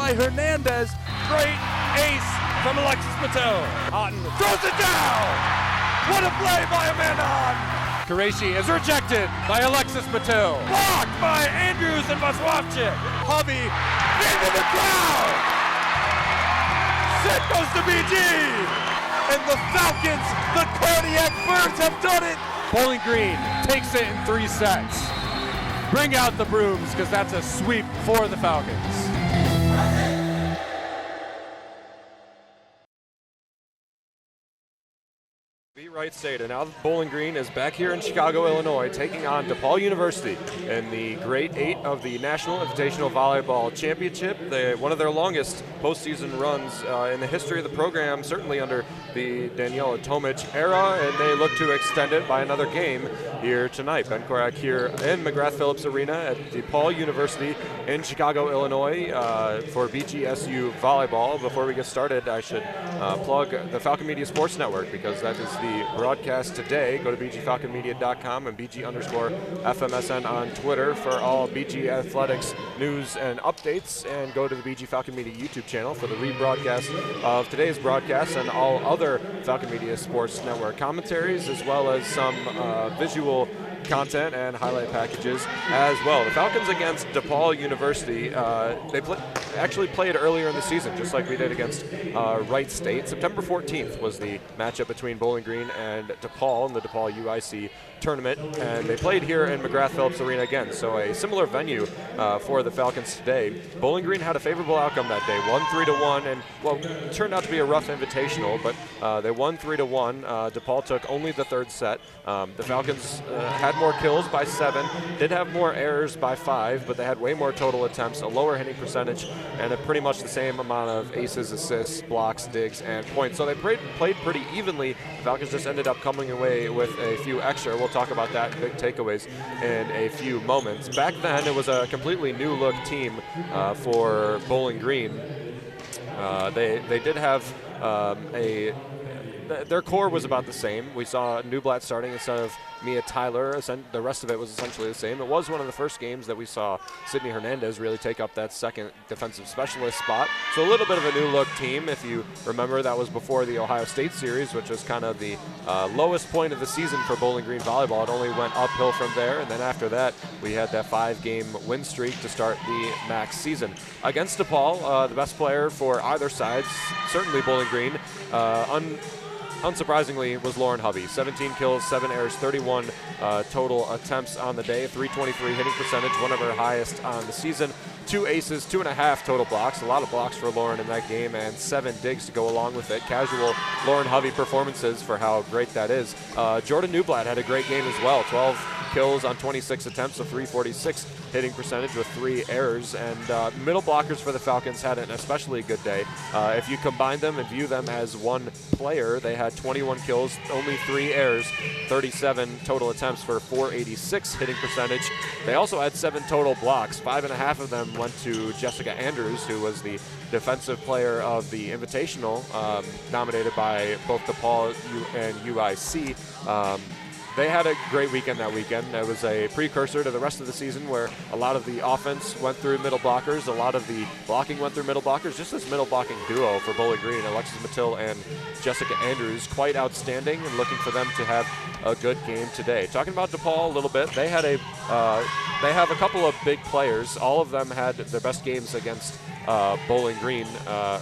by Hernandez. Great ace from Alexis Mattel. Houghton throws it down. What a play by Amanda Houghton. Qureshi is rejected by Alexis Mattel. Blocked by Andrews and Maswapchik. Hovey into the crowd. Set goes to BG. And the Falcons, the Cardiac Birds, have done it. Bowling Green takes it in 3 sets. Bring out the brooms, because that's a sweep for the Falcons. Right State, and now Bowling Green is back here in Chicago, Illinois, taking on DePaul University in the Grade 8 of the National Invitational Volleyball Championship. One of their longest postseason runs in the history of the program, certainly under the Daniela Tomic era, and they look to extend it by another game here tonight. Ben Korak here in McGrath-Phillips Arena at DePaul University in Chicago, Illinois for BGSU Volleyball. Before we get started, I should plug the Falcon Media Sports Network, because that is the broadcast today. Go to bgfalconmedia.com and BG_FMSN on Twitter for all BG Athletics news and updates, and go to the BG Falcon Media YouTube channel for the rebroadcast of today's broadcast and all other Falcon Media Sports Network commentaries, as well as some visual content and highlight packages as well. The Falcons against DePaul University, they actually played earlier in the season, just like we did against Wright State. September 14th was the matchup between Bowling Green and DePaul in the DePaul UIC tournament, and they played here in McGrath-Phillips Arena again, so a similar venue for the Falcons today. Bowling Green had a favorable outcome that day, won 3-1, and well, it turned out to be a rough invitational, but they won 3-1. DePaul took only the third set. The Falcons had more kills by 7, did have more errors by 5, but they had way more total attempts, a lower hitting percentage, and a pretty much the same amount of aces, assists, blocks, digs, and points. So they played pretty evenly. The Falcons just ended up coming away with a few extra. We'll talk about that, big takeaways, in a few moments. Back then, it was a completely new look team for Bowling Green. They did have their core was about the same. We saw Newblatt starting instead of Mia Tyler. The rest of it was essentially the same. It was one of the first games that we saw Sydney Hernandez really take up that second defensive specialist spot. So a little bit of a new look team. If you remember, that was before the Ohio State series, which was kind of the lowest point of the season for Bowling Green volleyball. It only went uphill from there, and then after that, we had that 5-game win streak to start the MAC season. Against DePaul, the best player for either side, certainly Bowling Green, unsurprisingly, was Lauren Hovey. 17 kills, 7 errors, 31 total attempts on the day, 323 hitting percentage, one of her highest on the season. 2 aces, 2.5 total blocks, a lot of blocks for Lauren in that game, and 7 digs to go along with it. Casual Lauren Hovey performances for how great that is. Jordan Newblatt had a great game as well. 12 kills on 26 attempts, a 346 hitting percentage with 3 errors, and middle blockers for the Falcons had an especially good day. If you combine them and view them as one player, they had 21 kills, only 3 errors, 37 total attempts for 486 hitting percentage. They also had 7 total blocks. 5.5 of them went to Jessica Andrews, who was the defensive player of the Invitational, nominated by both DePaul and UIC. They had a great weekend that weekend. It was a precursor to the rest of the season where a lot of the offense went through middle blockers, a lot of the blocking went through middle blockers. Just this middle blocking duo for Bowling Green, Alexis Mattil and Jessica Andrews, quite outstanding, and looking for them to have a good game today. Talking about DePaul a little bit, they have a couple of big players. All of them had their best games against Bowling Green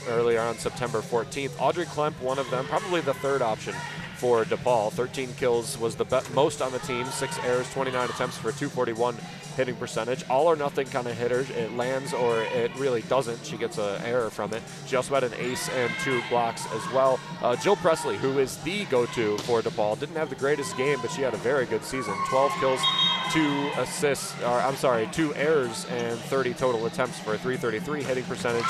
earlier on September 14th. Audrey Klemp, one of them, probably the third option for DePaul. 13 kills was the most on the team, 6 errors, 29 attempts for a 241 hitting percentage. All or nothing kind of hitter. It lands or it really doesn't. She gets an error from it. She also had an ace and 2 blocks as well. Jill Presley, who is the go-to for DePaul, didn't have the greatest game, but she had a very good season. 12 kills, 2 errors, and 30 total attempts for a 333 hitting percentage,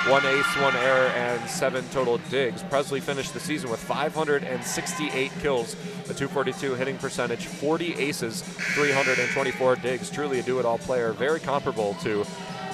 1 ace, 1 error, and 7 total digs. Presley finished the season with 568 kills, a 242 hitting percentage, 40 aces, 324 digs. Truly a do-it-all player, very comparable to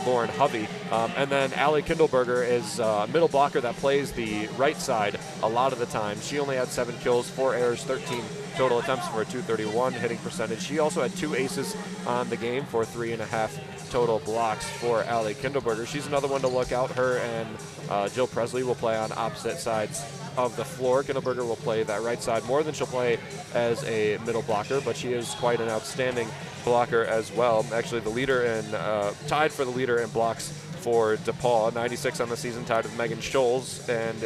Lauren Hovey. And then Allie Kindleberger is a middle blocker that plays the right side a lot of the time. She only had 7 kills, 4 errors, 13 total attempts for a 231 hitting percentage. She also had 2 aces on the game for 3.5 total blocks for Allie Kindleberger. She's another one to look out. Her and Jill Presley will play on opposite sides of the floor. Kindleberger will play that right side more than she'll play as a middle blocker, but she is quite an outstanding blocker as well. Actually, the leader in tied for the leader in blocks for DePaul, 96 on the season, tied with Megan Scholes and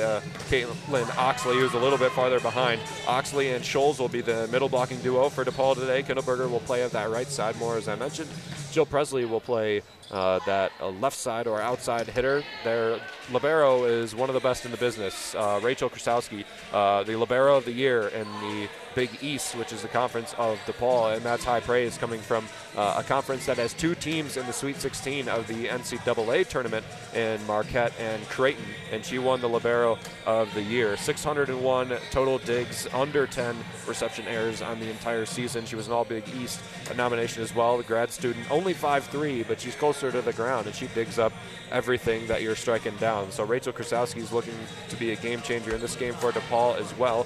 Caitlin Oxley, who's a little bit farther behind. Oxley and Scholes will be the middle blocking duo for DePaul today. Kindleberger will play at that right side more, as I mentioned. Jill Presley will play that left side or outside hitter. Their libero is one of the best in the business. Rachel Krasowski, the libero of the year in the Big East, which is the conference of DePaul, and that's high praise coming from a conference that has 2 teams in the Sweet 16 of the NCAA tournament in Marquette and Creighton, and she won the libero of the year. 601 total digs, under 10 reception errors on the entire season. She was an All-Big East nomination as well, the grad student. Only 5'3", but she's closer to the ground, and she digs up everything that you're striking down. So Rachel Krasowski is looking to be a game changer in this game for DePaul as well.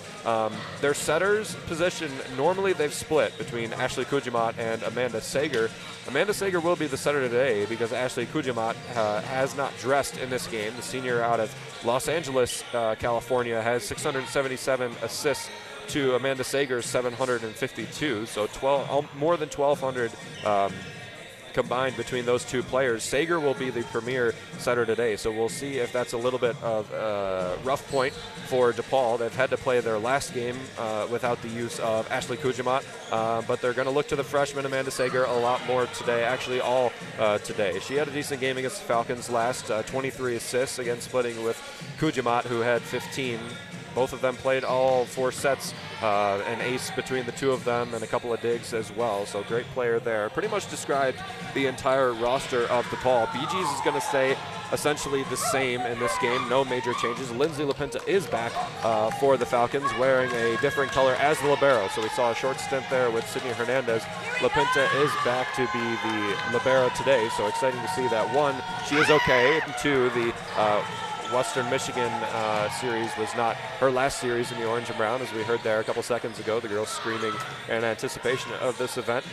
Their setters position, normally they've split between Ashley Kujamat and Amanda Sager. Amanda Sager will be the setter today because Ashley Kujamat has not dressed in this game. The senior out of Los Angeles, California, has 677 assists to Amanda Sager's 752, so more than 1,200 combined between those 2 players. Sager will be the premier setter today, so we'll see if that's a little bit of a rough point for DePaul. They've had to play their last game without the use of Ashley Kujamat, but they're going to look to the freshman Amanda Sager a lot more today, actually all today. She had a decent game against the Falcons last, 23 assists, again splitting with Kujamat, who had 15. Both of them played all 4 sets, an ace between the 2 of them and a couple of digs as well, so great player there. Pretty much described the entire roster of DePaul. BG's is going to stay essentially the same in this game, no major changes. Lindsay LaPinta is back for the Falcons, wearing a different color as the libero, so we saw a short stint there with Sydney Hernandez. LaPinta is back to be the libero today, so exciting to see that. 1, she is okay, and 2, the Western Michigan series was not her last series in the orange and brown, as we heard there a couple seconds ago, the girls screaming in anticipation of this event.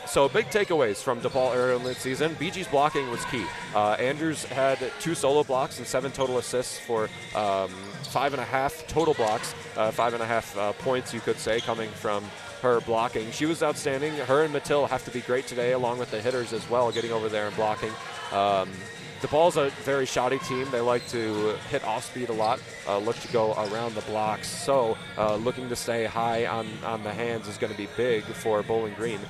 So big takeaways from DePaul earlier in the season. BG's blocking was key. Andrews had 2 solo blocks and 7 total assists for 5.5 total blocks, 5.5 points, you could say, coming from her blocking. She was outstanding. Her and Mattil have to be great today, along with the hitters as well, getting over there and blocking. DePaul's a very shoddy team. They like to hit off speed a lot, look to go around the blocks. So looking to stay high on the hands is going to be big for Bowling Green.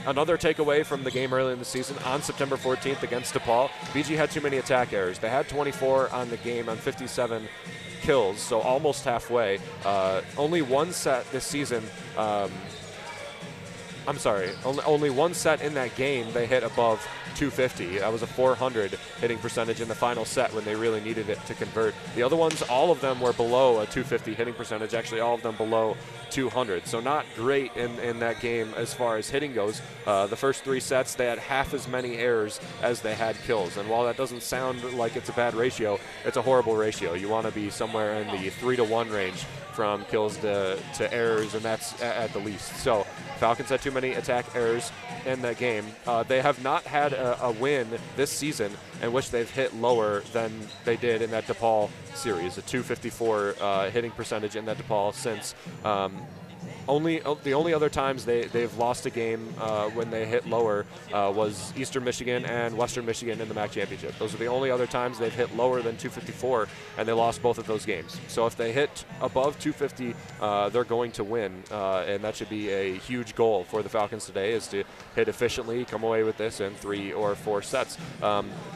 Another takeaway from the game early in the season, on September 14th against DePaul, BG had too many attack errors. They had 24 on the game on 57 kills, so almost halfway. Only one set this season. Only one set in that game they hit above 250. That was a 400 hitting percentage in the final set when they really needed it to convert. The other ones, all of them were below a 250 hitting percentage, actually all of them below 200. So not great in that game as far as hitting goes. The first 3 sets, they had half as many errors as they had kills. And while that doesn't sound like it's a bad ratio, it's a horrible ratio. You want to be somewhere in the 3-to-1 range from kills to errors, and that's at the least. So Falcons had too many attack errors in that game. They have not had a win this season in which they've hit lower than they did in that DePaul series, a 254 hitting percentage in that DePaul since the only other times they've lost a game when they hit lower was Eastern Michigan and Western Michigan in the MAC championship. Those are the only other times they've hit lower than 254, and they lost both of those games. So if they hit above 250, they're going to win, and that should be a huge goal for the Falcons today, is to hit efficiently, come away with this in 3 or 4 sets.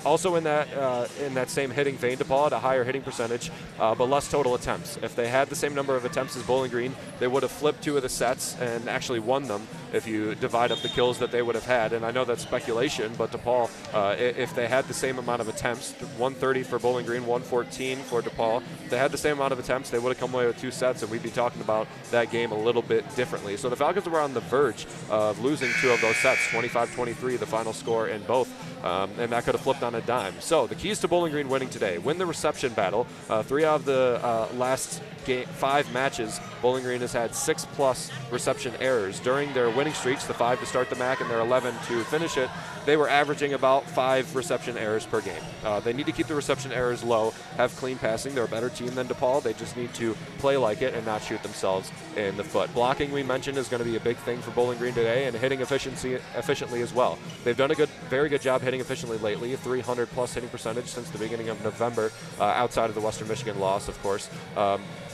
Also in that same hitting vein, DePaul had a higher hitting percentage, but less total attempts. If they had the same number of attempts as Bowling Green, they would have flipped 2 of the sets and actually won them if you divide up the kills that they would have had. And I know that's speculation, but DePaul, if they had the same amount of attempts, 130 for Bowling Green, 114 for DePaul, if they had the same amount of attempts, they would have come away with 2 sets, and we'd be talking about that game a little bit differently. So the Falcons were on the verge of losing 2 of those sets, 25-23, the final score in both, and that could have flipped on a dime. So the keys to Bowling Green winning today: win the reception battle. 3 out of the last 5 matches, Bowling Green has had 6+ reception errors. During their winning streaks, the 5 to start the MAC and their 11 to finish it, they were averaging about 5 reception errors per game. They need to keep the reception errors low, have clean passing. They're a better team than DePaul. They just need to play like it and not shoot themselves in the foot. Blocking, we mentioned, is going to be a big thing for Bowling Green today, and hitting efficiently as well. They've done a very good job hitting efficiently lately, a 300+ hitting percentage since the beginning of November, outside of the Western Michigan loss, of course.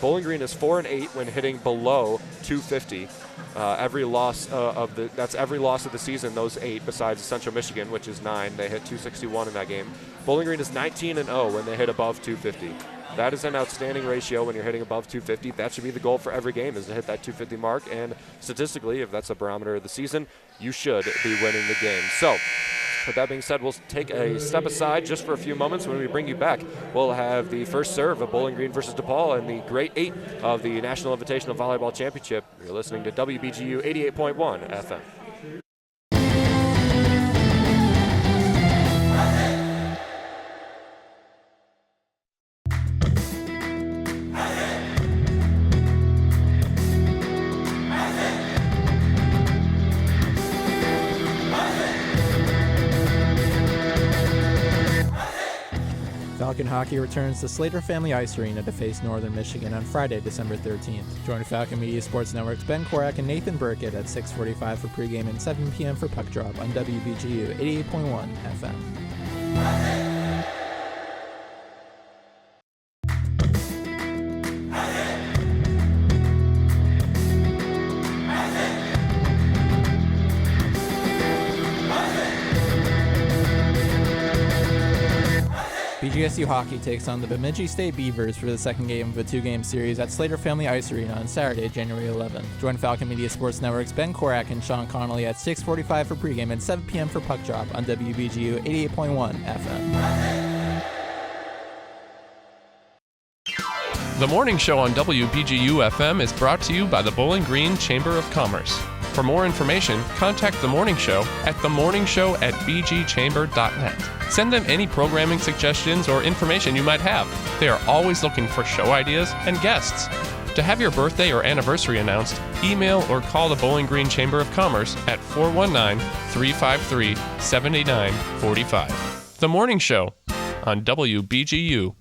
Bowling Green is 4-8 when hitting below 250. That's every loss of the season, those 8, besides Central Michigan, which is 9. They hit 261 in that game. Bowling Green is 19-0 when they hit above 250. That is an outstanding ratio when you're hitting above 250. That should be the goal for every game, is to hit that 250 mark. And statistically, if that's a barometer of the season, you should be winning the game. So, with that being said, we'll take a step aside just for a few moments. When we bring you back, we'll have the first serve of Bowling Green versus DePaul in the Great 8 of the National Invitational Volleyball Championship. You're listening to WBGU 88.1 FM. Falcon hockey returns to Slater Family Ice Arena to face Northern Michigan on Friday, December 13th. Join Falcon Media Sports Network's Ben Korak and Nathan Burkett at 6:45 for pregame and 7 p.m. for puck drop on WBGU 88.1 FM. BGSU hockey takes on the Bemidji State Beavers for the second game of a 2-game series at Slater Family Ice Arena on Saturday, January 11th. Join Falcon Media Sports Network's Ben Korak and Sean Connolly at 6:45 for pregame and 7 p.m. for puck drop on WBGU 88.1 FM. The morning show on WBGU FM is brought to you by the Bowling Green Chamber of Commerce. For more information, contact The Morning Show at themorningshow@bgchamber.net. Send them any programming suggestions or information you might have. They are always looking for show ideas and guests. To have your birthday or anniversary announced, email or call the Bowling Green Chamber of Commerce at 419-353-7945. The Morning Show on WBGU.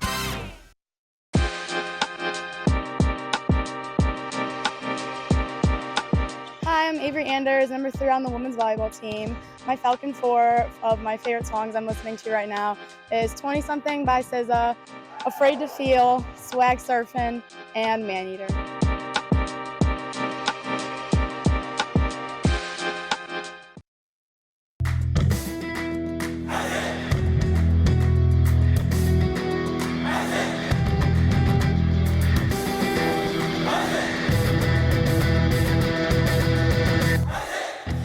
I'm Avery Anders, number 3 on the women's volleyball team. My Falcon 4 of my favorite songs I'm listening to right now is 20-something by SZA, Afraid to Feel, Swag Surfin', and Maneater.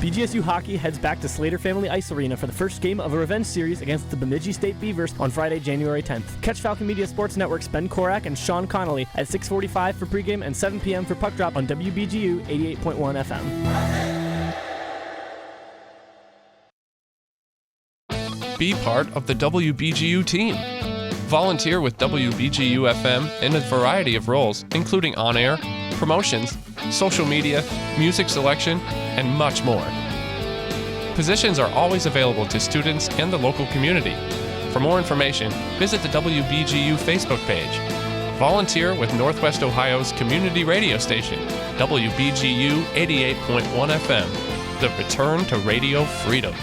BGSU hockey heads back to Slater Family Ice Arena for the first game of a revenge series against the Bemidji State Beavers on Friday, January 10th. Catch Falcon Media Sports Network's Ben Korak and Sean Connolly at 6:45 for pregame and 7 p.m. for puck drop on WBGU 88.1 FM. Be part of the WBGU team. Volunteer with WBGU FM in a variety of roles, including on-air, promotions, social media, music selection, and much more. Positions are always available to students and the local community. For more information, visit the WBGU Facebook page. Volunteer with Northwest Ohio's community radio station, WBGU 88.1 FM. The return to radio freedom.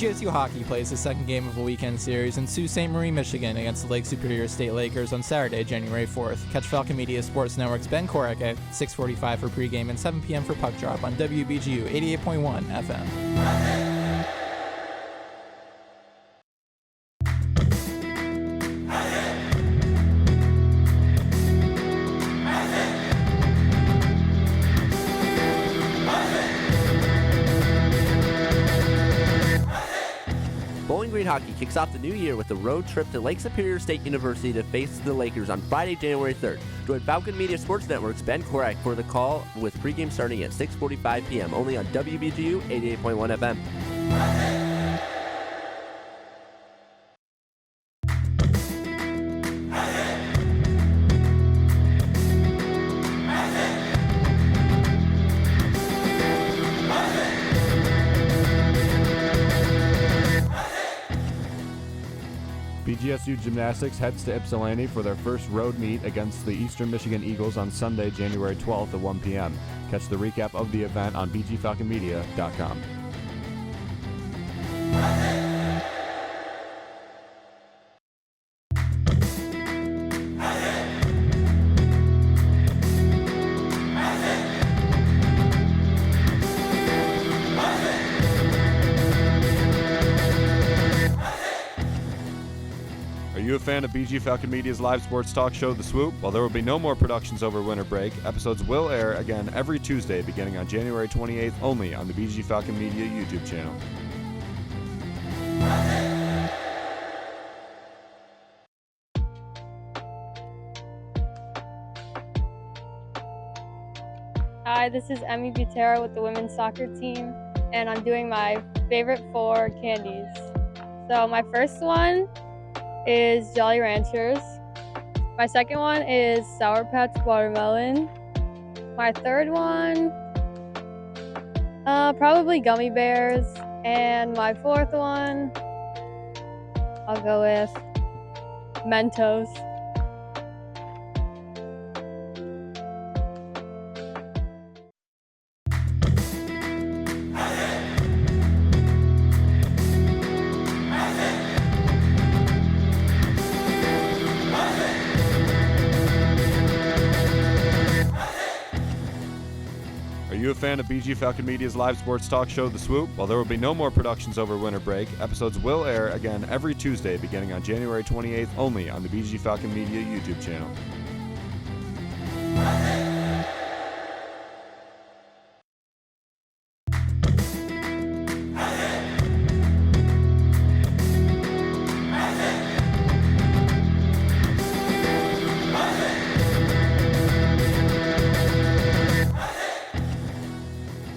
BGSU Hockey plays the second game of a weekend series in Sault Ste. Marie, Michigan against the Lake Superior State Lakers on Saturday, January 4th. Catch Falcon Media Sports Network's Ben Korak at 6:45 for pregame and 7 p.m. for puck drop on WBGU 88.1 FM. Bowling Green Hockey kicks off the new year with a road trip to Lake Superior State University to face the Lakers on Friday, January 3rd. Join Falcon Media Sports Network's Ben Korak for the call with pregame starting at 6:45 p.m. only on WBGU 88.1 FM. BGSU Gymnastics heads to Ypsilanti for their first road meet against the Eastern Michigan Eagles on Sunday, January 12th at 1 p.m. Catch the recap of the event on bgfalconmedia.com. Are you a fan of BG Falcon Media's live sports talk show, The Swoop? While there will be no more productions over winter break, episodes will air again every Tuesday beginning on January 28th only on the BG Falcon Media YouTube channel. Hi, this is Emmy Butera with the women's soccer team, and I'm doing my favorite 4 candies. So my first one is Jolly Ranchers. My second one is Sour Patch Watermelon. My third one, probably Gummy Bears. And my fourth one, I'll go with Mentos. Are you a fan of BG Falcon Media's live sports talk show, The Swoop? While there will be no more productions over winter break, episodes will air again every Tuesday beginning on January 28th only on the BG Falcon Media YouTube channel.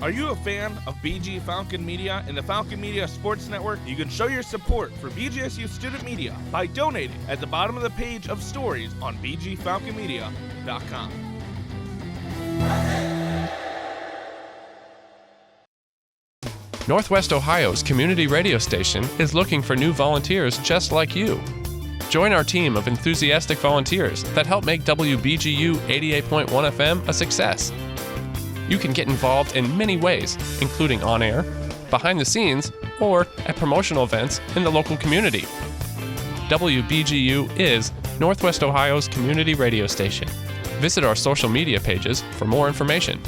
Are you a fan of BG Falcon Media and the Falcon Media Sports Network? You can show your support for BGSU student media by donating at the bottom of the page of stories on bgfalconmedia.com. Northwest Ohio's community radio station is looking for new volunteers just like you. Join our team of enthusiastic volunteers that help make WBGU 88.1 FM a success. You can get involved in many ways, including on air, behind the scenes, or at promotional events in the local community. WBGU is Northwest Ohio's community radio station. Visit our social media pages for more information.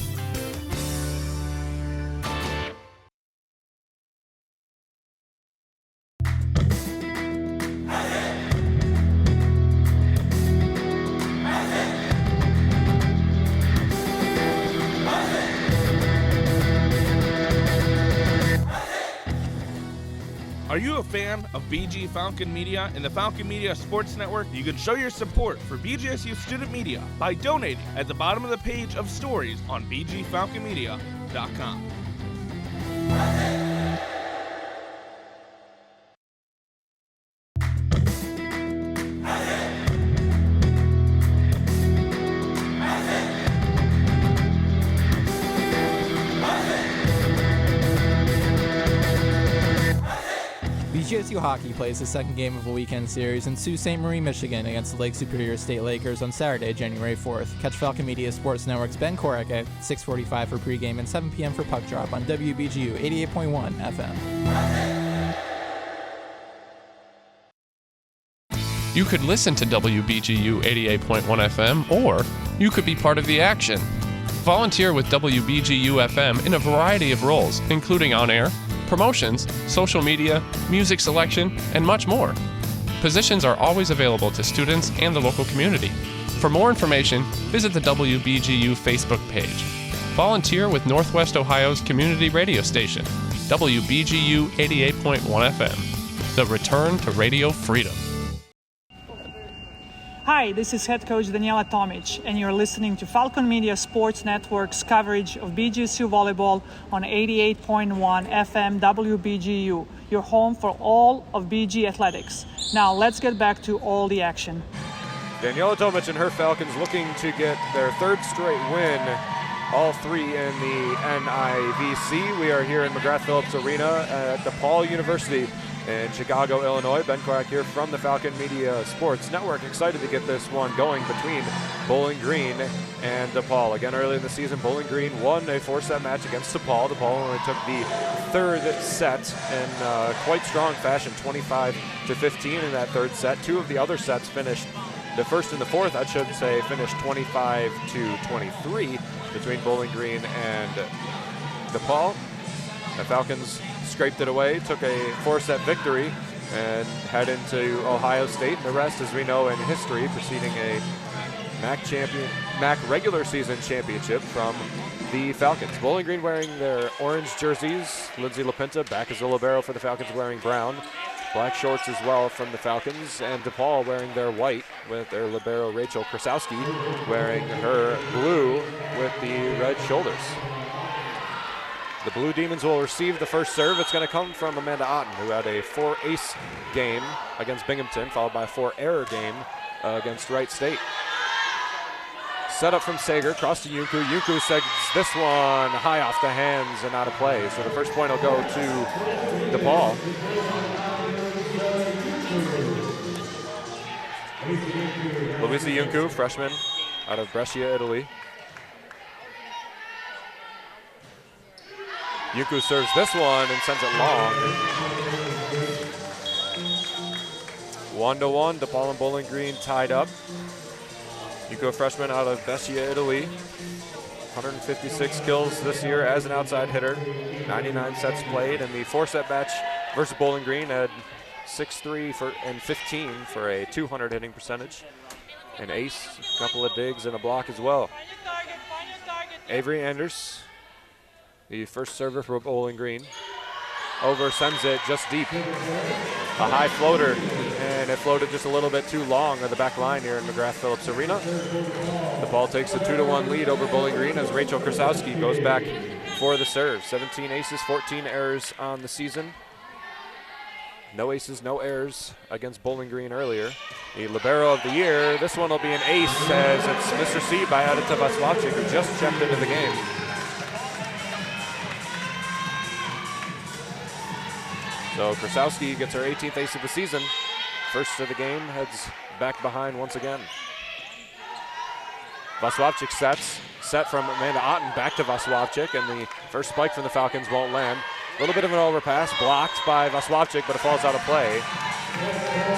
Are you a fan of BG Falcon Media and the Falcon Media Sports Network? You can show your support for BGSU student media by donating at the bottom of the page of stories on bgfalconmedia.com. BGSU Hockey plays the second game of a weekend series in Sault Ste. Marie, Michigan against the Lake Superior State Lakers on Saturday, January 4th. Catch Falcon Media Sports Network's Ben Korak at 6:45 for pregame and 7 p.m. for puck drop on WBGU 88.1 FM. You could listen to WBGU 88.1 FM, or you could be part of the action. Volunteer with WBGU FM in a variety of roles, including on-air, promotions, social media, music selection, and much more. Positions are always available to students and the local community. For more information, visit the WBGU Facebook page. Volunteer with Northwest Ohio's community radio station, WBGU 88.1 FM. The return to radio freedom. Hi, this is head coach Daniela Tomic, and you're listening to Falcon Media Sports Network's coverage of BGSU volleyball on 88.1 FM WBGU, your home for all of BG athletics. Now let's get back to all the action. Daniela Tomic and her Falcons looking to get their third straight win, all three in the NIVC. We are here in McGrath-Phillips Arena at DePaul University in Chicago, Illinois. Ben Korak here from the Falcon Media Sports Network. Excited to get this one going between Bowling Green and DePaul. Again, early in the season, Bowling Green won a 4-set match against DePaul. DePaul only took the third set in quite strong fashion, 25-15 in that third set. Two of the other sets finished, the first and the fourth, I should say, finished 25-23 between Bowling Green and DePaul. The Falcons scraped it away, took a 4-set victory, and head into Ohio State. And the rest, as we know in history, preceding a MAC regular season championship from the Falcons. Bowling Green wearing their orange jerseys. Lindsay LaPinta back as a libero for the Falcons, wearing brown. Black shorts as well from the Falcons. And DePaul wearing their white with their libero Rachel Krasowski wearing her blue with the red shoulders. The Blue Demons will receive the first serve. It's going to come from Amanda Otten, who had a 4-ace game against Binghamton, followed by a 4-error game against Wright State. Set up from Sager, cross to Yunku. Yunku sends this one high off the hands and out of play. So the first point will go to DePaul. Luisa Yunku, freshman out of Brescia, Italy. Yunku serves this one and sends it long. 1-1, DePaul and Bowling Green tied up. Yunku, a freshman out of Brescia, Italy. 156 kills this year as an outside hitter. 99 sets played, and the 4-set match versus Bowling Green had 6-3 and 15 for a 200 hitting percentage. An ace, a couple of digs, and a block as well. Avery Anders, the first server for Bowling Green. Over, sends it just deep. A high floater, and it floated just a little bit too long on the back line here in McGrath-Phillips Arena. DePaul takes a 2-1 lead over Bowling Green as Rachel Krasowski goes back for the serve. 17 aces, 14 errors on the season. No aces, no errors against Bowling Green earlier. The libero of the year, this one will be an ace as it's Mr. C by Adita Vaslavchik, who just checked into the game. So Krasowski gets her 18th ace of the season. First of the game, heads back behind once again. Vaslavchik set from Amanda Otten back to Vaslavchik, and the first spike from the Falcons won't land. A little bit of an overpass, blocked by Vaslavchik, but it falls out of play.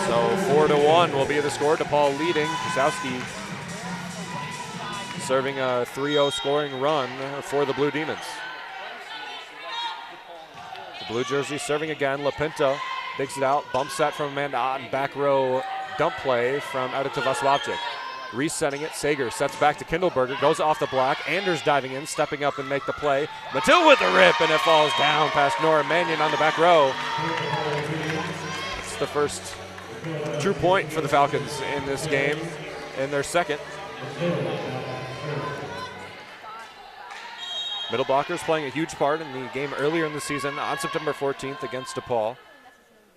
So 4-1 will be the score. DePaul leading. Krasowski serving a 3-0 scoring run for the Blue Demons. The blue jersey serving again. LaPinta digs it out. Bump set from Amanda Otten. Back row dump play from Adita Vaslavchik. Resetting it. Sager sets back to Kindleberger. Goes off the block. Anders diving in, stepping up and make the play. Matil with the rip, and it falls down past Nora Mannion on the back row. It's the first true point for the Falcons in this game, in their second. Middle blockers playing a huge part in the game earlier in the season on September 14th against DePaul.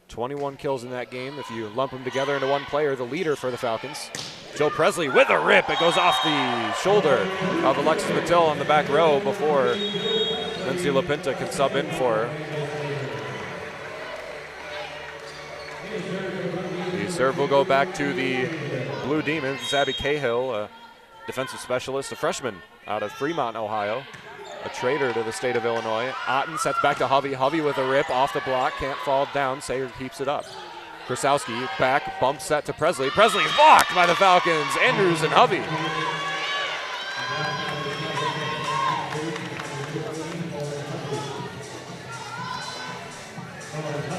21 kills in that game. If you lump them together into one player, the leader for the Falcons. Joe Presley with a rip. It goes off the shoulder of Alexis Matil on the back row before Lindsay LaPinta can sub in for her. The serve will go back to the Blue Demons. It's Abby Cahill, a defensive specialist, a freshman out of Fremont, Ohio. A traitor to the state of Illinois. Otten sets back to Hovey. Hovey with a rip off the block. Can't fall down. Sager keeps it up. Krasowski back, bump set to Presley. Presley is blocked by the Falcons. Andrews and Hovey.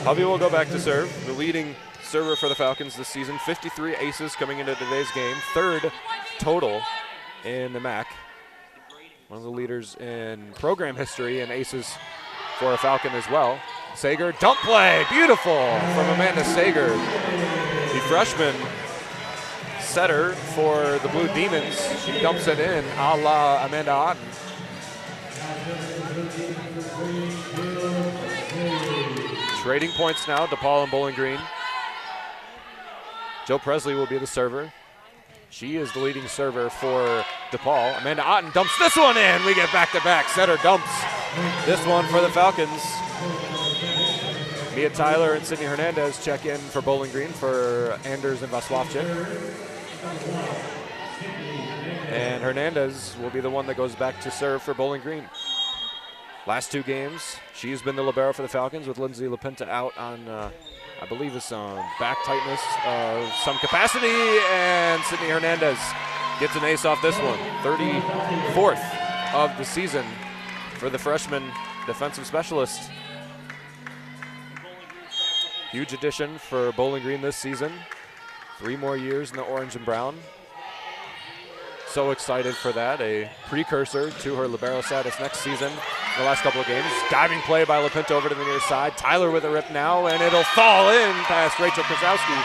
Hovey will go back to serve. The leading server for the Falcons this season. 53 aces coming into today's game. Third total in the MAC. One of the leaders in program history in aces for a Falcon as well. Sager, dump play, beautiful from Amanda Sager. The freshman setter for the Blue Demons. She dumps it in a la Amanda Otten. Trading points now, DePaul and Bowling Green. Jill Presley will be the server. She is the leading server for DePaul. Amanda Otten dumps this one in. We get back-to-back. Setter dumps this one for the Falcons. Mia Tyler and Sydney Hernandez check in for Bowling Green for Anders and Vaslavchik. And Hernandez will be the one that goes back to serve for Bowling Green. Last two games, she's been the libero for the Falcons with Lindsay Lapinta out on, I believe it's on back tightness of some capacity, and Sydney Hernandez gets an ace off this one. 34th of the season for the freshman defensive specialist. Huge addition for Bowling Green this season. 3 more years in the orange and brown. So excited for that, a precursor to her libero status next season. The last couple of games, diving play by Lapinta over to the near side. Tyler with a rip now, and it'll fall in past Rachel Krasowski.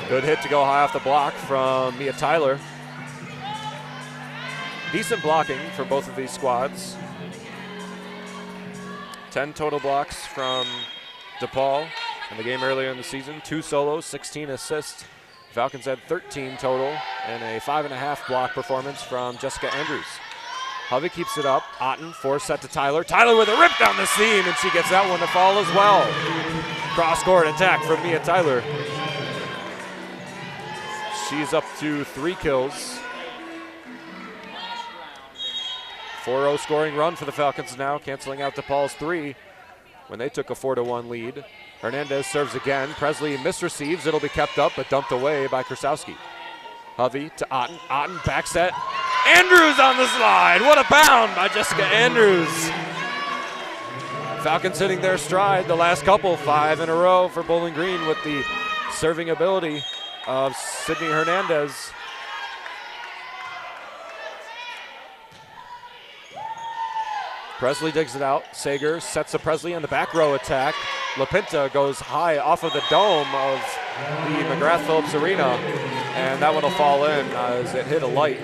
Good hit to go high off the block from Mia Tyler. Decent blocking for both of these squads. 10 total blocks from DePaul in the game earlier in the season. 2 solos, 16 assists. Falcons had 13 total and a 5.5 block performance from Jessica Andrews. Hovey keeps it up. Otten, 4 set to Tyler. Tyler with a rip down the seam, and she gets that one to fall as well. Cross-court attack from Mia Tyler. She's up to 3 kills. 4-0 scoring run for the Falcons now, canceling out DePaul's 3 when they took a 4-1 lead. Hernandez serves again. Presley misreceives. It'll be kept up, but dumped away by Krasowski. Hovey to Otten. Otten back set. Andrews on the slide. What a pound by Jessica Andrews. Falcons hitting their stride the last couple, 5 in a row for Bowling Green with the serving ability of Sydney Hernandez. Presley digs it out. Sager sets to Presley on the back row attack. Lapinta goes high off of the dome of the McGrath-Phillips Arena, and that one will fall in as it hit a light.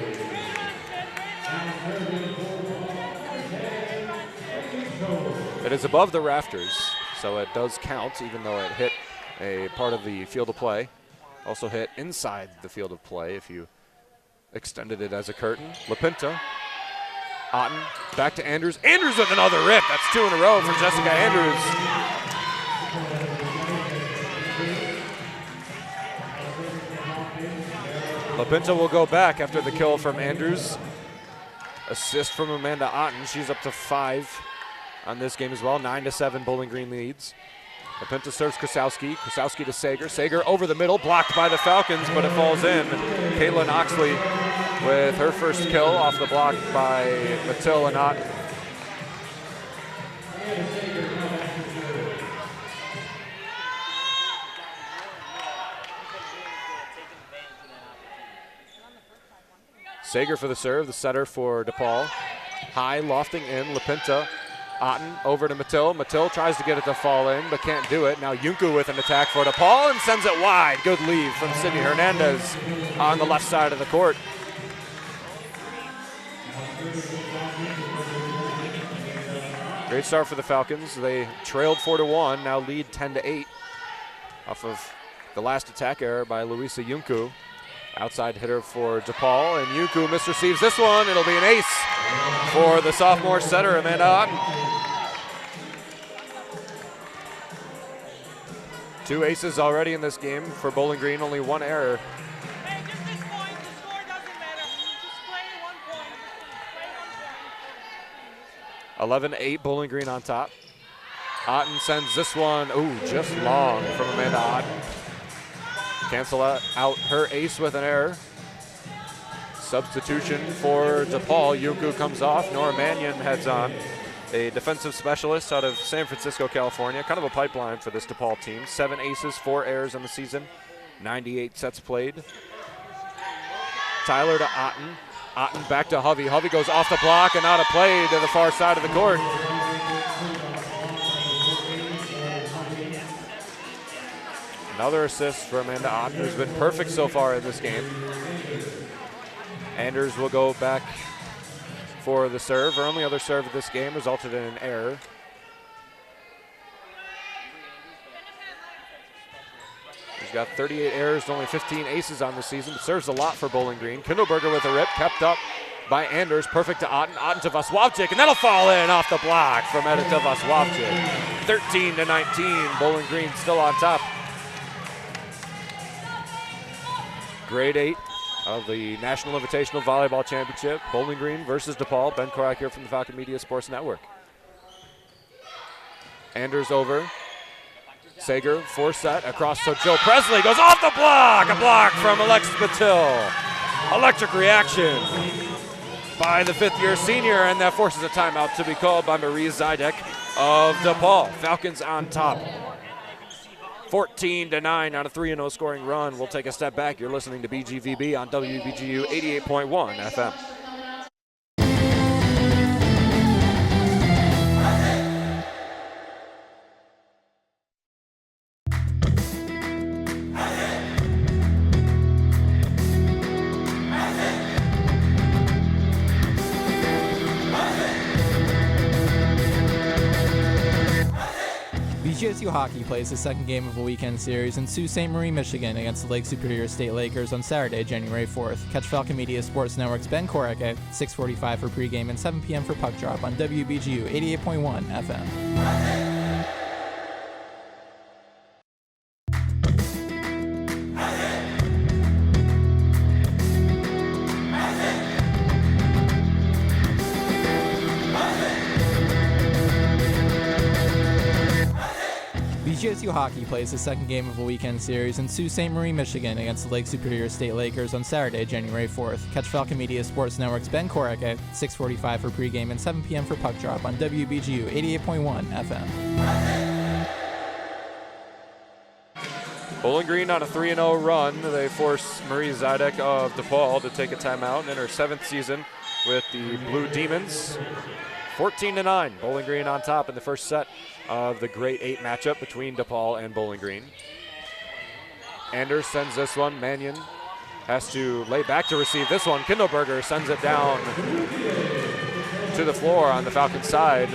It is above the rafters, so it does count, even though it hit a part of the field of play. Also hit inside the field of play if you extended it as a curtain. Lapinta. Otten back to Andrews. Andrews with another rip. That's 2 in a row for Jessica Andrews. Lapinta will go back after the kill from Andrews. Assist from Amanda Otten. She's up to 5 on this game as well. 9-7 Bowling Green leads. Lapinta serves Krasowski. Krasowski to Sager. Sager over the middle, blocked by the Falcons, but it falls in. Caitlin Oxley with her first kill off the block by Mattil and Otten. Sager for the serve, the setter for DePaul. High, lofting in, Lapinta. Otten over to Mattil. Mattil tries to get it to fall in, but can't do it. Now Yunku with an attack for DePaul and sends it wide. Good lead from Sydney Hernandez on the left side of the court. Great start for the Falcons. They trailed 4-1, now lead 10-8 off of the last attack error by Luisa Yunku. Outside hitter for DePaul, and Yunku misreceives this one. It'll be an ace for the sophomore setter, Amanda Otten. 2 aces already in this game for Bowling Green, only 1 error. Hey, just this point, the score doesn't matter. Just play 1 point. 11-8 Bowling Green on top. Otten sends this one, just long from Amanda Otten. Cancel out her ace with an error. Substitution for DePaul. Yunku comes off. Nora Mannion heads on. A defensive specialist out of San Francisco, California. Kind of a pipeline for this DePaul team. 7 aces, 4 errors in the season. 98 sets played. Tyler to Otten. Otten back to Hovey. Hovey goes off the block and out of play to the far side of the court. Another assist for Amanda Otten, who's been perfect so far in this game. Anders will go back for the serve. Her only other serve of this game resulted in an error. She's got 38 errors, only 15 aces on the season, but serves a lot for Bowling Green. Kindleberger with a rip, kept up by Anders. Perfect to Otten. Otten to Vaswavchik, and that'll fall in off the block from Edita Vaswavchik. 13-19, Bowling Green still on top. Grade 8 of the National Invitational Volleyball Championship. Bowling Green versus DePaul. Ben Korak here from the Falcon Media Sports Network. Anders over. Sager, 4-set, across to Joe Presley. Goes off the block! A block from Alexis Batil. Electric reaction by the 5th-year senior, and that forces a timeout to be called by Marie Zidek of DePaul. Falcons on top. 14-9 on a 3-0 scoring run. We'll take a step back. You're listening to BGVB on WBGU 88.1 FM. BGSU hockey plays the second game of a weekend series in Sault Ste. Marie, Michigan against the Lake Superior State Lakers on Saturday, January 4th. Catch Falcon Media Sports Network's Ben Korak at 6:45 for pregame and 7 p.m. for puck drop on WBGU 88.1 FM. BGSU hockey plays the second game of a weekend series in Sault Ste. Marie, Michigan against the Lake Superior State Lakers on Saturday, January 4th. Catch Falcon Media Sports Network's Ben Korak at 6:45 for pregame and 7 p.m. for puck drop on WBGU 88.1 FM. Bowling Green on a 3-0 run. They force Marie Zidek of DePaul to take a timeout in her 7th season with the Blue Demons. 14-9, Bowling Green on top in the first set of the Grade 8 matchup between DePaul and Bowling Green. Anders sends this one. Mannion has to lay back to receive this one. Kindleberger sends it down to the floor on the Falcons side.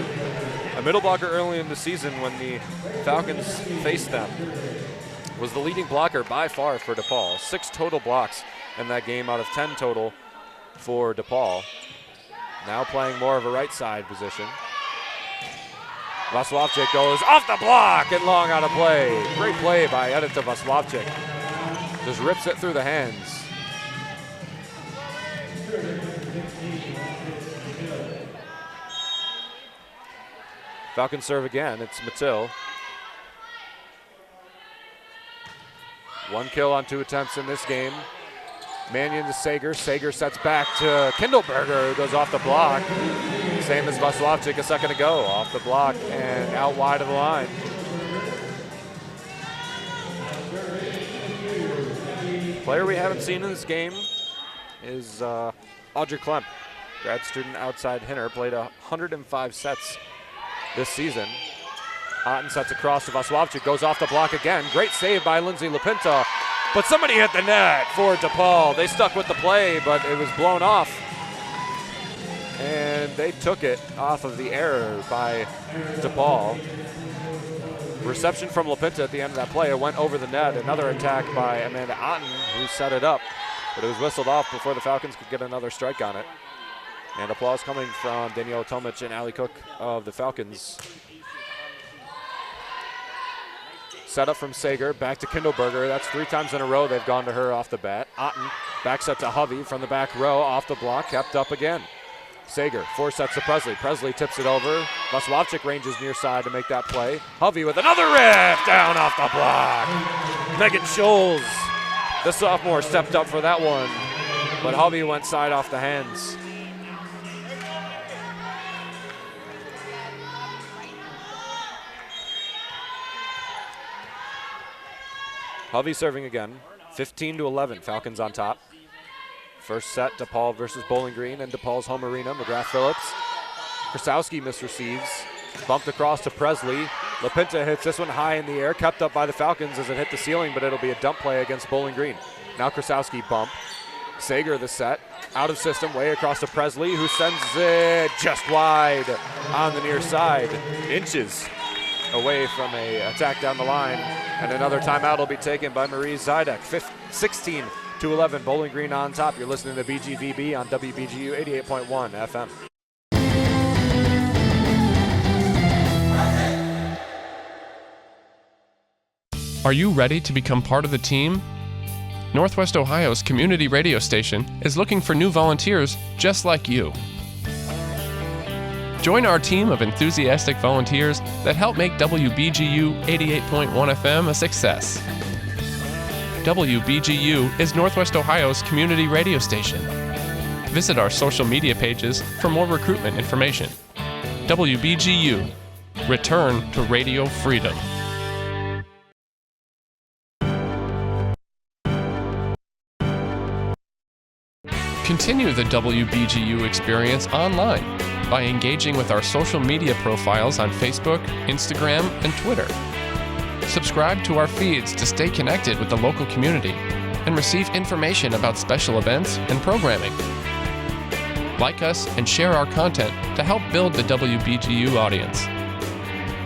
A middle blocker early in the season when the Falcons faced them was the leading blocker by far for DePaul. 6 total blocks in that game out of 10 total for DePaul. Now playing more of a right side position. Vaswavchik goes off the block and long out of play. Great play by Edita Vaswavchik. Just rips it through the hands. Falcons serve again. It's Mattil. 1 kill on 2 attempts in this game. Mannion to Sager. Sager sets back to Kindleberger, who goes off the block. Same as Vaswavchik a second ago. Off the block and out wide of the line. Player we haven't seen in this game is Audrey Klemp, grad student outside Hinner. Played 105 sets this season. Otten sets across to Vaswavchik, goes off the block again. Great save by Lindsay Lapinta. But somebody hit the net for DePaul. They stuck with the play, but it was blown off. And they took it off of the error by DePaul. Reception from Lapinta at the end of that play. It went over the net. Another attack by Amanda Otten, who set it up. But it was whistled off before the Falcons could get another strike on it. And applause coming from Danielle Tomic and Allie Cook of the Falcons. Set up from Sager, back to Kindleberger. That's 3 times in a row they've gone to her off the bat. Otten back set to Hovey from the back row, off the block, kept up again. Sager, 4 sets to Presley. Presley tips it over. Vaswavchik ranges near side to make that play. Hovey with another rip down off the block. Megan Scholes, the sophomore, stepped up for that one, but Hovey went side off the hands. Hovey serving again. 15-11, Falcons on top. First set, DePaul versus Bowling Green in DePaul's home arena. McGrath-Phillips. Krasowski misreceives. Bumped across to Presley. LaPinta hits this one high in the air, kept up by the Falcons as it hit the ceiling, but it'll be a dump play against Bowling Green. Now Krasowski bump. Sager the set. Out of system, way across to Presley, who sends it just wide on the near side. Inches away from a attack down the line. And another timeout will be taken by Marie Zidek. 16-11, Bowling Green on top. You're listening to BGVB on WBGU 88.1 FM. Are you ready to become part of the team? Northwest Ohio's community radio station is looking for new volunteers just like you. Join our team of enthusiastic volunteers that help make WBGU 88.1 FM a success. WBGU is Northwest Ohio's community radio station. Visit our social media pages for more recruitment information. WBGU, return to radio freedom. Continue the WBGU experience online by engaging with our social media profiles on Facebook, Instagram, and Twitter. Subscribe to our feeds to stay connected with the local community and receive information about special events and programming. Like us and share our content to help build the WBGU audience.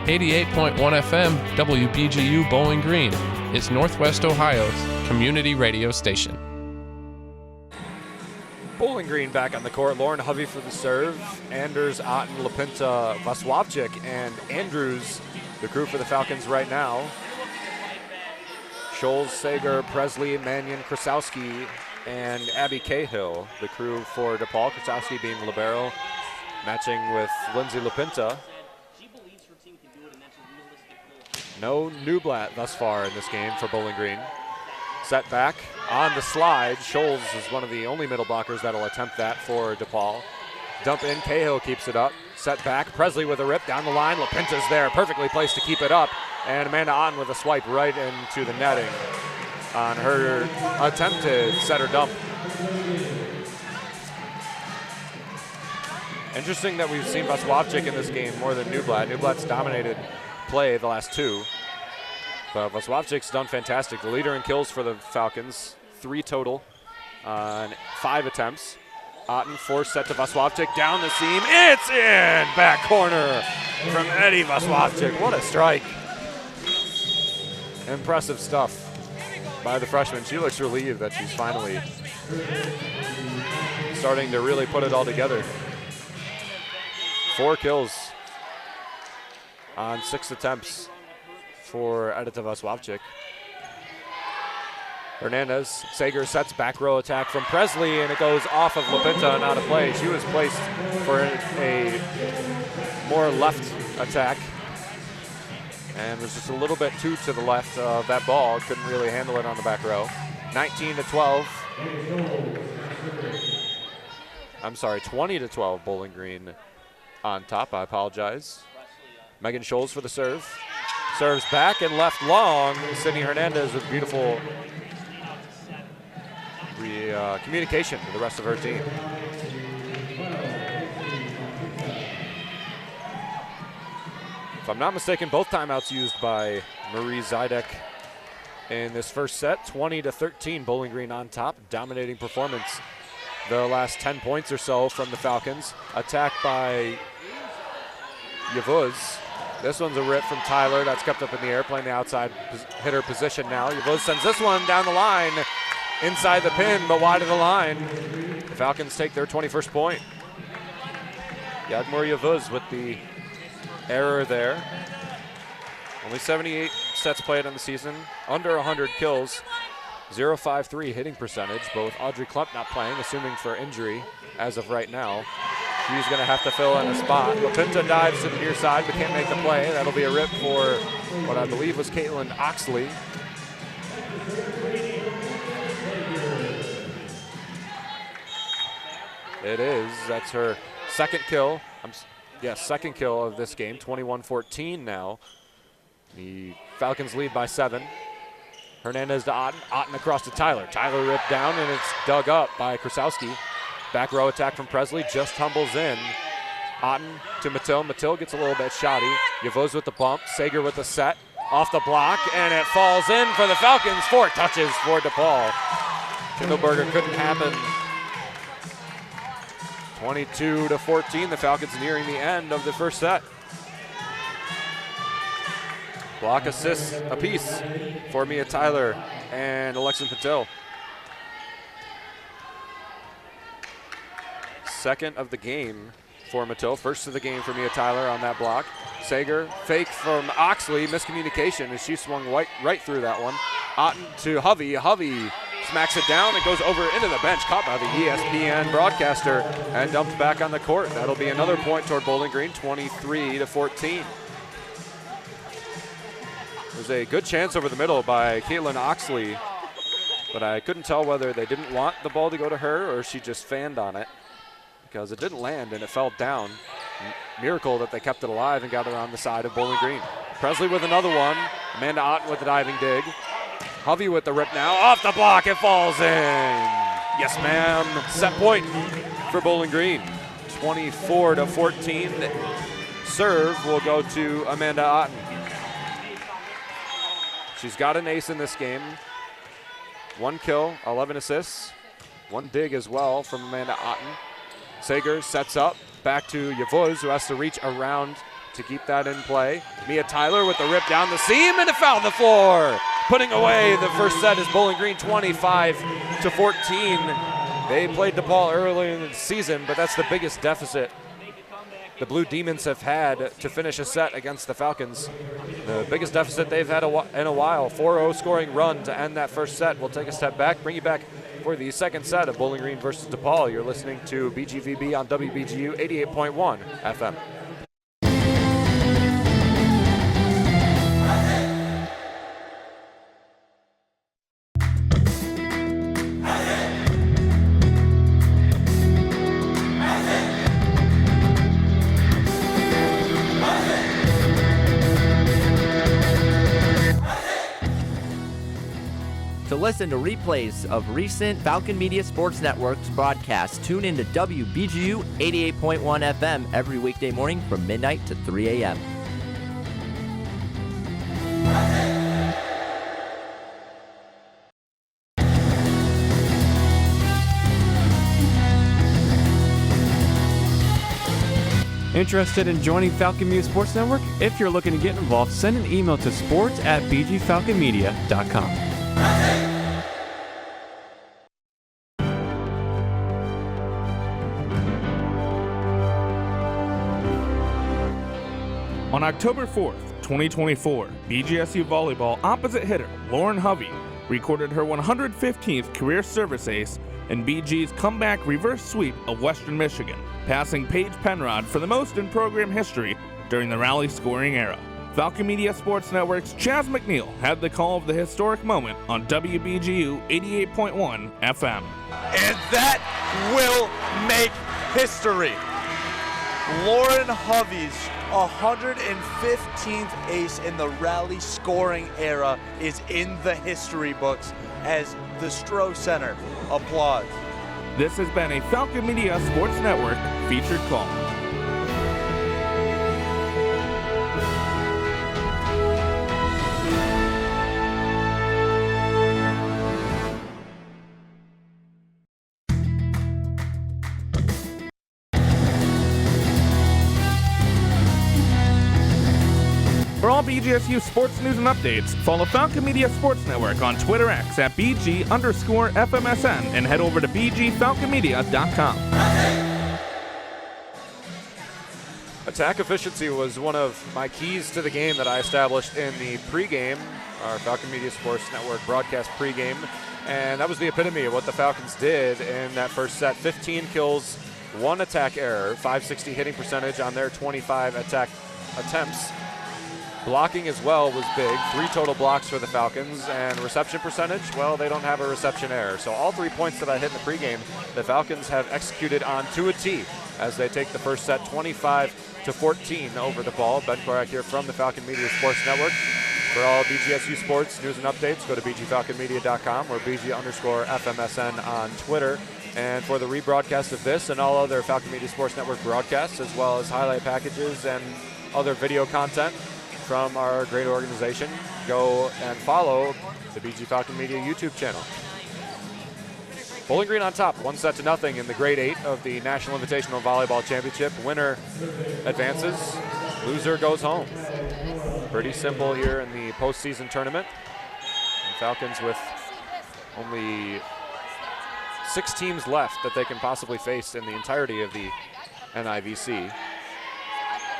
88.1 FM WBGU Bowling Green is Northwest Ohio's community radio station. Bowling Green back on the court. Lauren Hovey for the serve. Anders, Otten, LaPinta, Vaswavchik, and Andrews, the crew for the Falcons right now. Scholes, Sager, Presley, Mannion, Krasowski, and Abby Cahill, the crew for DePaul. Krasowski being libero, matching with Lindsay LaPinta. No Newblatt thus far in this game for Bowling Green. Set back on the slide. Scholes is one of the only middle blockers that'll attempt that for DePaul. Dump in, Cahill keeps it up. Set back, Presley with a rip down the line. LaPinta's there, perfectly placed to keep it up. And Amanda Otten with a swipe right into the netting on her attempted setter dump. Interesting that we've seen Vaswavchik in this game more than Newblatt. Newblatt's dominated play the last two. But Vaswavchik's done fantastic. The leader in kills for the Falcons, 3 total on 5 attempts. Otten forced set to Vaswavchik down the seam. It's in! Back corner from Eddie Vaswavchik. What a strike. Impressive stuff by the freshman. She looks relieved that she's finally starting to really put it all together. 4 kills on 6 attempts for Edita Vaswavchik. Hernandez, Sager sets back row attack from Presley, and it goes off of LaPinta and out of play. She was placed for a more left attack and was just a little bit too to the left of that ball. Couldn't really handle it on the back row. 19-12. I'm sorry, 20-12 Bowling Green on top. I apologize. Megan Scholes for the serve. Serves back and left long. Sydney Hernandez with beautiful communication to the rest of her team. If I'm not mistaken, both timeouts used by Marie Zidek in this first set. 20-13, Bowling Green on top. Dominating performance the last 10 points or so from the Falcons. Attack by Yavuz. This one's a rip from Tyler. That's kept up in the air, playing the outside hitter position now. Yavuz sends this one down the line, inside the pin, but wide of the line. The Falcons take their 21st point. Yadmur Yavuz with the error there. Only 78 sets played on the season, under 100 kills, 0.53 hitting percentage, but with Audrey Klump not playing, assuming for injury as of right now. She's going to have to fill in a spot. LaPinta dives to the near side but can't make the play. That'll be a rip for what I believe was Caitlin Oxley. It is. That's her second kill. Second kill of this game. 21-14 now. The Falcons lead by 7. Hernandez to Otten. Otten across to Tyler. Tyler ripped down, and it's dug up by Krasowski. Back row attack from Presley. Just tumbles in. Otten to Mattil. Mattil gets a little bit shoddy. Yavuz with the bump. Sager with the set. Off the block, and it falls in for the Falcons. 4 touches for DePaul. Kindleberger couldn't happen. 22-14, the Falcons nearing the end of the first set. Block assists apiece for Mia Tyler and Alexis Patel. Second of the game for Mattil. First of the game for Mia Tyler on that block. Sager, fake from Oxley, miscommunication as she swung right through that one. Otten to Hovey. Hovey smacks it down. It goes over into the bench, caught by the ESPN broadcaster and dumped back on the court. That'll be another point toward Bowling Green, 23-14. There's a good chance over the middle by Caitlin Oxley, but I couldn't tell whether they didn't want the ball to go to her or she just fanned on it, because it didn't land and it fell down. Miracle that they kept it alive and got it on the side of Bowling Green. Presley with another one. Amanda Otten with the diving dig. Hovey with the rip now. Off the block, it falls in. Yes, ma'am. Set point for Bowling Green. 24-14. Serve will go to Amanda Otten. She's got an ace in this game. 1 kill, 11 assists. 1 dig as well from Amanda Otten. Sager sets up. Back to Yavuz, who has to reach around to keep that in play. Mia Tyler with the rip down the seam and a foul on the floor. Putting away the first set is Bowling Green 25-14. They played DePaul early in the season, but that's the biggest deficit the Blue Demons have had to finish a set against the Falcons. The biggest deficit they've had in a while. 4-0 scoring run to end that first set. We'll take a step back, bring you back for the second set of Bowling Green versus DePaul. You're listening to BGVB on WBGU 88.1 FM. To listen to replays of recent Falcon Media Sports Network's broadcasts, tune in to WBGU 88.1 FM every weekday morning from midnight to 3 a.m. Interested in joining Falcon Media Sports Network? If you're looking to get involved, send an email to sports@bgfalconmedia.com. On October 4th, 2024, BGSU Volleyball opposite hitter Lauren Hovey recorded her 115th career service ace in BG's comeback reverse sweep of Western Michigan, passing Paige Penrod for the most in program history during the rally scoring era. Falcon Media Sports Network's Chaz McNeil had the call of the historic moment on WBGU 88.1 FM. And that will make history. Lauren Hovey's 115th ace in the rally scoring era is in the history books as the Stroh Center applauds. This has been a Falcon Media Sports Network featured call. For all BGSU sports news and updates, follow Falcon Media Sports Network on Twitter X at BG_FMSN and head over to BGFalconMedia.com. Attack efficiency was one of my keys to the game that I established in the pregame, our Falcon Media Sports Network broadcast pregame, and that was the epitome of what the Falcons did in that first set. 15 kills 1 attack error, 560 hitting percentage on their 25 attack attempts. Blocking as well was big, 3 total blocks for the Falcons, and reception percentage, well, they don't have a reception error. So all 3 points that I hit in the pregame, the Falcons have executed on to a T as they take the first set 25-14 over DePaul. Ben Korak here from the Falcon Media Sports Network. For all BGSU sports news and updates, go to bgfalconmedia.com or BG_FMSN on Twitter. And for the rebroadcast of this and all other Falcon Media Sports Network broadcasts, as well as highlight packages and other video content from our great organization, go and follow the BG Falcon Media YouTube channel. Bowling Green on top, 1-0 in the grade 8 of the National Invitational Volleyball Championship. Winner advances, loser goes home. Pretty simple here in the postseason tournament. And Falcons with only 6 teams left that they can possibly face in the entirety of the NIVC.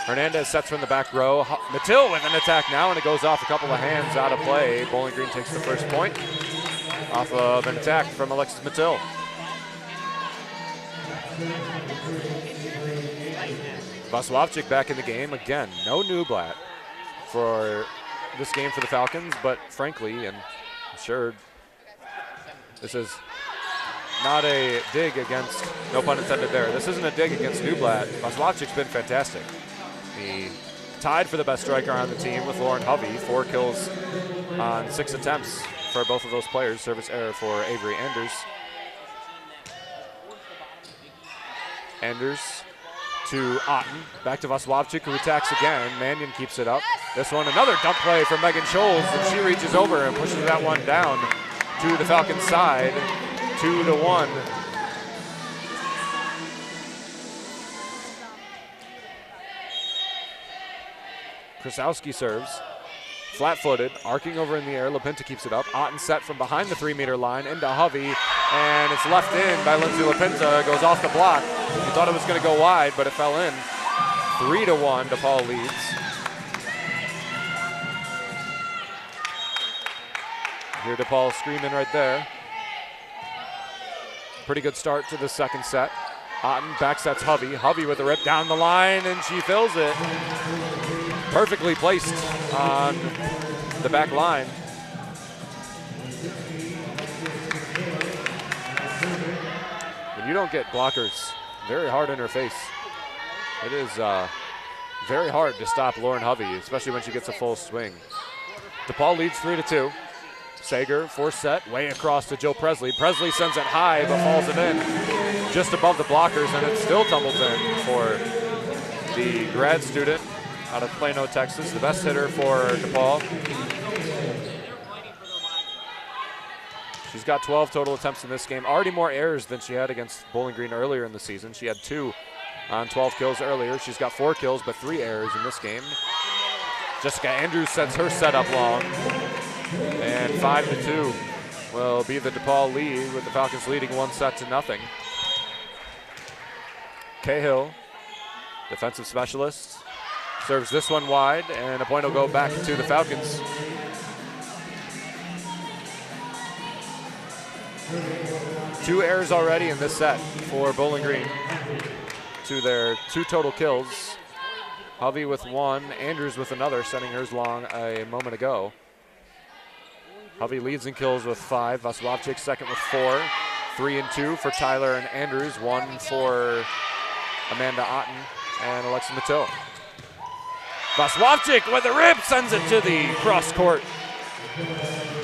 Hernandez sets from the back row. Mattil with an attack now, and it goes off a couple of hands out of play. Bowling Green takes the first point off of an attack from Alexis Mattil. Vaslavchik back in the game again. No Newblatt for this game for the Falcons, but frankly, and I'm sure this is not a dig against, no pun intended there, this isn't a dig against Newblatt. Vaslavchik's been fantastic. He tied for the best striker on the team with Lauren Hovey, 4 kills on 6 attempts for both of those players. Service error for Avery Anders. Anders to Otten, back to Vaslavchik, who attacks again. Mannion keeps it up. This one, another dump play from Megan Scholes, and she reaches over and pushes that one down to the Falcons' side, 2-1. Krasowski serves, flat-footed, arcing over in the air. Lapinta keeps it up. Otten set from behind the 3-meter line into Hovey, and it's left in by Lindsay Lapinta. Goes off the block. He thought it was going to go wide, but it fell in. 3-1, DePaul leads. Hear DePaul screaming right there. Pretty good start to the second set. Otten backsets Hovey. Hovey with a rip down the line, and she fills it. Perfectly placed on the back line. When you don't get blockers very hard in her face, it is very hard to stop Lauren Hovey, especially when she gets a full swing. DePaul leads 3-2. Sager, force set, way across to Joe Presley. Presley sends it high, but falls it in just above the blockers, and it still tumbles in for the grad student out of Plano, Texas, the best hitter for DePaul. She's got 12 total attempts in this game. Already more errors than she had against Bowling Green earlier in the season. She had 2 on 12 kills earlier. She's got 4 kills, but 3 errors in this game. Jessica Andrews sets her set up long. And 5-2 will be the DePaul lead, with the Falcons leading 1-0. Cahill, defensive specialist, serves this one wide, and a point will go back to the Falcons. Two errors already in this set for Bowling Green to their 2 total kills. Hovey with 1, Andrews with another, sending hers long a moment ago. Hovey leads in kills with 5. Vaslavchik second with 4. 3 and 2 for Tyler and Andrews. 1 for Amanda Otten and Alexa Mattil. Vaslavchik with a rip sends it to the cross court.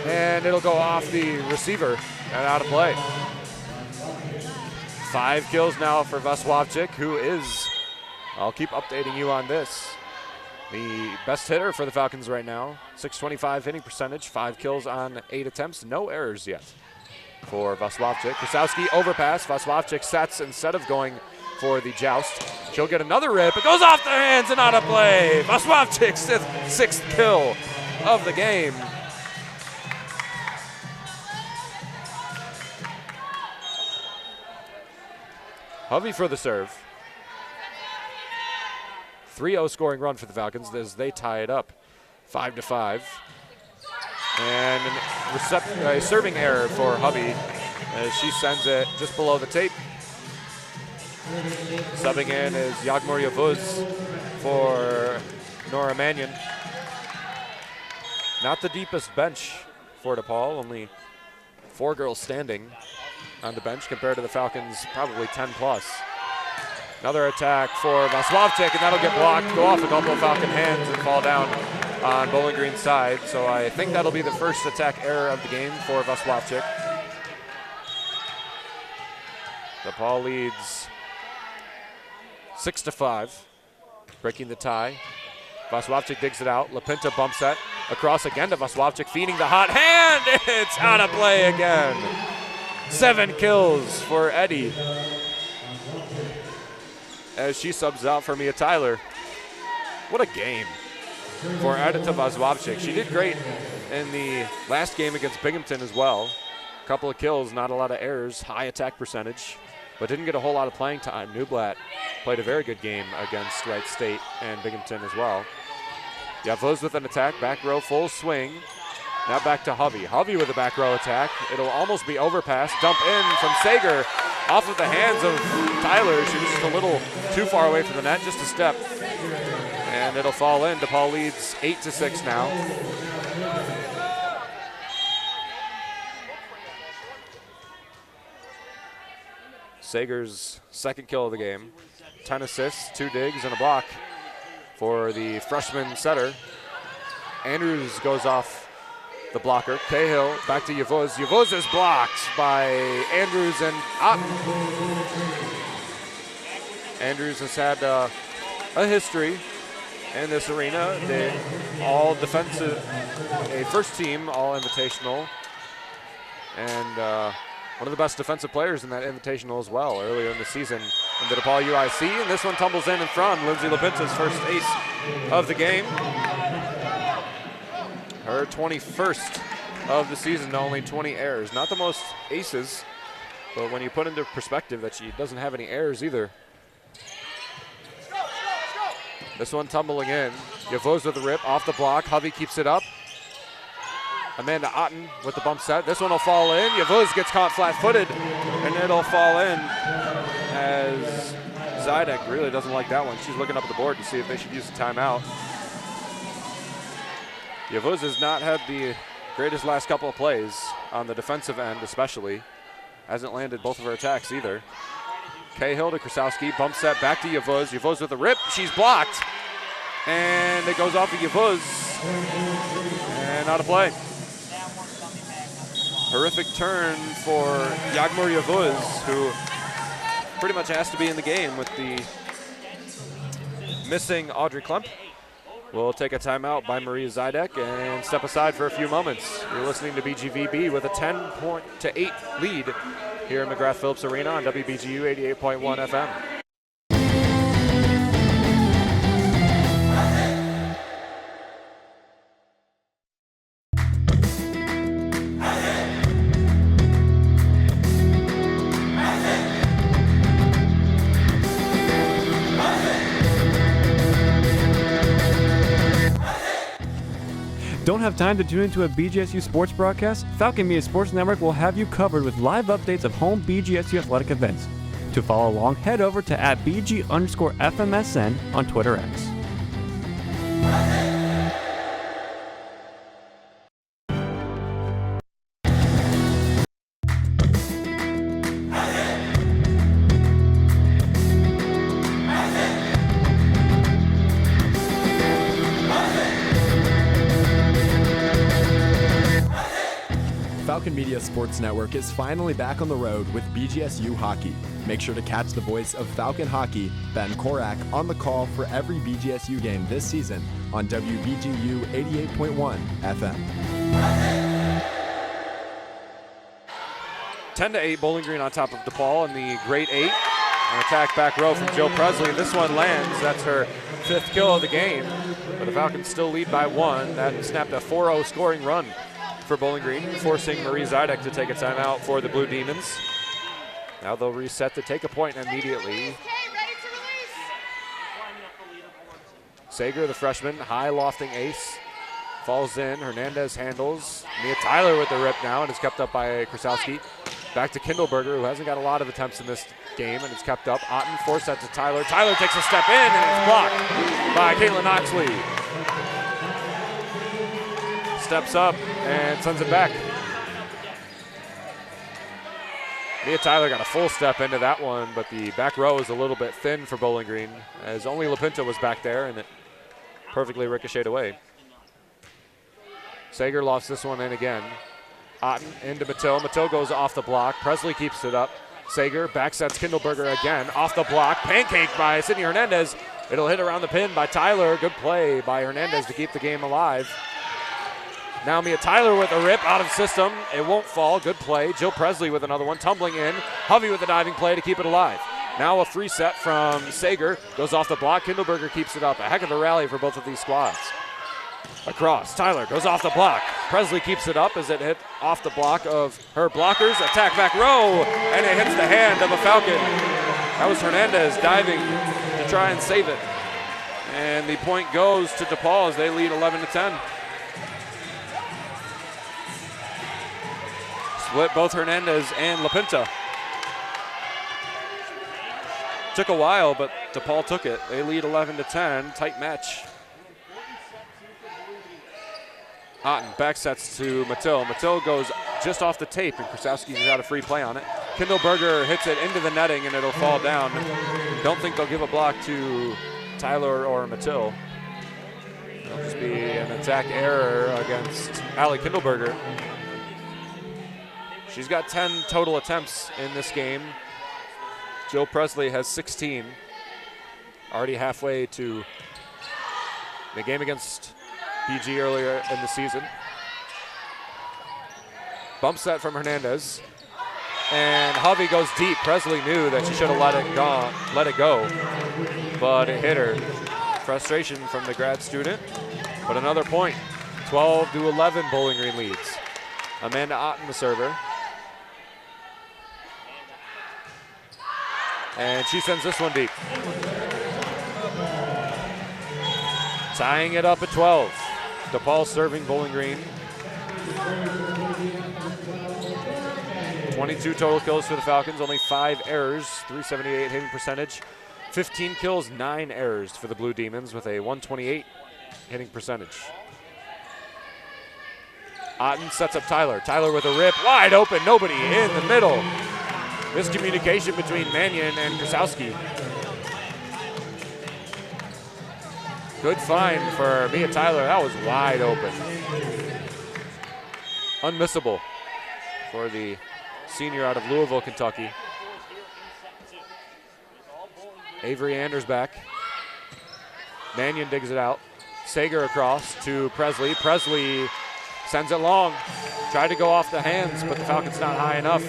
And it'll go off the receiver and out of play. 5 kills now for Vaslavchik, who is, I'll keep updating you on this, the best hitter for the Falcons right now. 625 hitting percentage, 5 kills on 8 attempts, no errors yet for Vaslavchik. Krasowski overpass, Vaslavchik sets instead of going for the joust. She'll get another rip, it goes off their hands and out of play. Vaslavchik's 6th kill of the game. Hovey for the serve. 3-0 scoring run for the Falcons as they tie it up 5-5. And a serving error for Hovey as she sends it just below the tape. Subbing in is Yagmur Yavuz for Nora Mannion. Not the deepest bench for DePaul, only 4 girls standing on the bench compared to the Falcons, probably 10 plus. Another attack for Vaslavchik, and that'll get blocked, go off a couple of Falcon hands and fall down on Bowling Green's side. So I think that'll be the first attack error of the game for Vaslavchik. DePaul leads 6-5, breaking the tie. Vaslavchik digs it out. LaPinta bumps that across again to Vaslavchik, feeding the hot hand. It's out of play again. 7 kills for Eddie as she subs out for Mia Tyler. What a game for Edita Vaslavchik. She did great in the last game against Binghamton as well. A couple of kills, not a lot of errors, high attack percentage, but didn't get a whole lot of playing time. Newblatt played a very good game against Wright State and Binghamton as well. Yavuz with an attack, back row, full swing. Now back to Hovey. Hovey with a back row attack. It'll almost be overpass. Dump in from Sager off of the hands of Tyler. She was just a little too far away from the net, just a step. And it'll fall in. DePaul leads 8-6 now. Sager's second kill of the game. 10 assists, 2 digs, and a block for the freshman setter. Andrews goes off the blocker. Cahill back to Yavuz. Yavuz is blocked by Andrews and Otten. Andrews has had a history in this arena. They all defensive, a first team, all invitational, and one of the best defensive players in that invitational as well earlier in the season in the DePaul UIC. And this one tumbles in front. Lindsay LaPinta's first ace of the game. Her 21st of the season, only 20 errors. Not the most aces, but when you put into perspective that she doesn't have any errors either. This one tumbling in. Yavuz with the rip, off the block. Hovey keeps it up. Amanda Otten with the bump set. This one will fall in. Yavuz gets caught flat-footed, and it'll fall in as Zidek really doesn't like that one. She's looking up at the board to see if they should use the timeout. Yavuz has not had the greatest last couple of plays on the defensive end especially. Hasn't landed both of her attacks either. Cahill to Krasowski, bump set back to Yavuz. Yavuz with a rip, she's blocked. And it goes off of Yavuz. And out of play. Horrific turn for Yagmur Yavuz, who pretty much has to be in the game with the missing Audrey Klemp. We'll take a timeout by Maria Zidek and step aside for a few moments. You're listening to BGVB with a 10-8 lead here in McGrath-Phillips Arena on WBGU 88.1 FM. Don't have time to tune into a BGSU sports broadcast? Falcon Media Sports Network will have you covered with live updates of home BGSU athletic events. To follow along, head over to @BG_FMSN on Twitter X. Falcon Media Sports Network is finally back on the road with BGSU hockey. Make sure to catch the voice of Falcon Hockey, Ben Korak, on the call for every BGSU game this season on WBGU 88.1 FM. 10-8, Bowling Green on top of DePaul in the Great 8. An attack back row from Joe Presley. This one lands. That's her 5th kill of the game. But the Falcons still lead by 1. That snapped a 4-0 scoring run for Bowling Green, forcing Marie Zidek to take a timeout for the Blue Demons. Now they'll reset to take a point immediately. Sager, the freshman, high lofting ace, falls in. Hernandez handles. Mia Tyler with the rip now, and is kept up by Krasowski. Back to Kindleberger, who hasn't got a lot of attempts in this game, and it's kept up. Otten forced that to Tyler. Tyler takes a step in, and it's blocked by Caitlin Oxley. Steps up and sends it back. Mia Tyler got a full step into that one, but the back row is a little bit thin for Bowling Green, as only LaPinta was back there, and it perfectly ricocheted away. Sager lost this one in again. Otten into Mattil. Mattil goes off the block. Presley keeps it up. Sager backsets Kindleberger again. Off the block. Pancake by Sydney Hernandez. It'll hit around the pin by Tyler. Good play by Hernandez to keep the game alive. Now Mia Tyler with a rip out of system. It won't fall. Good play. Jill Presley with another one. Tumbling in. Hovey with a diving play to keep it alive. Now a free set from Sager. Goes off the block. Kindleberger keeps it up. A heck of a rally for both of these squads. Across, Tyler goes off the block. Presley keeps it up as it hit off the block of her blockers. Attack back row, and it hits the hand of a Falcon. That was Hernandez diving to try and save it. And the point goes to DePaul as they lead 11-10. Split both Hernandez and LaPinta. Took a while, but DePaul took it. They lead 11-10, tight match. Otten back sets to Mattil. Mattil goes just off the tape, and Krasowski's got a free play on it. Kindleberger hits it into the netting, and it'll fall down. Don't think they'll give a block to Tyler or Mattil. It'll just be an attack error against Allie Kindleberger. She's got 10 total attempts in this game. Jill Presley has 16. Already halfway to the game against BG earlier in the season. Bump set from Hernandez. And Hovey goes deep. Presley knew that she should have let it go, but it hit her. Frustration from the grad student, but another point. 12-11 Bowling Green leads. Amanda Otten, the server. And she sends this one deep. Tying it up at 12. DePaul serving Bowling Green. 22 total kills for the Falcons, only 5 errors, 378 hitting percentage. 15 kills, 9 errors for the Blue Demons with a 128 hitting percentage. Otten sets up Tyler. Tyler with a rip, wide open, nobody in the middle. Miscommunication between Mannion and Krasowski. Good find for Mia Tyler. That was wide open. Unmissable for the senior out of Louisville, Kentucky. Avery Anders back. Mannion digs it out. Sager across to Presley. Presley sends it long. Tried to go off the hands, but the Falcon's not high enough.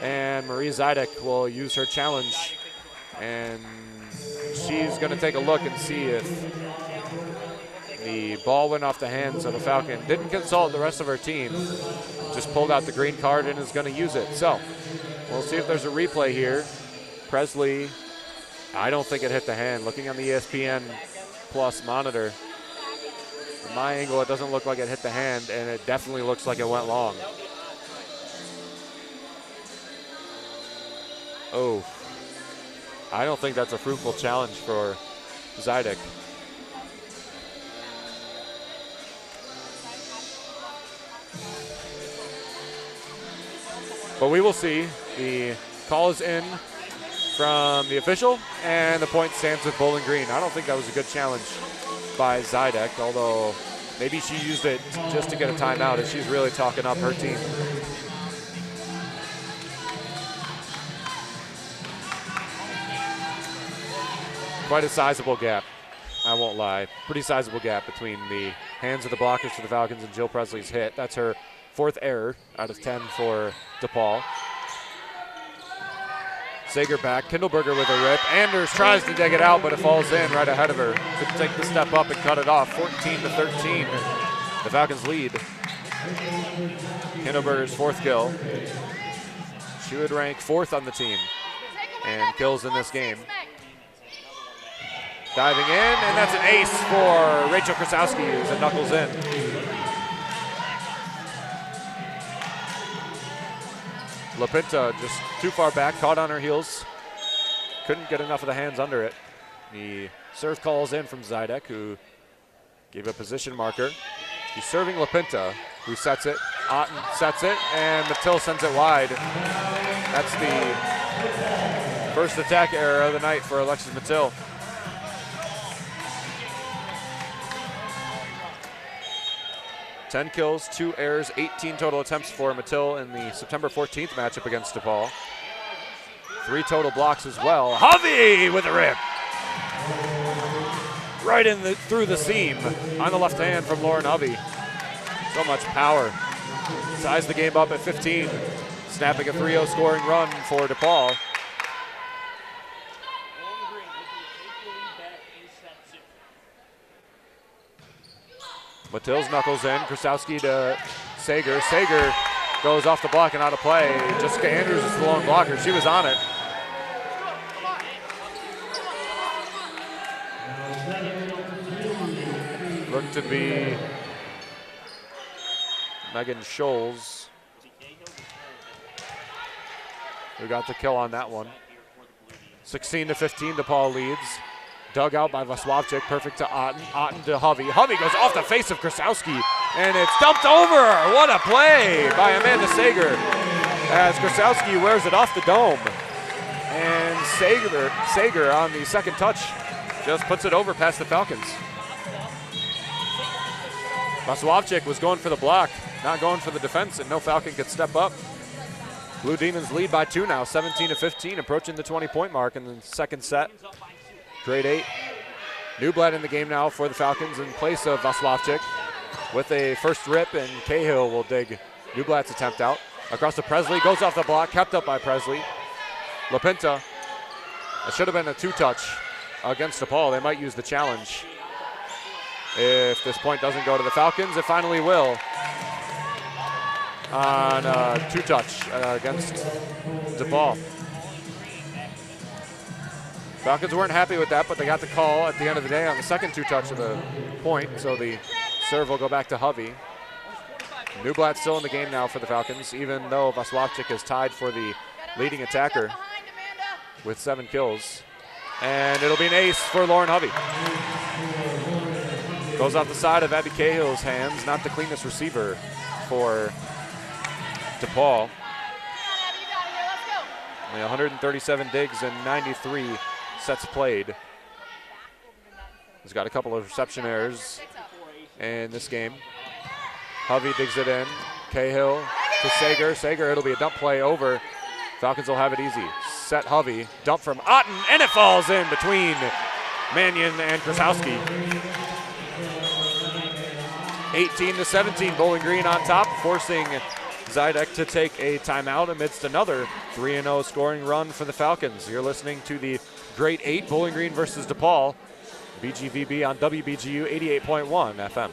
And Marie Zidek will use her challenge. And she's going to take a look and see if the ball went off the hands of the Falcon. Didn't consult the rest of her team. Just pulled out the green card and is going to use it. So we'll see if there's a replay here. Presley, I don't think it hit the hand. Looking on the ESPN Plus monitor, from my angle, it doesn't look like it hit the hand, and it definitely looks like it went long. Oh, I don't think that's a fruitful challenge for Zidek. But we will see. The call is in from the official, and the point stands with Bowling Green. I don't think that was a good challenge by Zidek, although maybe she used it just to get a timeout as she's really talking up her team. Quite a sizable gap, I won't lie. Pretty sizable gap between the hands of the blockers for the Falcons and Jill Presley's hit. That's her 4th error out of 10 for DePaul. Sager back, Kindleberger with a rip. Anders tries to dig it out, but it falls in right ahead of her. Couldn't take the step up and cut it off. 14-13, the Falcons lead. Kindleberger's 4th kill. She would rank 4th on the team and kills in this game. Diving in, and that's an ace for Rachel Krasowski, who's a knuckles in. LaPinta just too far back, caught on her heels. Couldn't get enough of the hands under it. The serve calls in from Zidek, who gave a position marker. He's serving LaPinta, who sets it. Otten sets it, and Mattil sends it wide. That's the first attack error of the night for Alexis Mattil. Ten kills, 2 errors, 18 total attempts for Mattil in the September 14th matchup against DePaul. 3 total blocks as well. Hovey with a rip. Right in through the seam on the left hand from Lauren Hovey. So much power. Ties the game up at 15. Snapping a 3-0 scoring run for DePaul. Mattil's knuckles in. Krasowski to Sager. Sager goes off the block and out of play. Jessica Andrews is the lone blocker. She was on it. Looked to be Megan Scholes who got the kill on that one. 16-15, DePaul leads. Dug out by Vaswavchik, perfect to Otten. Otten to Hovey. Hovey goes off the face of Krasowski, and it's dumped over. What a play by Amanda Sager as Krasowski wears it off the dome. And Sager on the second touch just puts it over past the Falcons. Vaswavchik was going for the block, not going for the defense, and no Falcon could step up. Blue Demons lead by 2 now, 17-15, approaching the 20-point mark in the second set. Grade 8. Newblad in the game now for the Falcons in place of Vaswavchik with a first rip, and Cahill will dig Newblad's attempt out. Across to Presley, goes off the block, kept up by Presley. LaPinta, it should have been a 2-touch against DePaul. They might use the challenge. If this point doesn't go to the Falcons, it finally will. On a 2-touch against DePaul. Falcons weren't happy with that, but they got the call at the end of the day on the second 2-touch of the point, so the serve will go back to Hovey. Newblatt still in the game now for the Falcons, even though Vaswavchik is tied for the leading attacker with 7 kills. And it'll be an ace for Lauren Hovey. Goes off the side of Abby Cahill's hands, not the cleanest receiver for DePaul. Only 137 digs and 93 sets played. He's got a couple of reception errors in this game. Hovey digs it in. Cahill to Sager. Sager, it'll be a dump play over. Falcons will have it easy. Set Hovey. Dump from Otten, and it falls in between Mannion and Krasowski. 18-17, Bowling Green on top, forcing Zidek to take a timeout amidst another 3-0 scoring run for the Falcons. You're listening to the Grade 8 Bowling Green versus DePaul, BGVB on WBGU 88.1 FM.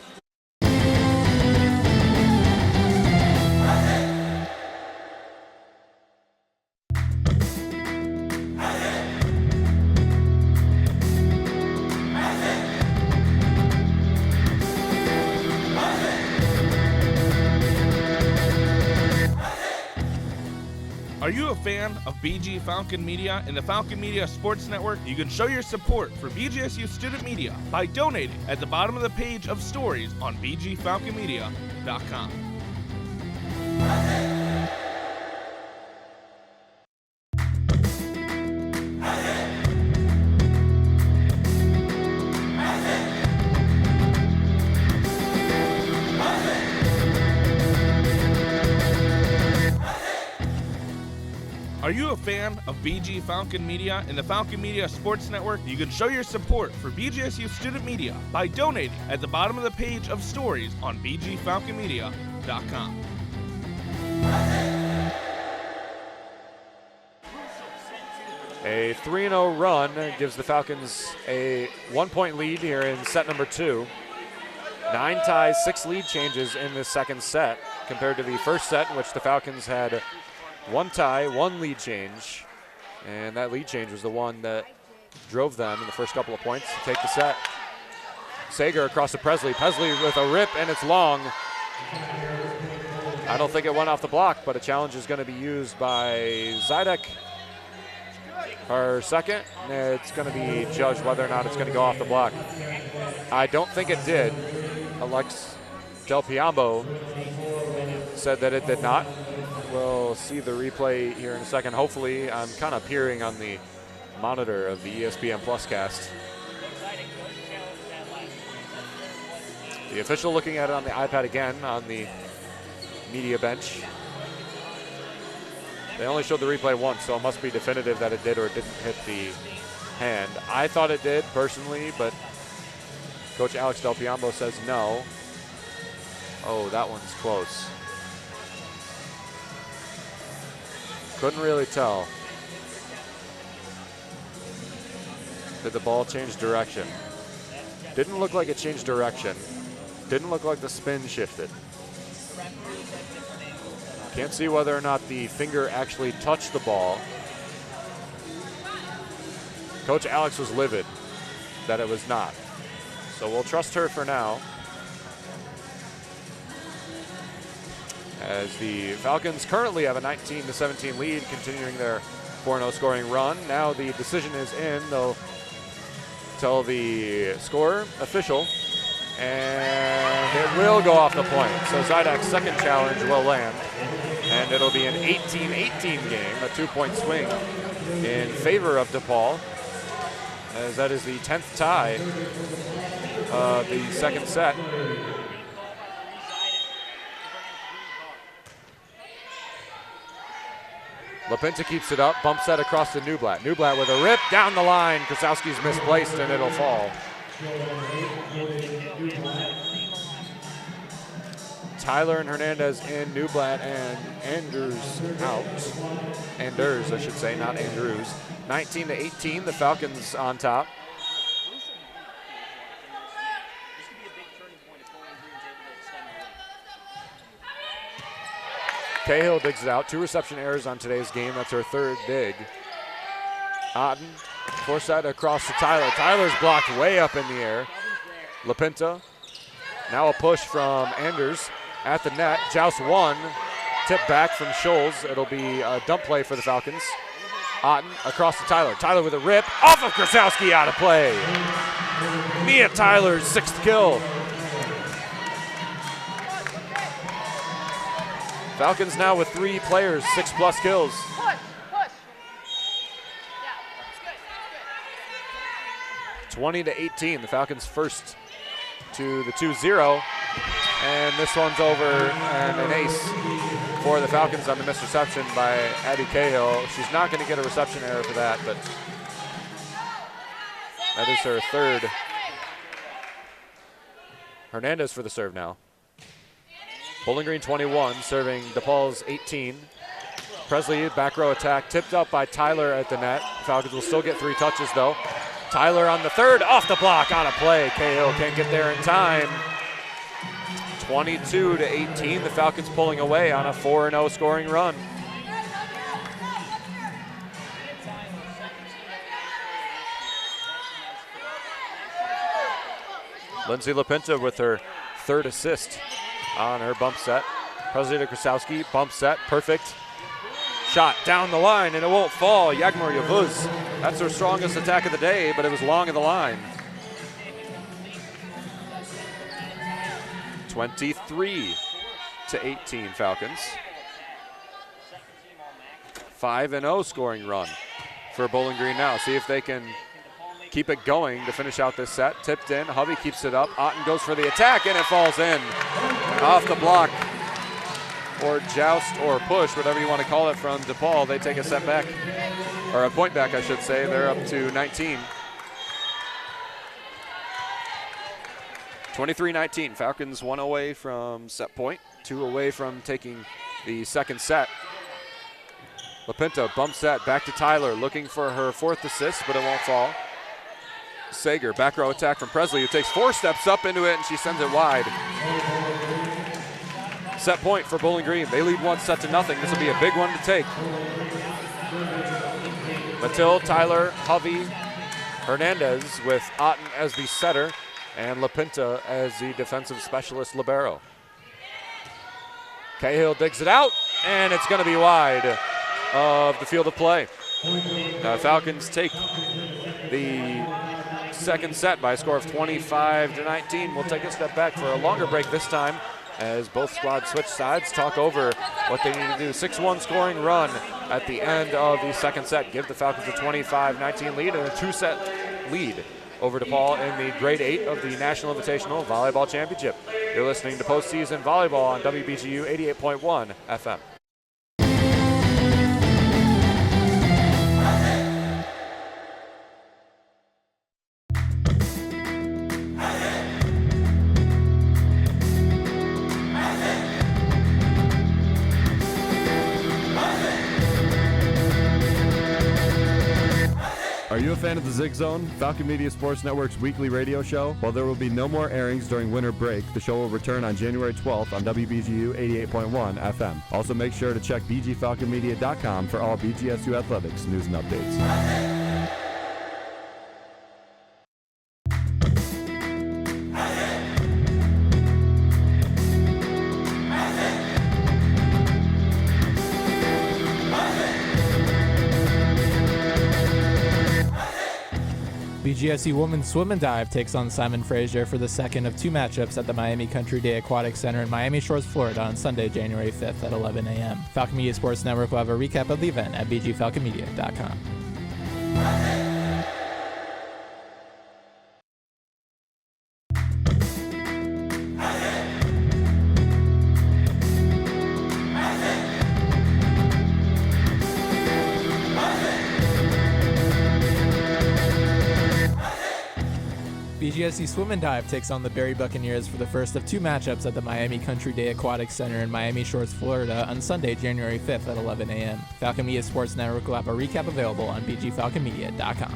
Are you a fan of BG Falcon Media and the Falcon Media Sports Network? You can show your support for BGSU student media by donating at the bottom of the page of stories on bgfalconmedia.com. Are you a fan of BG Falcon Media and the Falcon Media Sports Network? You can show your support for BGSU student media by donating at the bottom of the page of stories on bgfalconmedia.com. A 3-0 run gives the Falcons a 1-point lead here in set number 2. 9 ties, 6 lead changes in this second set compared to the first set in which the Falcons had 1 tie, 1 lead change, and that lead change was the one that drove them in the first couple of points to take the set. Sager across to Presley. Presley with a rip, and it's long. I don't think it went off the block, but a challenge is going to be used by Zidek. Her second, it's going to be judged whether or not it's going to go off the block. I don't think it did. Alex Del Piombo said that it did not. We'll see the replay here in a second. Hopefully, I'm kind of peering on the monitor of the ESPN Plus cast. The official looking at it on the iPad again on the media bench. They only showed the replay once, so it must be definitive that it did or didn't hit the hand. I thought it did personally, but Coach Alex Del Piombo says no. Oh, that one's close. Couldn't really tell. Did the ball change direction? Didn't look like it changed direction. Didn't look like the spin shifted. Can't see whether or not the finger actually touched the ball. Coach Alex was livid that it was not. So we'll trust her for now. As the Falcons currently have a 19-17 lead, continuing their 4-0 scoring run. Now the decision is in. They'll tell the score official, and it will go off the point. So Zidek's second challenge will land, and it'll be an 18-18 game, a 2-point swing in favor of DePaul, as that is the 10th tie of the second set. LaPinta keeps it up, bumps that across to Newblatt. Newblatt with a rip down the line. Krasowski's misplaced and it'll fall. Tyler and Hernandez in, Newblatt and Anders out. Anders, I should say, not Andrews. 19-18, the Falcons on top. Cahill digs it out. 2 reception errors on today's game. That's her third dig. Otten forced that across to Tyler. Tyler's blocked way up in the air. LaPinta. Now a push from Anders at the net. Joust 1. Tip back from Scholes. It'll be a dump play for the Falcons. Otten across to Tyler. Tyler with a rip. Off of Krasowski, out of play. Mia Tyler's 6th kill. Falcons now with 3 players, 6+ kills. Push. Yeah, 20-18, the Falcons first to the 2-0. And this one's over, and an ace for the Falcons on the missed reception by Abby Cahill. She's not going to get a reception error for that, but that is her third. Hernandez for the serve now. Bowling Green 21, serving DePaul's 18. Presley, back row attack, tipped up by Tyler at the net. Falcons will still get 3 touches, though. Tyler on the third, off the block, on a play. Cahill can't get there in time. 22-18, the Falcons pulling away on a 4-0 scoring run. Lindsay LaPinta with her third assist on her bump set. Presley to Krasowski, bump set, perfect. Shot down the line, and it won't fall. Yagmur Yavuz, that's her strongest attack of the day, but it was long of the line. 23-18 Falcons. 5-0 scoring run for Bowling Green now. See if they can keep it going to finish out this set. Tipped in, Hovey keeps it up. Otten goes for the attack, and it falls in. Off the block, or joust, or push, whatever you want to call it, from DePaul. They take a set back, or a point back, I should say. They're up to 19. 23-19, Falcons 1 away from set point, 2 away from taking the second set. LaPinta bumps that back to Tyler, looking for her 4th assist, but it won't fall. Sager, back row attack from Presley, who takes 4 steps up into it, and she sends it wide. Set point for Bowling Green. They lead 1-0. This will be a big one to take. Mathilde, Tyler, Hovey, Hernandez with Otten as the setter, and LaPinta as the defensive specialist libero. Cahill digs it out, and it's going to be wide of the field of play. Falcons take the second set by a score of 25-19. We'll take a step back for a longer break this time as both squads switch sides, talk over what they need to do. 6-1 scoring run at the end of the second set. Give the Falcons a 25-19 lead and a 2-set lead over DePaul in the grade 8 of the National Invitational Volleyball Championship. You're listening to Postseason Volleyball on WBGU 88.1 FM. Are you a fan of the Zig Zone, Falcon Media Sports Network's weekly radio show? While there will be no more airings during winter break, the show will return on January 12th on WBGU 88.1 FM. Also make sure to check bgfalconmedia.com for all BGSU athletics news and updates. BGSU Women's Swim and Dive takes on Simon Fraser for the second of two matchups at the Miami Country Day Aquatic Center in Miami Shores, Florida on Sunday, January 5th at 11 a.m. Falcon Media Sports Network will have a recap of the event at bgfalconmedia.com. BGSU Swim and Dive takes on the Berry Buccaneers for the first of two matchups at the Miami Country Day Aquatic Center in Miami Shores, Florida on Sunday, January 5th at 11 a.m. Falcon Media Sports Network will have a recap available on bgfalconmedia.com.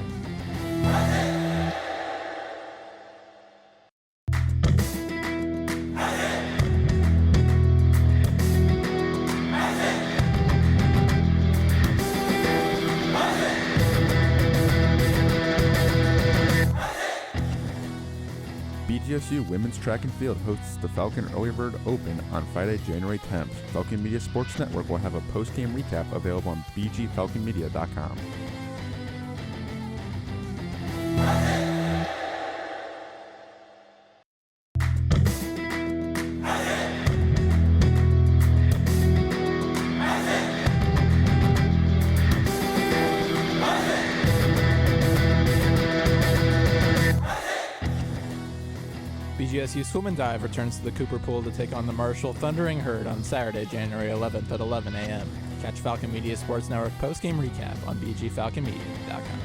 BGSU Women's Track and Field hosts the Falcon Early Bird Open on Friday, January 10th. Falcon Media Sports Network will have a post-game recap available on bgfalconmedia.com. BGSU Swim and Dive returns to the Cooper Pool to take on the Marshall Thundering Herd on Saturday, January 11th at 11 a.m. Catch Falcon Media Sports Network post-game recap on bgfalconmedia.com.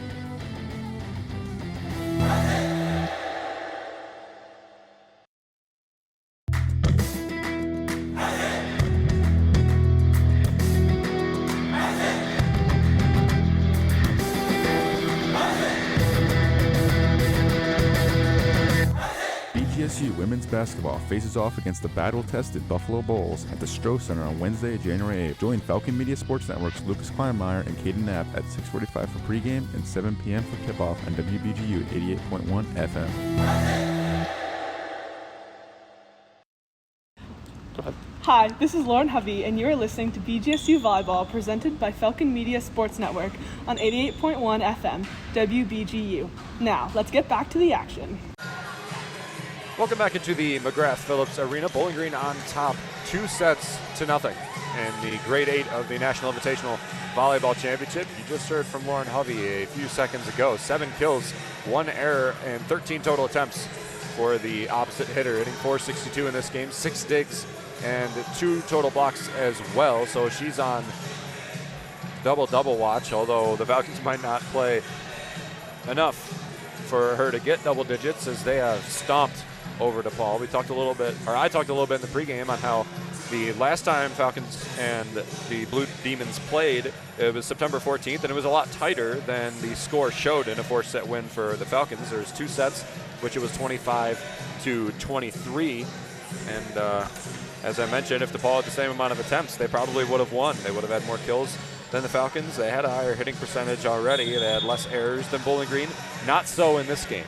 BGSU Women's Basketball faces off against the battle-tested Buffalo Bulls at the Stroh Center on Wednesday, January 8th. Join Falcon Media Sports Network's Lucas Kleinmeyer and Caden Knapp at 6:45 for pregame and 7 p.m. for tip-off on WBGU 88.1 FM. Hi, this is Lauren Hovey, and you're listening to BGSU Volleyball presented by Falcon Media Sports Network on 88.1 FM, WBGU. Now, let's get back to the action. Welcome back into the McGrath-Phillips Arena. Bowling Green on top 2-0 in the grade 8 of the National Invitational Volleyball Championship. You just heard from Lauren Hovey a few seconds ago. 7 kills, 1 error, and 13 total attempts for the opposite hitter, hitting .462 in this game. 6 digs and 2 total blocks as well. So she's on double-double watch, although the Falcons might not play enough for her to get double digits as they have stomped over DePaul. I talked a little bit in the pregame on how the last time Falcons and the Blue Demons played, it was September 14th, and it was a lot tighter than the score showed in a 4-set win for the Falcons. There's 2 sets, which it was 25-23, and as I mentioned, if DePaul had the same amount of attempts, they probably would have won. They would have had more kills than the Falcons. They had a higher hitting percentage already. They had less errors than Bowling Green. Not so in this game.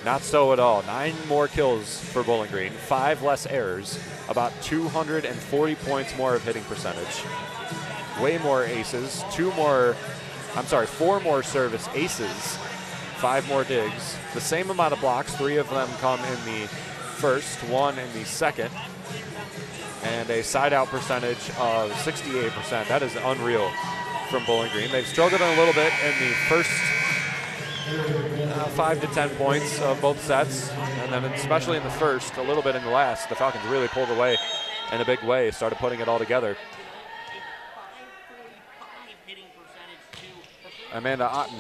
Not so at all. 9 more kills for Bowling Green, 5 less errors. about 240 points more of hitting percentage, way more aces, 4 more service aces, 5 more digs, the same amount of blocks, 3 of them come in the first, 1 in the second, and a side-out percentage of 68%. That is unreal from Bowling Green. They've struggled a little bit in the first 5 to 10 points of both sets, and then especially in the first, a little bit in the last. The Falcons really pulled away in a big way, started putting it all together. Amanda Otten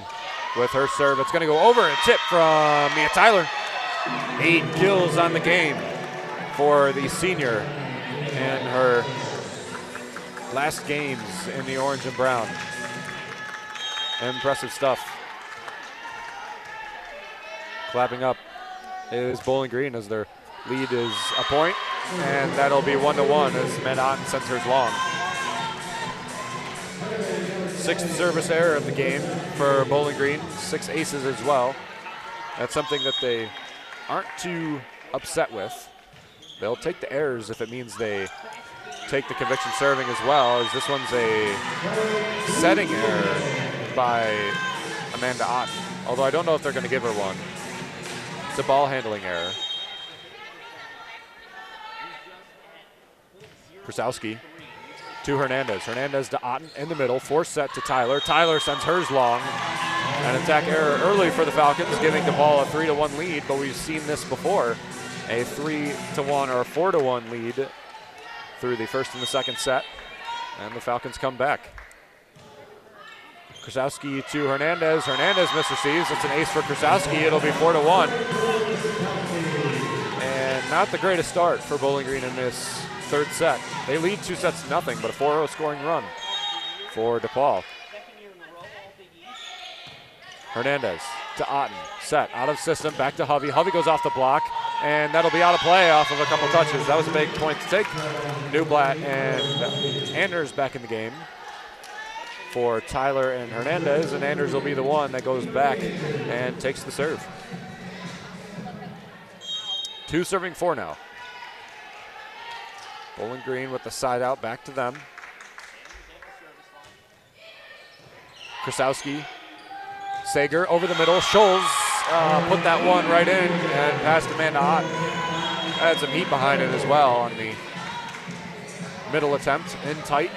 with her serve. It's going to go over and tip from Mia Tyler. 8 kills on the game for the senior in her last games in the orange and brown. Impressive stuff. Clapping up is Bowling Green as their lead is a point, and that'll be 1-1 as Amanda Otten sends hers long. 6th service error of the game for Bowling Green, 6 aces as well. That's something that they aren't too upset with. They'll take the errors if it means they take the conviction serving as well, as this one's a setting error by Amanda Otten, although I don't know if they're going to give her one. It's a ball handling error. Krasowski to Hernandez. Hernandez to Otten in the middle. Force set to Tyler. Tyler sends hers long. An attack error early for the Falcons, giving DePaul a 3-1 lead, but we've seen this before. A 3-1 or a 4-1 lead through the first and the second set, and the Falcons come back. Krasowski to Hernandez. Hernandez misreceives. It's an ace for Krasowski. It'll be 4-1. And not the greatest start for Bowling Green in this third set. They lead 2-0, but a 4-0 scoring run for DePaul. Hernandez to Otten. Set out of system, back to Hovey. Hovey goes off the block, and that'll be out of play off of a couple touches. That was a big point to take. Newblatt and Anders back in the game for Tyler and Hernandez, and Anders will be the one that goes back and takes the serve. 2 serving 4 now. Bowling Green with the side out back to them. Krasowski. Sager over the middle. Scholes put that one right in and passed Amanda Otten. Had some heat behind it as well on the middle attempt. In tight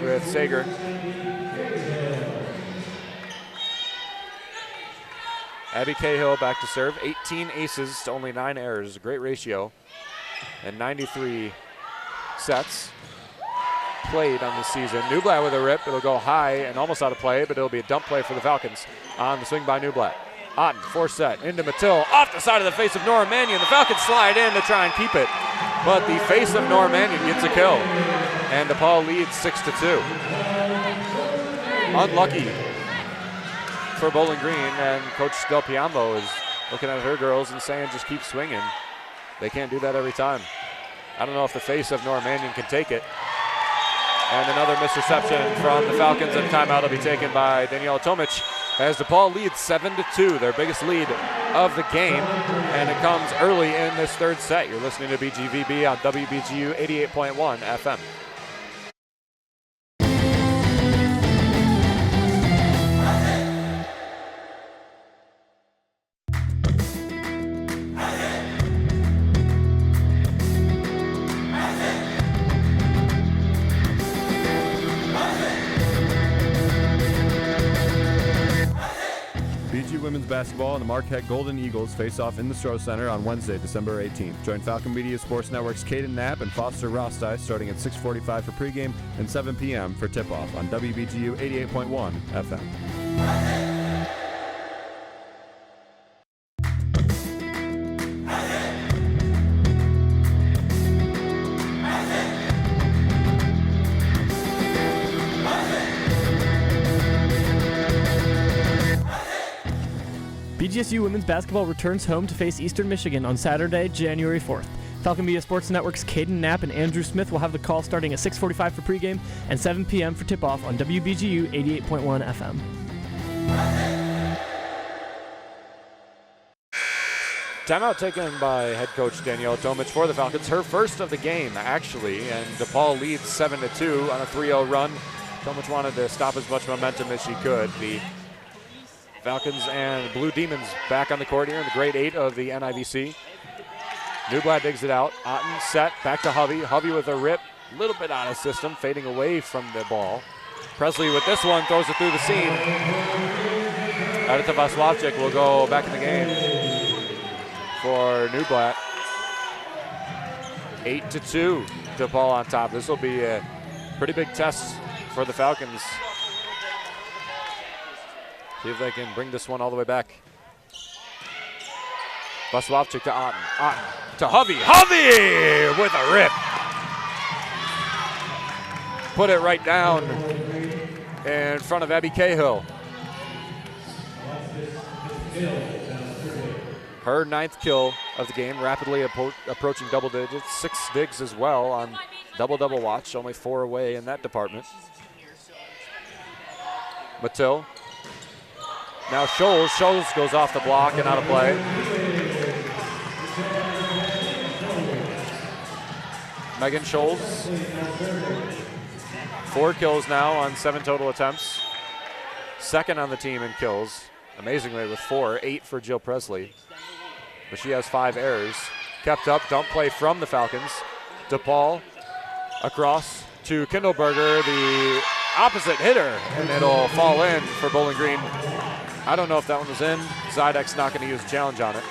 with Sager. Abby Cahill back to serve. 18 aces to only 9 errors. A great ratio. And 93 sets played on this season. Newblatt with a rip. It'll go high and almost out of play, but it'll be a dump play for the Falcons on the swing by Newblatt. Otten, force set into Mattil, off the side of the face of Nora Mannion. The Falcons slide in to try and keep it, but the face of Nora Mannion gets a kill, and DePaul leads 6-2. Unlucky for Bowling Green, and Coach Del Piombo is looking at her girls and saying just keep swinging. They can't do that every time. I don't know if the face of Nora Mannion can take it. And another misreception from the Falcons, and timeout will be taken by Daniela Tomic as DePaul leads 7-2, their biggest lead of the game, and it comes early in this third set. You're listening to BGVB on WBGU 88.1 FM. Women's basketball and the Marquette Golden Eagles face off in the Stroh Center on Wednesday, December 18th. Join Falcon Media Sports Network's Caden Knapp and Foster Rostai starting at 6:45 for pregame and 7 p.m. for tip-off on WBGU 88.1 FM. BGSU women's basketball returns home to face Eastern Michigan on Saturday, January 4th. Falcon Media Sports Network's Caden Knapp and Andrew Smith will have the call starting at 6:45 for pregame and 7 p.m. for tip-off on WBGU 88.1 FM. Timeout taken by head coach Danielle Tomic for the Falcons. Her first of the game, actually, and DePaul leads 7-2 on a 3-0 run. Tomic wanted to stop as much momentum as she could. The Falcons and Blue Demons back on the court here in the grade 8 of the NIVC. Newblad digs it out. Otten set, back to Hovey. Hovey with a rip, a little bit out of system, fading away from the ball. Presley with this one, throws it through the seam. Edita Vaslavchik will go back in the game for Newblatt. 8-2, DePaul on top. This will be a pretty big test for the Falcons. See if they can bring this one all the way back. Vaslavchik to Otten. Otten to Hovey. Hovey with a rip. Put it right down in front of Abby Cahill. Her 9th kill of the game, rapidly approaching double digits. 6 digs as well on double-double watch, only 4 away in that department. Mattil. Now Scholes. Scholes goes off the block and out of play. Megan Scholes. 4 kills now on 7 total attempts. Second on the team in kills, amazingly with 4, 8 for Jill Presley. But she has 5 errors. Kept up, dump play from the Falcons. DePaul across to Kindleberger, the opposite hitter, and it'll fall in for Bowling Green. I don't know if that one was in. Zydek's not going to use a challenge on it.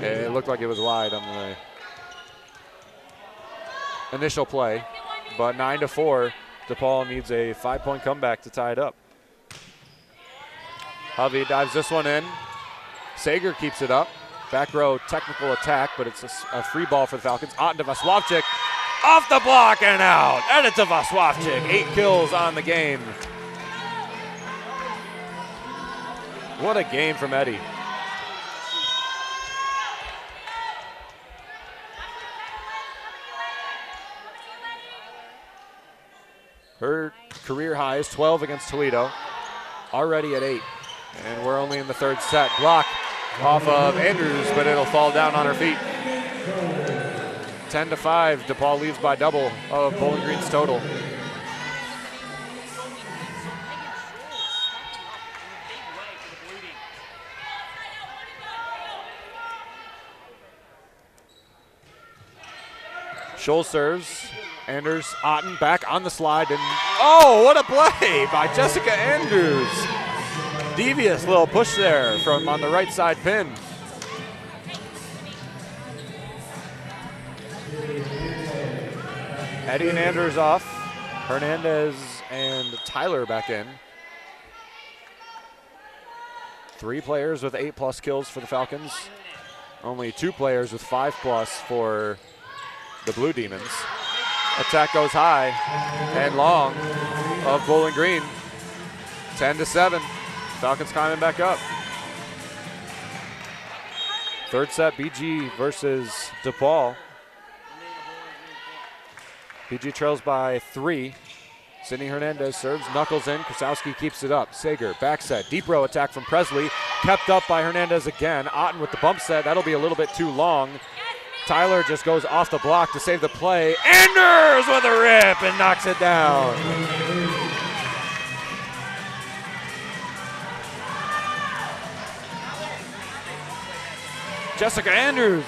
It looked like it was wide on the initial play, but 9-4. DePaul needs a 5-point comeback to tie it up. Hovey dives this one in. Sager keeps it up. Back row technical attack, but it's a free ball for the Falcons. Otten to Vaslavchik. Off the block and out. Edita Vaslavchik, 8 kills on the game. What a game from Eddie. Her career high is 12 against Toledo, already at 8. And we're only in the 3rd set. Block off of Andrews, but it'll fall down on her feet. 10-5, DePaul leaves by double of Bowling Green's total. Scholl serves. Anders, Otten back on the slide, and oh, what a play by Jessica Andrews. Devious little push there from on the right side pin. Eddie and Anders off. Hernandez and Tyler back in. 3 players with 8+ kills for the Falcons. Only 2 players with 5+ for the Blue Demons. Attack goes high and long of Bowling Green. 10-7. Falcons climbing back up. 3rd set, BG versus DePaul. BG trails by 3. Sydney Hernandez serves, knuckles in. Krasowski keeps it up. Sager, back set, deep row attack from Presley. Kept up by Hernandez again. Otten with the bump set. That'll be a little bit too long. Tyler just goes off the block to save the play. Anders with a rip and knocks it down. Jessica Andrews.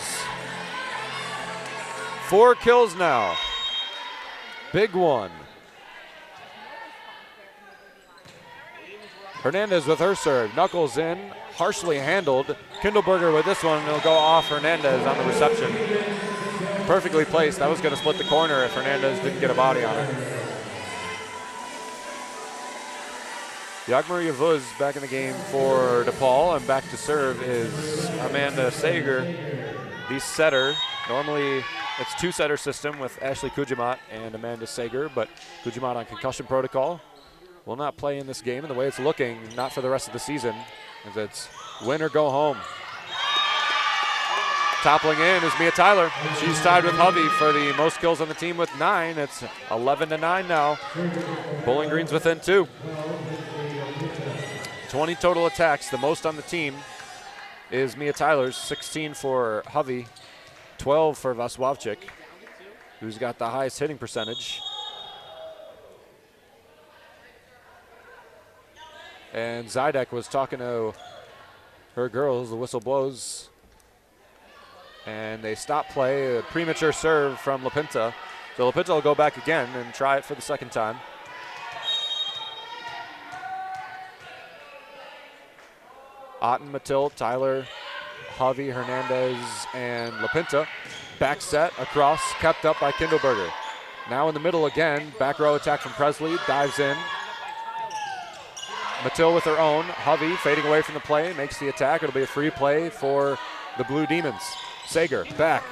4 kills now. Big one. Hernandez with her serve. Knuckles in. Harshly handled. Kindleberger with this one, and it'll go off Hernandez on the reception. Perfectly placed. That was going to split the corner if Hernandez didn't get a body on it. Jagmaria Vuz back in the game for DePaul, and back to serve is Amanda Sager, the setter. Normally it's 2-setter system with Ashley Kujamat and Amanda Sager, but Kujamat on concussion protocol will not play in this game, and the way it's looking, not for the rest of the season, as it's win or go home. Toppling in is Mia Tyler. She's tied with Hovey for the most kills on the team with 9. It's 11-9 now. Bowling Green's within 2. 20 total attacks. The most on the team is Mia Tyler's, 16 for Hovey, 12 for Vaswavchik, who's got the highest hitting percentage. And Zydek was talking to her girls. The whistle blows. And they stop play. A premature serve from LaPinta. So LaPinta will go back again and try it for the second time. Otten, Matil, Tyler, Javi, Hernandez, and LaPinta. Back set across, kept up by Kindleberger. Now in the middle again. Back row attack from Presley. Dives in. Matil with her own. Hovey fading away from the play, makes the attack. It'll be a free play for the Blue Demons. Sager back.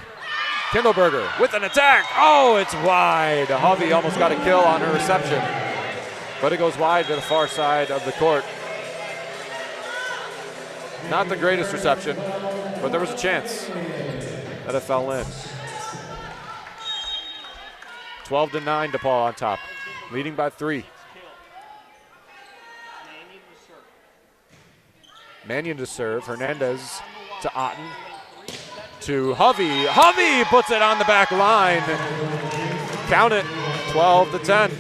Kindleberger with an attack. Oh, it's wide. Hovey almost got a kill on her reception, but it goes wide to the far side of the court. Not the greatest reception, but there was a chance that it fell in. 12-9, DePaul on top, leading by 3. Mannion to serve. Hernandez to Otten. To Hovey. Hovey puts it on the back line. Count it. 12-10.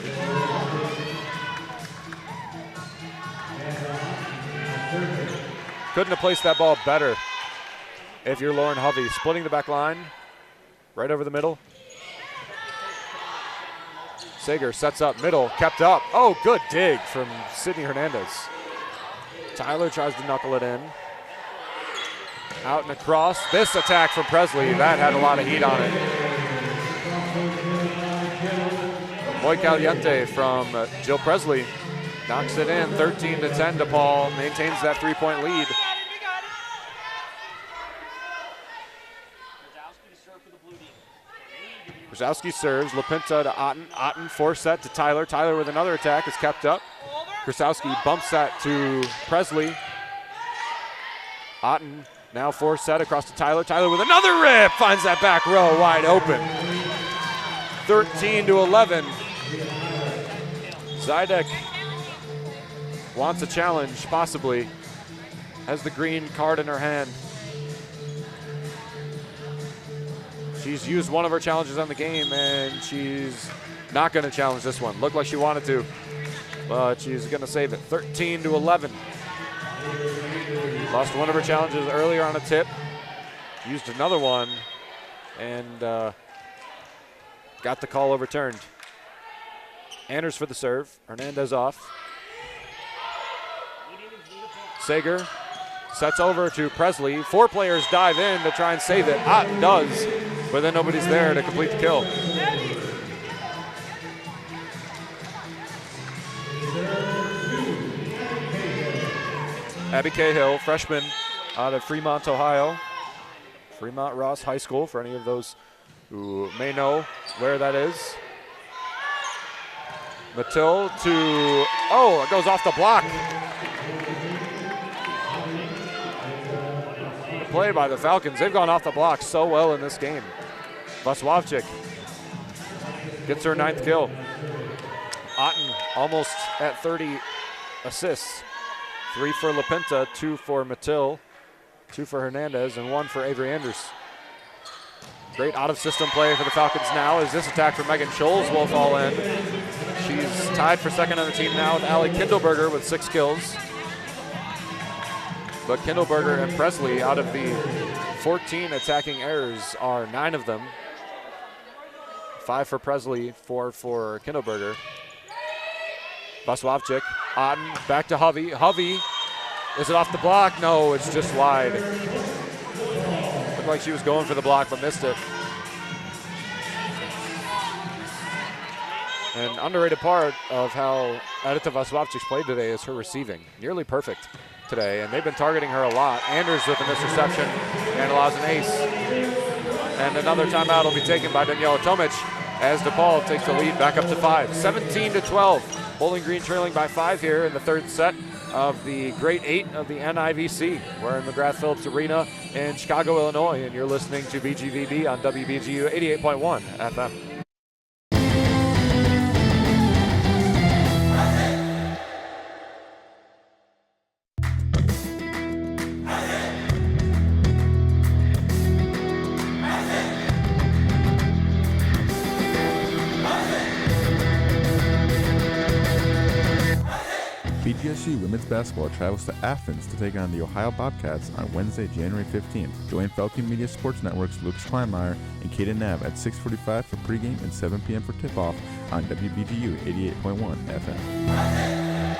Couldn't have placed that ball better if you're Lauren Hovey. Splitting the back line. Right over the middle. Sager sets up middle. Kept up. Oh, good dig from Sydney Hernandez. Tyler tries to knuckle it in. Out and across. This attack from Presley, that had a lot of heat on it. Muy caliente from Jill Presley. Knocks it in, 13-10. DePaul maintains that 3-point lead. Brzezowski serves. LaPinta to Otten. Otten force set to Tyler. Tyler with another attack is kept up. Brzezowski bumps that to Presley. Otten now force set across to Tyler. Tyler with another rip. Finds that back row wide open. 13-11. Zydek wants a challenge, possibly. Has the green card in her hand. She's used one of her challenges on the game, and she's not going to challenge this one. Looked like she wanted to, but she's going to save it. 13-11. Lost one of her challenges earlier on a tip. Used another one, and got the call overturned. Anders for the serve. Hernandez off. Sager sets over to Presley. 4 players dive in to try and save it. Otten does, but then nobody's there to complete the kill. Abby Cahill, freshman out of Fremont, Ohio. Fremont Ross High School, for any of those who may know where that is. Matil to, oh, it goes off the block. The play by the Falcons. They've gone off the block so well in this game. Vaswavchik gets her 9th kill. Otten almost at 30 assists. 3 for LaPinta, 2 for Matil, 2 for Hernandez, and 1 for Avery Anders. Great out-of-system play for the Falcons now as this attack from Megan Scholes will fall in. She's tied for second on the team now with Allie Kindleberger with 6 kills. But Kindleberger and Presley, out of the 14 attacking errors, are 9 of them. 5 for Presley, 4 for Kindleberger. Vaswavchik, Otten, back to Hovey. Hovey, is it off the block? No, it's just wide. Looked like she was going for the block, but missed it. An underrated part of how Edita Vaswavchik's played today is her receiving. Nearly perfect today, and they've been targeting her a lot. Anders with a misreception and allows an ace. And another timeout will be taken by Daniela Tomic as DePaul takes the lead back up to 5. 17-12. Bowling Green trailing by 5 here in the 3rd set of the Great 8 of the NIVC. We're in McGrath-Phillips Arena in Chicago, Illinois, and you're listening to BGVB on WBGU 88.1 FM. BGSU women's basketball travels to Athens to take on the Ohio Bobcats on Wednesday, January 15th. Join Falcon Media Sports Network's Lucas Kleinmeyer and Kaden Knapp at 6:45 for pregame and 7 p.m. for tip-off on WBGU 88.1 FM.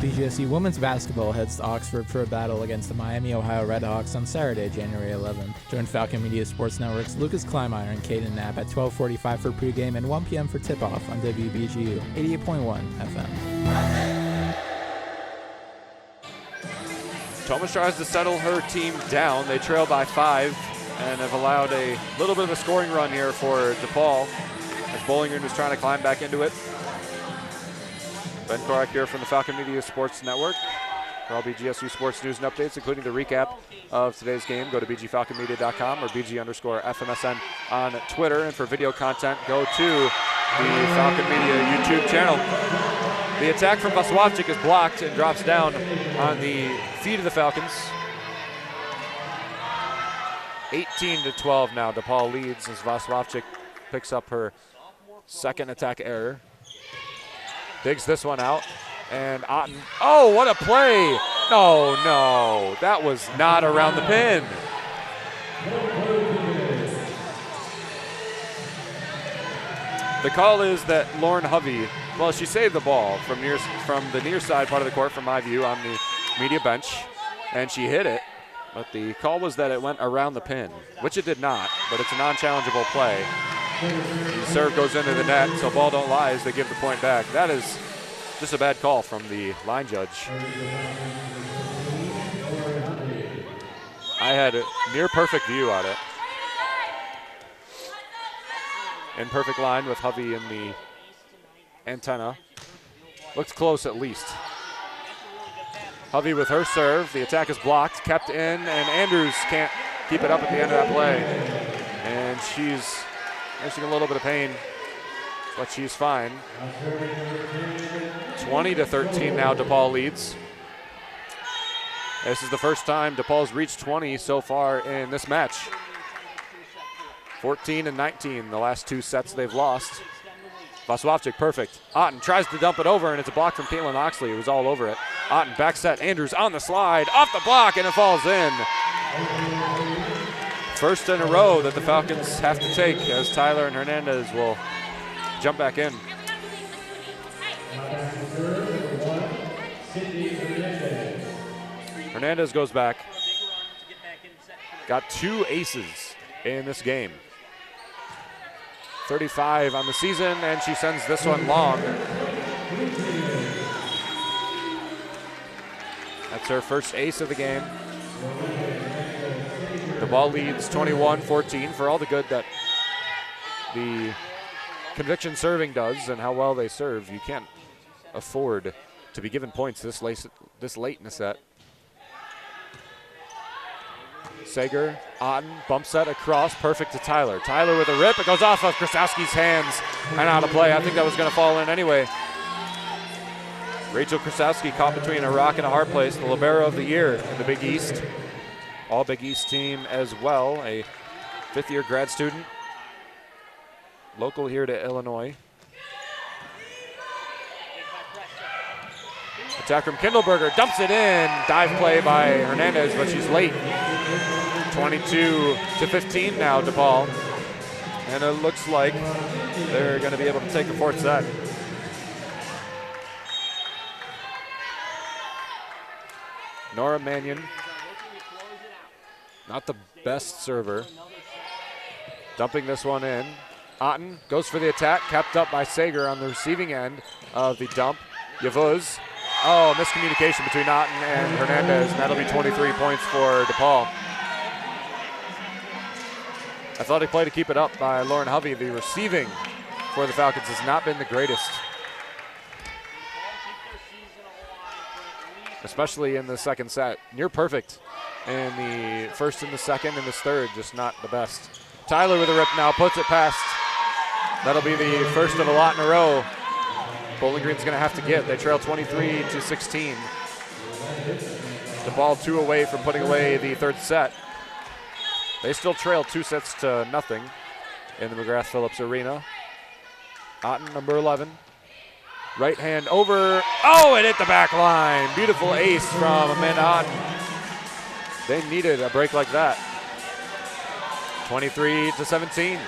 BGSU women's basketball heads to Oxford for a battle against the Miami, Ohio Redhawks on Saturday, January 11th. Join Falcon Media Sports Network's Lucas Kleinmeyer and Kaden Knapp at 12:45 for pregame and 1 p.m. for tip-off on WBGU 88.1 FM. Thomas tries to settle her team down. They trail by 5 and have allowed a little bit of a scoring run here for DePaul as Bowling Green is trying to climb back into it. Ben Korak here from the Falcon Media Sports Network. For all BGSU sports news and updates, including the recap of today's game, go to bgfalconmedia.com or BG_FMSN on Twitter. And for video content, go to the Falcon Media YouTube channel. The attack from Vaswavchik is blocked and drops down on the feet of the Falcons. 18-12 now. DePaul leads as Vaswavchik picks up her second attack error. Digs this one out, and Otten. Oh, what a play! No, that was not around the pin. The call is that Lauren Hovey, well, she saved the ball from the near side part of the court from my view on the media bench, and she hit it, but the call was that it went around the pin, which it did not, but it's a non-challengeable play. The serve goes into the net, so ball don't lie as they give the point back. That is just a bad call from the line judge. I had a near perfect view on it. In perfect line with Hovey in the antenna. Looks close at least. Hovey with her serve. The attack is blocked, kept in, and Andrews can't keep it up at the end of that play. And she's nursing a little bit of pain, but she's fine. 20-13 now, DePaul leads. This is the first time DePaul's reached 20 so far in this match. 14-19, the last 2 sets they've lost. Vaswavchik, perfect. Otten tries to dump it over, and it's a block from Caitlin Oxley, who was all over it. Otten back set, Andrews on the slide, off the block, and it falls in. First in a row that the Falcons have to take as Tyler and Hernandez will jump back in. Hernandez goes back. Got 2 aces in this game. 35 on the season, and she sends this one long. That's her first ace of the game. The ball leads 21-14 for all the good that the conviction serving does and how well they serve. You can't afford to be given points this late in the set. Sager, Otten, bump set across, perfect to Tyler. Tyler with a rip, it goes off of Krasowski's hands and out of play. I think that was going to fall in anyway. Rachel Krasowski caught between a rock and a hard place, the libero of the year in the Big East. All Big East team as well, a 5th-year grad student, local here to Illinois. Attack from Kindleberger, dumps it in. Dive play by Hernandez, but she's late. 22-15 now, DePaul. And it looks like they're going to be able to take the 4th set. Nora Mannion, not the best server. Dumping this one in. Otten goes for the attack, kept up by Sager on the receiving end of the dump. Yavuz. Oh, miscommunication between Otten and Hernandez, and that'll be 23 points for DePaul. Athletic play to keep it up by Lauren Hovey. The receiving for the Falcons has not been the greatest, especially in the second set. Near perfect in the first and the second, and this third, just not the best. Tyler with a rip now, puts it past. That'll be the first of a lot in a row Bowling Green's going to have to give. They trail 23-16. DePaul 2 away from putting away the third set. They still trail 2-0 in the McGrath-Phillips Arena. Otten, number 11. Right hand over. Oh, it hit the back line. Beautiful ace from Amanda Otten. They needed a break like that. 23-17.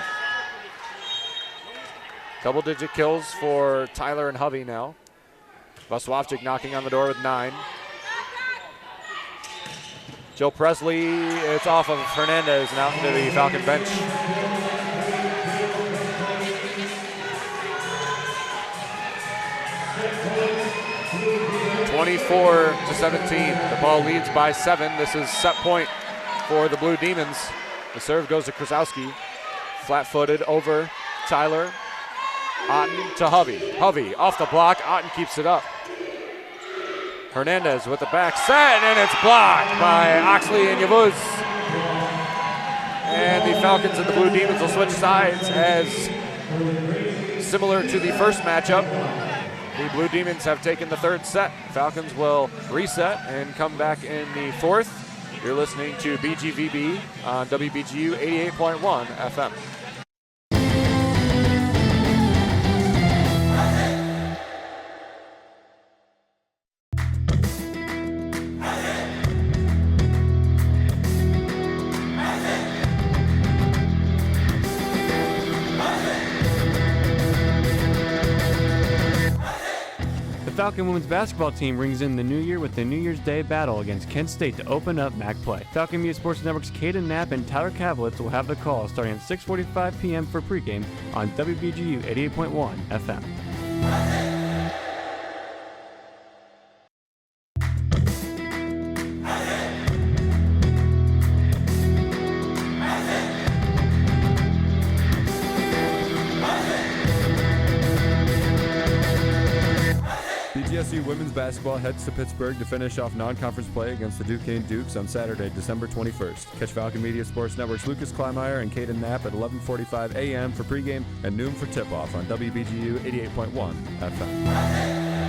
Double-digit kills for Tyler and Hovey now. Vaswavchik knocking on the door with 9. Jill Presley, it's off of Hernandez and out into the Falcon bench. (24-17). The ball leads by 7. This is set point for the Blue Demons. The serve goes to Krasowski. Flat-footed over Tyler. Otten to Hovey. Hovey off the block. Otten keeps it up. Hernandez with the back set, and it's blocked by Oxley and Yavuz. And the Falcons and the Blue Demons will switch sides, as similar to the first matchup, the Blue Demons have taken the third set. Falcons will reset and come back in the fourth. You're listening to BGVB on WBGU 88.1 FM. Falcon women's basketball team rings in the new year with the New Year's Day battle against Kent State to open up MAC play. Falcon Media Sports Network's Caden Knapp and Tyler Kavlitz will have the call starting at 6:45 p.m. for pregame on WBGU 88.1 FM. BGSU women's basketball heads to Pittsburgh to finish off non-conference play against the Duquesne Dukes on Saturday, December 21st. Catch Falcon Media Sports Network's Lucas Kleinmeyer and Caden Knapp at 11:45 a.m. for pregame and noon for tip-off on WBGU 88.1 FM.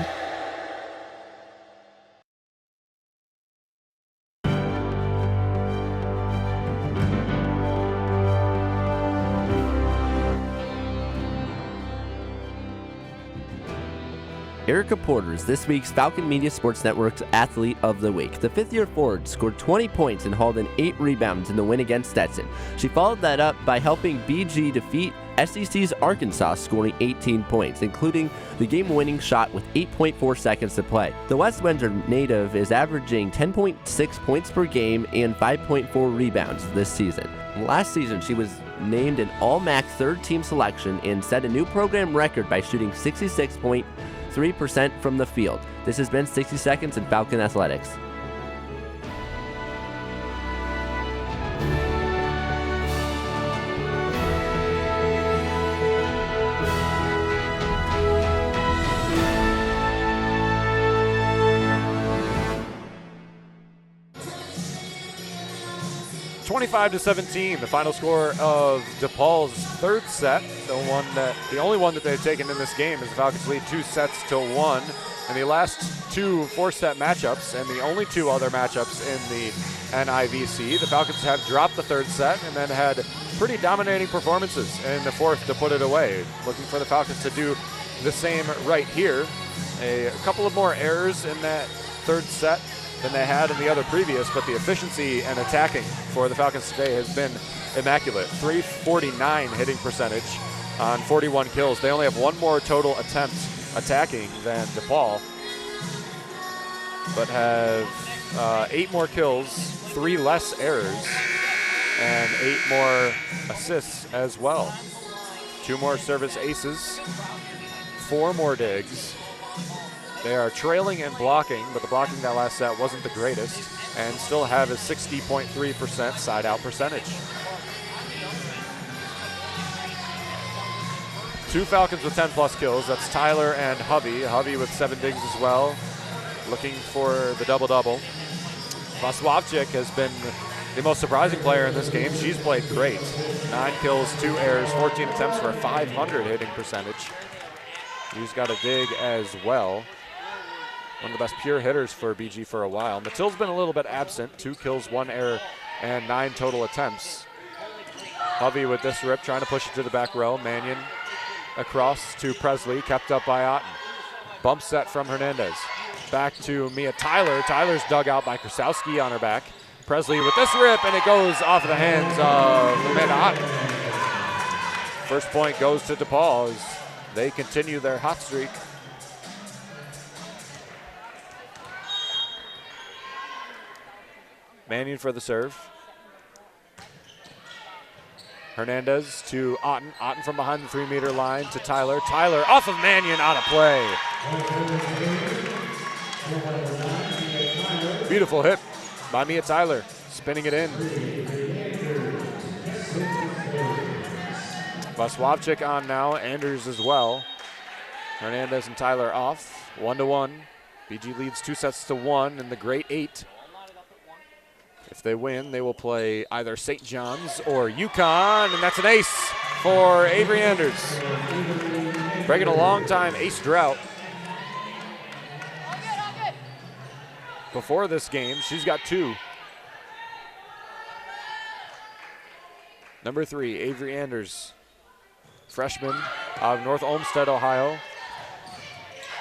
'Erica Porter is this week's Falcon Media Sports Network's Athlete of the Week. The fifth-year forward scored 20 points and hauled in 8 rebounds in the win against Stetson. She followed that up by helping BG defeat SEC's Arkansas, scoring 18 points, including the game-winning shot with 8.4 seconds to play. The West Windsor native is averaging 10.6 points per game and 5.4 rebounds this season. Last season, she was named an All-MAC third-team selection and set a new program record by shooting 66.3% from the field. This has been 60 Seconds in Falcon Athletics. (25-17), the final score of DePaul's third set. The only one that they've taken in this game is the Falcons lead 2-1 in the last 2 4-set matchups, and the only 2 other matchups in the NIVC. The Falcons have dropped the third set and then had pretty dominating performances in the fourth to put it away. Looking for the Falcons to do the same right here. A couple of more errors in that third set than they had in the other previous, but the efficiency and attacking for the Falcons today has been immaculate. 349 hitting percentage on 41 kills. They only have 1 more total attempt attacking than DePaul, but have 8 more kills, 3 less errors, and 8 more assists as well. 2 more service aces, 4 more digs. They are trailing and blocking, but the blocking that last set wasn't the greatest, and still have a 60.3% side-out percentage. 2 Falcons with 10-plus kills. That's Tyler and Hovey. Hovey with 7 digs as well, looking for the double-double. Vaswavchik has been the most surprising player in this game. She's played great. 9 kills, 2 errors, 14 attempts for a 500 hitting percentage. He's got a dig as well. One of the best pure hitters for BG for a while. Matil's been a little bit absent. 2 kills, 1 error, and 9 total attempts. Hovey with this rip, trying to push it to the back row. Mannion across to Presley, kept up by Otten. Bump set from Hernandez. Back to Mia Tyler. Tyler's dug out by Krasowski on her back. Presley with this rip, and it goes off of the hands of Amanda Otten. First point goes to DePaul as they continue their hot streak. Mannion for the serve. Hernandez to Otten. Otten from behind the 3-meter line to Tyler. Tyler off of Mannion, out of play. Beautiful hit by Mia Tyler, spinning it in. Vaswavchik on now, Anders as well. Hernandez and Tyler off, 1-1. BG leads 2-1 in the Great 8. If they win, they will play either St. John's or UConn, and that's an ace for Avery Anders. Breaking a long-time ace drought. Before this game, she's got 2. Number 3, Avery Anders, freshman out of North Olmsted, Ohio.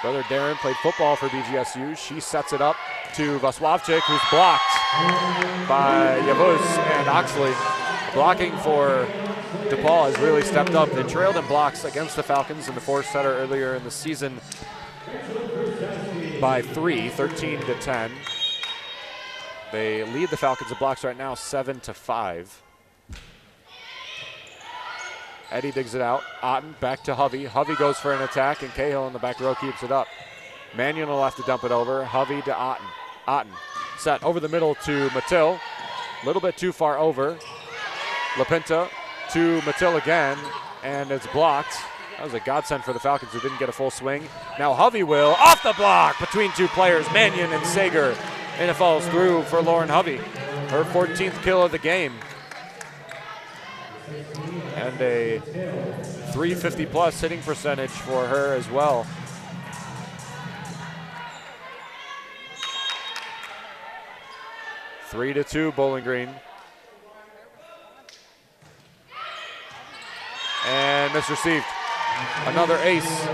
Brother Darren played football for BGSU. She sets it up to Vaswavchik, who's blocked by Yavuz and Oxley. Blocking for DePaul has really stepped up. They trailed in blocks against the Falcons in the 4-setter earlier in the season by 3, 13-10. They lead the Falcons in blocks right now 7-5. Eddie digs it out. Otten back to Hovey. Hovey goes for an attack, and Cahill in the back row keeps it up. Mannion will have to dump it over. Hovey to Otten. Otten set over the middle to Matil. A little bit too far over. LaPinta to Matil again, and it's blocked. That was a godsend for the Falcons who didn't get a full swing. Now Hovey will, off the block between 2 players, Mannion and Sager. And it falls through for Lauren Hovey. Her 14th kill of the game. And a 350 plus hitting percentage for her as well. Three to 2, Bowling Green. And misreceived. Another ace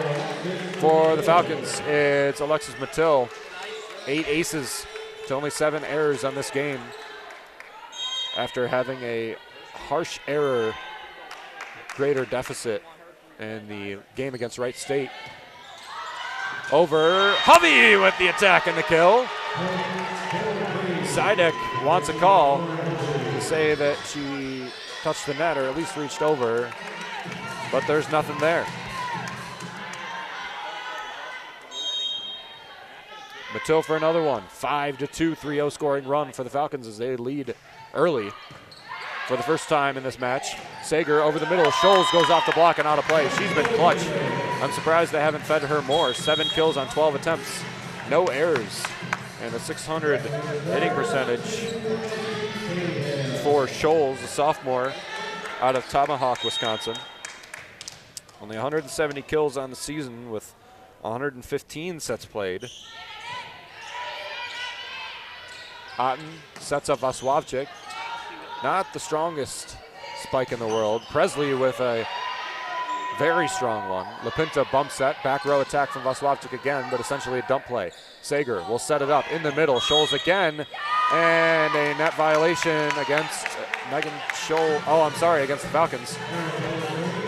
for the Falcons. It's Alexis Matil. 8 aces to only 7 errors on this game after having a harsh error greater deficit in the game against Wright State. Over, Hovey with the attack and the kill. Sidek wants a call to say that she touched the net or at least reached over, but there's nothing there. Matil for another one. 5-2, 3-0 scoring run for the Falcons as they lead early for the first time in this match. Sager over the middle. Scholes goes off the block and out of play. She's been clutch. I'm surprised they haven't fed her more. 7 kills on 12 attempts. No errors. And a 600 hitting percentage for Scholes, a sophomore out of Tomahawk, Wisconsin. Only 170 kills on the season with 115 sets played. Otten sets up Vaswavchik. Not the strongest spike in the world. Presley with a very strong one. LaPinta bump set, back row attack from Vaswavchik again, but essentially a dump play. Sager will set it up in the middle. Scholes again, and a net violation against Megan Scholes. Oh, I'm sorry, against the Falcons.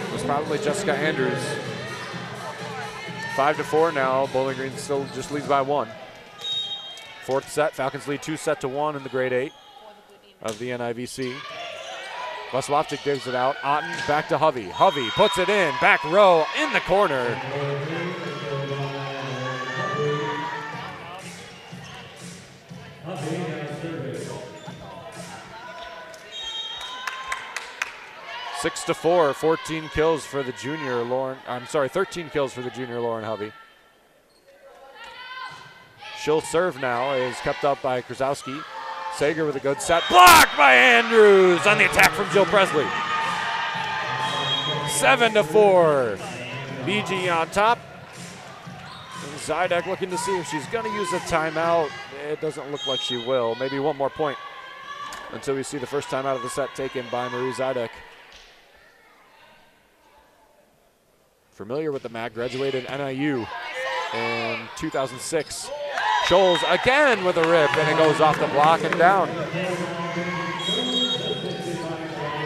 It was probably Jessica Andrews. 5-4 now. Bowling Green still just leads by 1. 4th set, Falcons lead 2-1 in the grade 8 of the NIVC. Vaswavchik digs it out. Otten back to Hovey. Hovey puts it in, back row in the corner. Six to 4, 14 kills for the junior Lauren. I'm sorry, 13 kills for the junior Lauren Hovey. She'll serve now, is kept up by Krasowski. Sager with a good set. Blocked by Andrews on the attack from Jill Presley. 7-4. BG on top. And Zidek looking to see if she's going to use a timeout. It doesn't look like she will. Maybe one more point until we see the first timeout of the set taken by Marie Zidek. Familiar with the MAC, graduated NIU in 2006. Scholes again with a rip, and it goes off the block and down.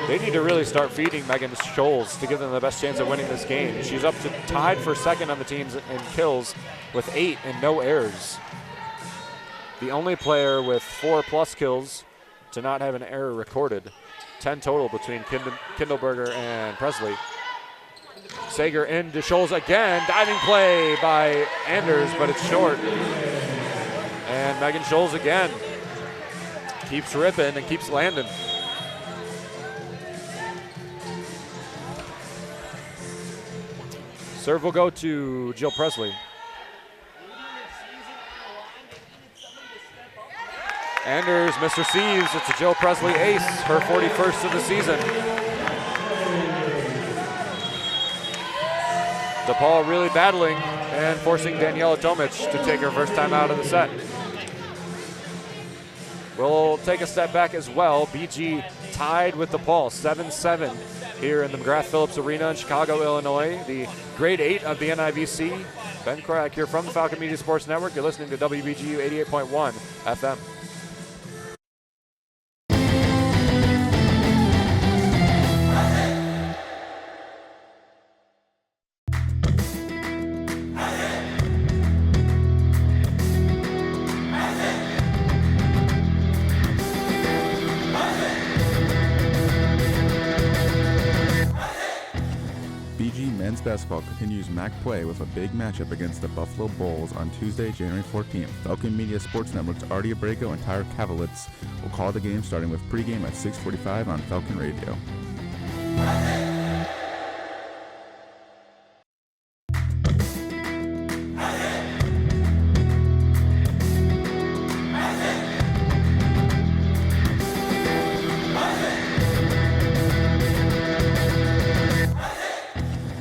They need to really start feeding Megan Scholes to give them the best chance of winning this game. She's up to tied for second on the teams in kills with 8 and no errors. The only player with 4+ kills to not have an error recorded. 10 total between Kindleberger and Presley. Sager into Scholes again. Diving play by Anders, but it's short. And Megan Scholes again keeps ripping and keeps landing. Serve will go to Jill Presley. Anders, Mr. Sieves, it's a Jill Presley ace, her 41st of the season. DePaul really battling and forcing Daniela Tomic to take her first time out of the set. We'll take a step back as well. BG tied with DePaul, 7-7 here in the McGrath-Phillips Arena in Chicago, Illinois. The grade 8 of the NIVC. Ben Korak here from the Falcon Media Sports Network. You're listening to WBGU 88.1 FM. Men's basketball continues MAC play with a big matchup against the Buffalo Bulls on Tuesday, January 14th. Falcon Media Sports Network's Artie Abrego and Tyler Kavalitz will call the game starting with pregame at 6:45 on Falcon Radio.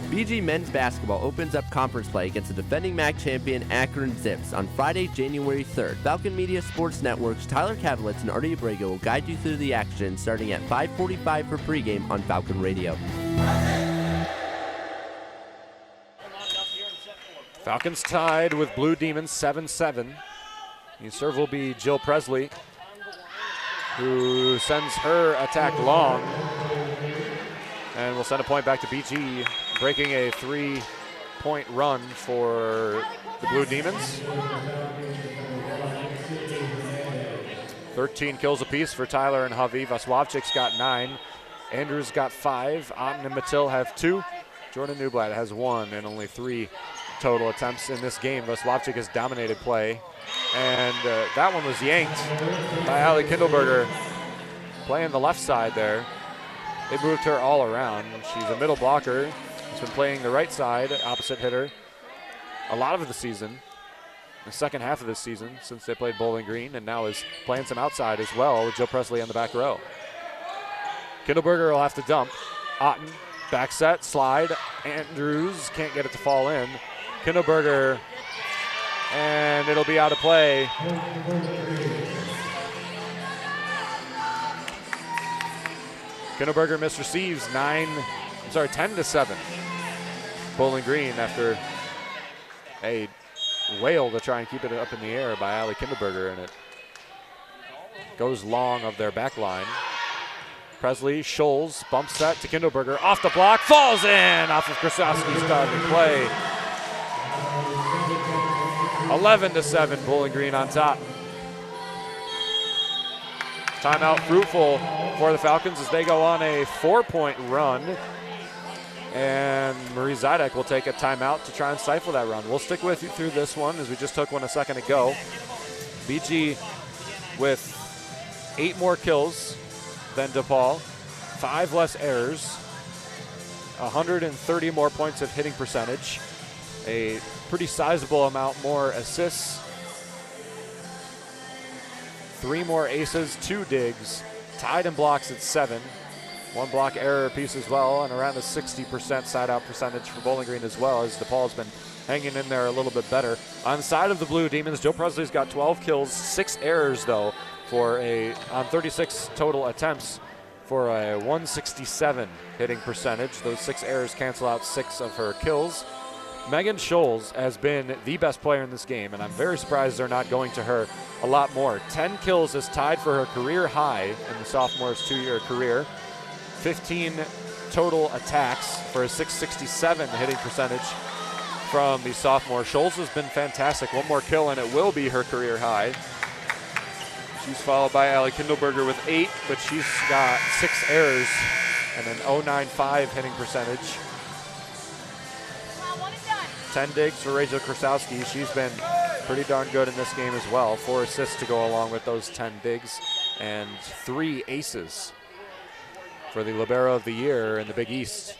BG men's basketball opens up conference play against the defending MAC champion Akron Zips on Friday, January 3rd. Falcon Media Sports Network's Tyler Kavalitz and Artie Abrego will guide you through the action starting at 5:45 for pregame on Falcon Radio. Falcons tied with Blue Demons 7-7. The serve will be Jill Presley, who sends her attack long. And will send a point back to BG, breaking a 3-point run for the Blue Demons. 13 kills apiece for Tyler and Javi. Vaswavchik's got 9. Andrews got 5. Otten and Mattil have 2. Jordan Newblatt has 1 and only 3 total attempts in this game. Vaswavchik has dominated play. And that one was yanked by Allie Kindleberger, playing the left side there. They moved her all around. She's a middle blocker. She's been playing the right side, opposite hitter, a lot of the season, the second half of this season since they played Bowling Green, and now is playing some outside as well with Jill Presley on the back row. Kindleberger will have to dump. Otten, back set, slide. Andrews can't get it to fall in. Kindleberger, and it'll be out of play. Kindleberger, Mr. Sieves, 10-7. Bowling Green after a wail to try and keep it up in the air by Allie Kindleberger, and it goes long of their back line. Presley, Scholes, bump set to Kindleberger, off the block, falls in off of Krasowski's starting play. 11-7, Bowling Green on top. Timeout fruitful for the Falcons as they go on a 4-point run. And Marie Zidek will take a timeout to try and stifle that run. We'll stick with you through this one as we just took one a second ago. BG with 8 more kills than DePaul, 5 less errors, 130 more points of hitting percentage, a pretty sizable amount more assists, 3 more aces, 2 digs, tied in blocks at 7, One block error piece as well, and around a 60% side-out percentage for Bowling Green as well, as DePaul's been hanging in there a little bit better. On the side of the Blue Demons, Joe Presley's got 12 kills, 6 errors though, on 36 total attempts for a 167 hitting percentage. Those 6 errors cancel out 6 of her kills. Megan Scholes has been the best player in this game, and I'm very surprised they're not going to her a lot more. 10 kills is tied for her career high in the sophomore's 2-year career. 15 total attacks for a 667 hitting percentage from the sophomore. Scholes has been fantastic. One more kill and it will be her career high. She's followed by Allie Kindleberger with 8, but she's got 6 errors and an 095 hitting percentage. 10 digs for Rachel Krasowski. She's been pretty darn good in this game as well. 4 assists to go along with those 10 digs, and 3 aces for the Libero of the Year in the Big East.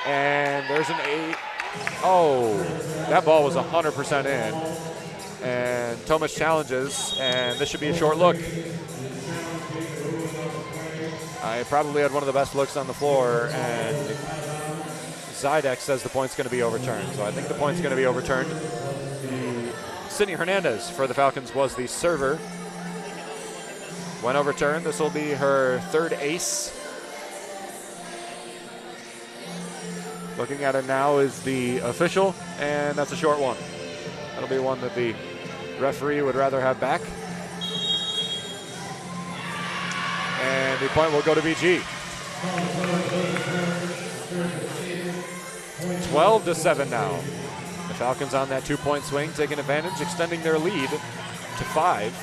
And there's an 8. Oh, that ball was 100% in. And Tomic challenges, and this should be a short look. I probably had one of the best looks on the floor, and Zidek says the point's going to be overturned. So I think the point's going to be overturned. Sydney Hernandez for the Falcons was the server. When overturned, this will be her 3rd ace. Looking at it now is the official, and that's a short one. That'll be one that the referee would rather have back. And the point will go to BG. 12-7 now. The Falcons on that 2-point swing, taking advantage, extending their lead to 5.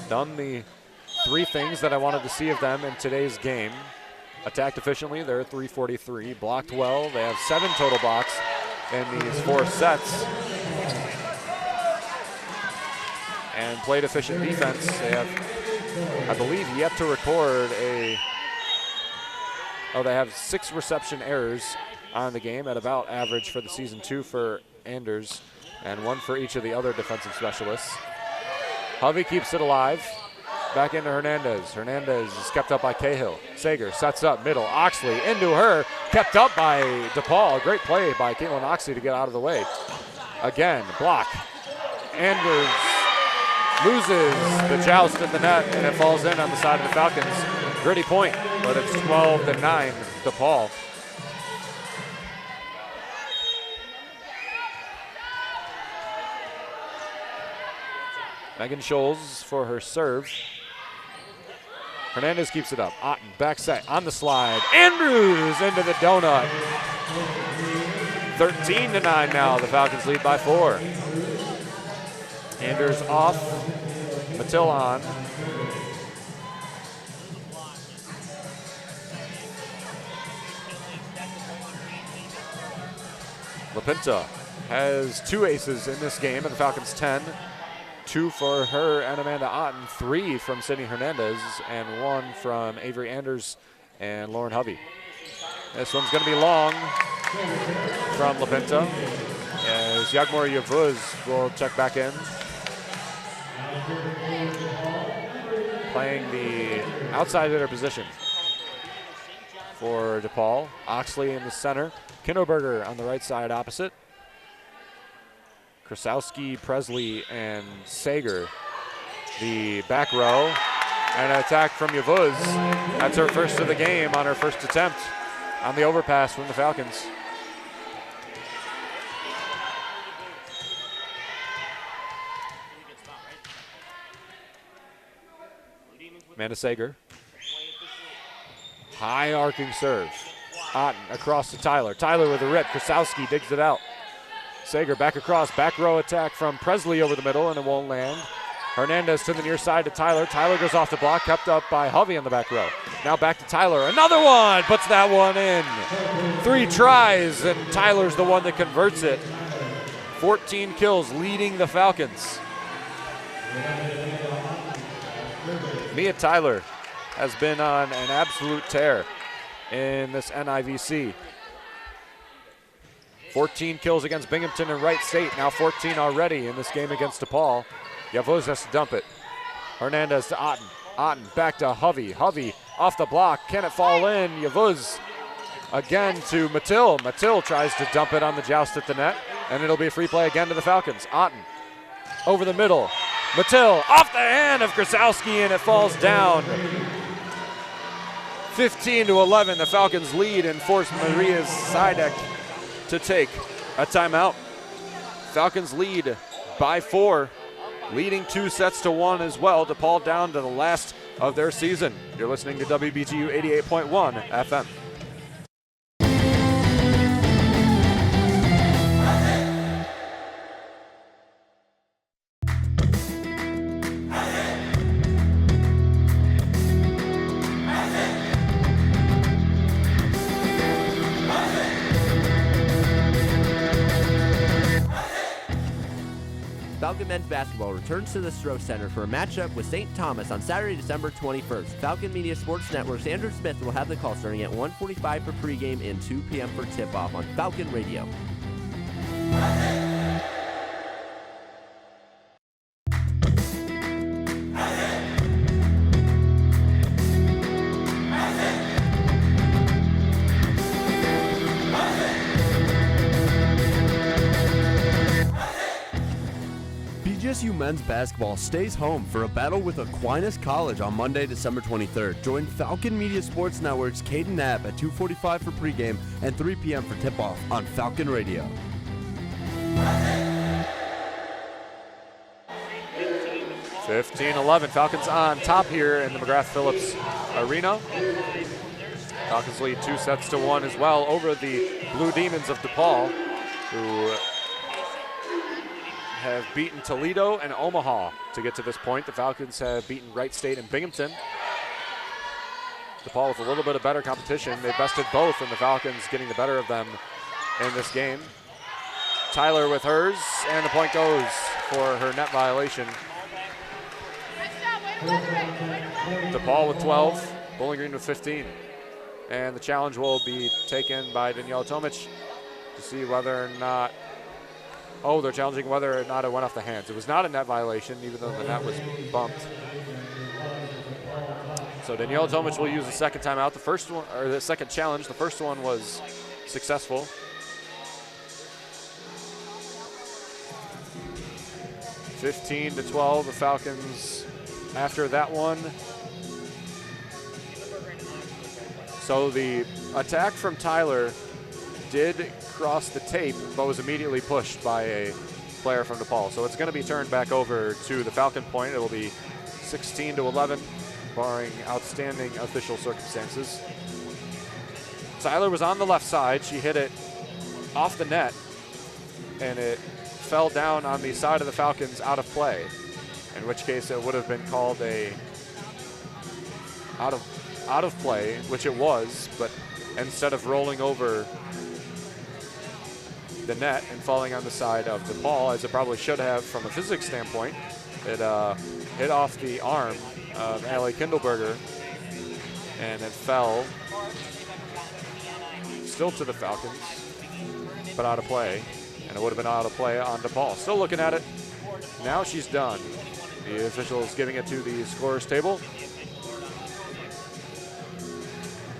Done the 3 things that I wanted to see of them in today's game. Attacked efficiently, they're 343. Blocked well, they have 7 total blocks in these 4 sets. And played efficient defense. They have, I believe, yet to record they have 6 reception errors on the game at about average for the season. 2 for Anders and 1 for each of the other defensive specialists. Hovey keeps it alive. Back into Hernandez. Hernandez is kept up by Cahill. Sager sets up middle. Oxley into her. Kept up by DePaul. Great play by Caitlin Oxley to get out of the way. Again, block. Anders loses the joust at the net, and it falls in on the side of the Falcons. Gritty point, but it's 12-9 DePaul. Megan Scholes for her serve. Hernandez keeps it up. Otten, back set, on the slide. Andrews into the donut. 13-9 now. The Falcons lead by 4. Anders off. Mattil on. LaPinta has 2 aces in this game, and the Falcons 10. 2 for her and Amanda Otten, 3 from Sydney Hernandez, and 1 from Avery Anders and Lauren Hovey. This one's going to be long from LaPinta, as Yagmor Yavuz will check back in. Playing the outside hitter position for DePaul. Oxley in the center. Kinderberger on the right side opposite. Krasowski, Presley, and Sager, the back row. And an attack from Yavuz. That's her first of the game on her first attempt on the overpass from the Falcons. Amanda Sager. High arcing serve. Otten across to Tyler. Tyler with a rip. Krasowski digs it out. Sager back across, back row attack from Presley over the middle, and it won't land. Hernandez to the near side to Tyler. Tyler goes off the block, kept up by Hovey on the back row. Now back to Tyler. Another one, puts that one in. 3 tries, and Tyler's the one that converts it. 14 kills, leading the Falcons. Mia Tyler has been on an absolute tear in this NIVC. 14 kills against Binghamton and Wright State, now 14 already in this game against DePaul. Yavuz has to dump it. Hernandez to Otten. Otten back to Hovey. Hovey off the block. Can it fall in? Yavuz again to Matil. Matil tries to dump it on the joust at the net, and it'll be a free play again to the Falcons. Otten over the middle. Matil off the hand of Krasowski, and it falls down. 15-11, the Falcons lead and force Maria Zidek to take a timeout. Falcons lead by 4, leading 2-1 as well. DePaul down to the last of their season. You're listening to WBGU 88.1 FM. Falcon men's basketball returns to the Stroh Center for a matchup with St. Thomas on Saturday, December 21st. Falcon Media Sports Network's Andrew Smith will have the call starting at 1:45 for pregame and 2 p.m. for tip-off on Falcon Radio. BGSU men's basketball stays home for a battle with Aquinas College on Monday, December 23rd. Join Falcon Media Sports Network's Caden Knapp at 2:45 for pregame and 3 p.m. for tip-off on Falcon Radio. (15-11), Falcons on top here in the McGrath-Phillips Arena. Falcons lead 2-1 as well over the Blue Demons of DePaul, who have beaten Toledo and Omaha to get to this point. The Falcons have beaten Wright State and Binghamton. DePaul with a little bit of better competition. They bested both, and the Falcons getting the better of them in this game. Tyler with hers, and the point goes for her net violation. DePaul with 12, Bowling Green with 15. And the challenge will be taken by Daniela Tomic to see whether or not, they're challenging whether or not it went off the hands. It was not a net violation, even though the net was bumped. So Daniela Tomic will use the second timeout. The first one, or the second challenge, the first one was successful. (15-12), the Falcons after that one. So the attack from Tyler did cross the tape, but was immediately pushed by a player from DePaul. So it's going to be turned back over to the Falcon point. It'll be 16-11, barring outstanding official circumstances. Tyler was on the left side. She hit it off the net, and it fell down on the side of the Falcons out of play, in which case it would have been called a out of play, which it was, but instead of rolling over the net and falling on the side of DePaul, as it probably should have from a physics standpoint, it hit off the arm of Allie Kindleberger, and it fell still to the Falcons, but out of play, and it would have been out of play on DePaul. Still looking at it. Now she's done. The official is giving it to the scorer's table.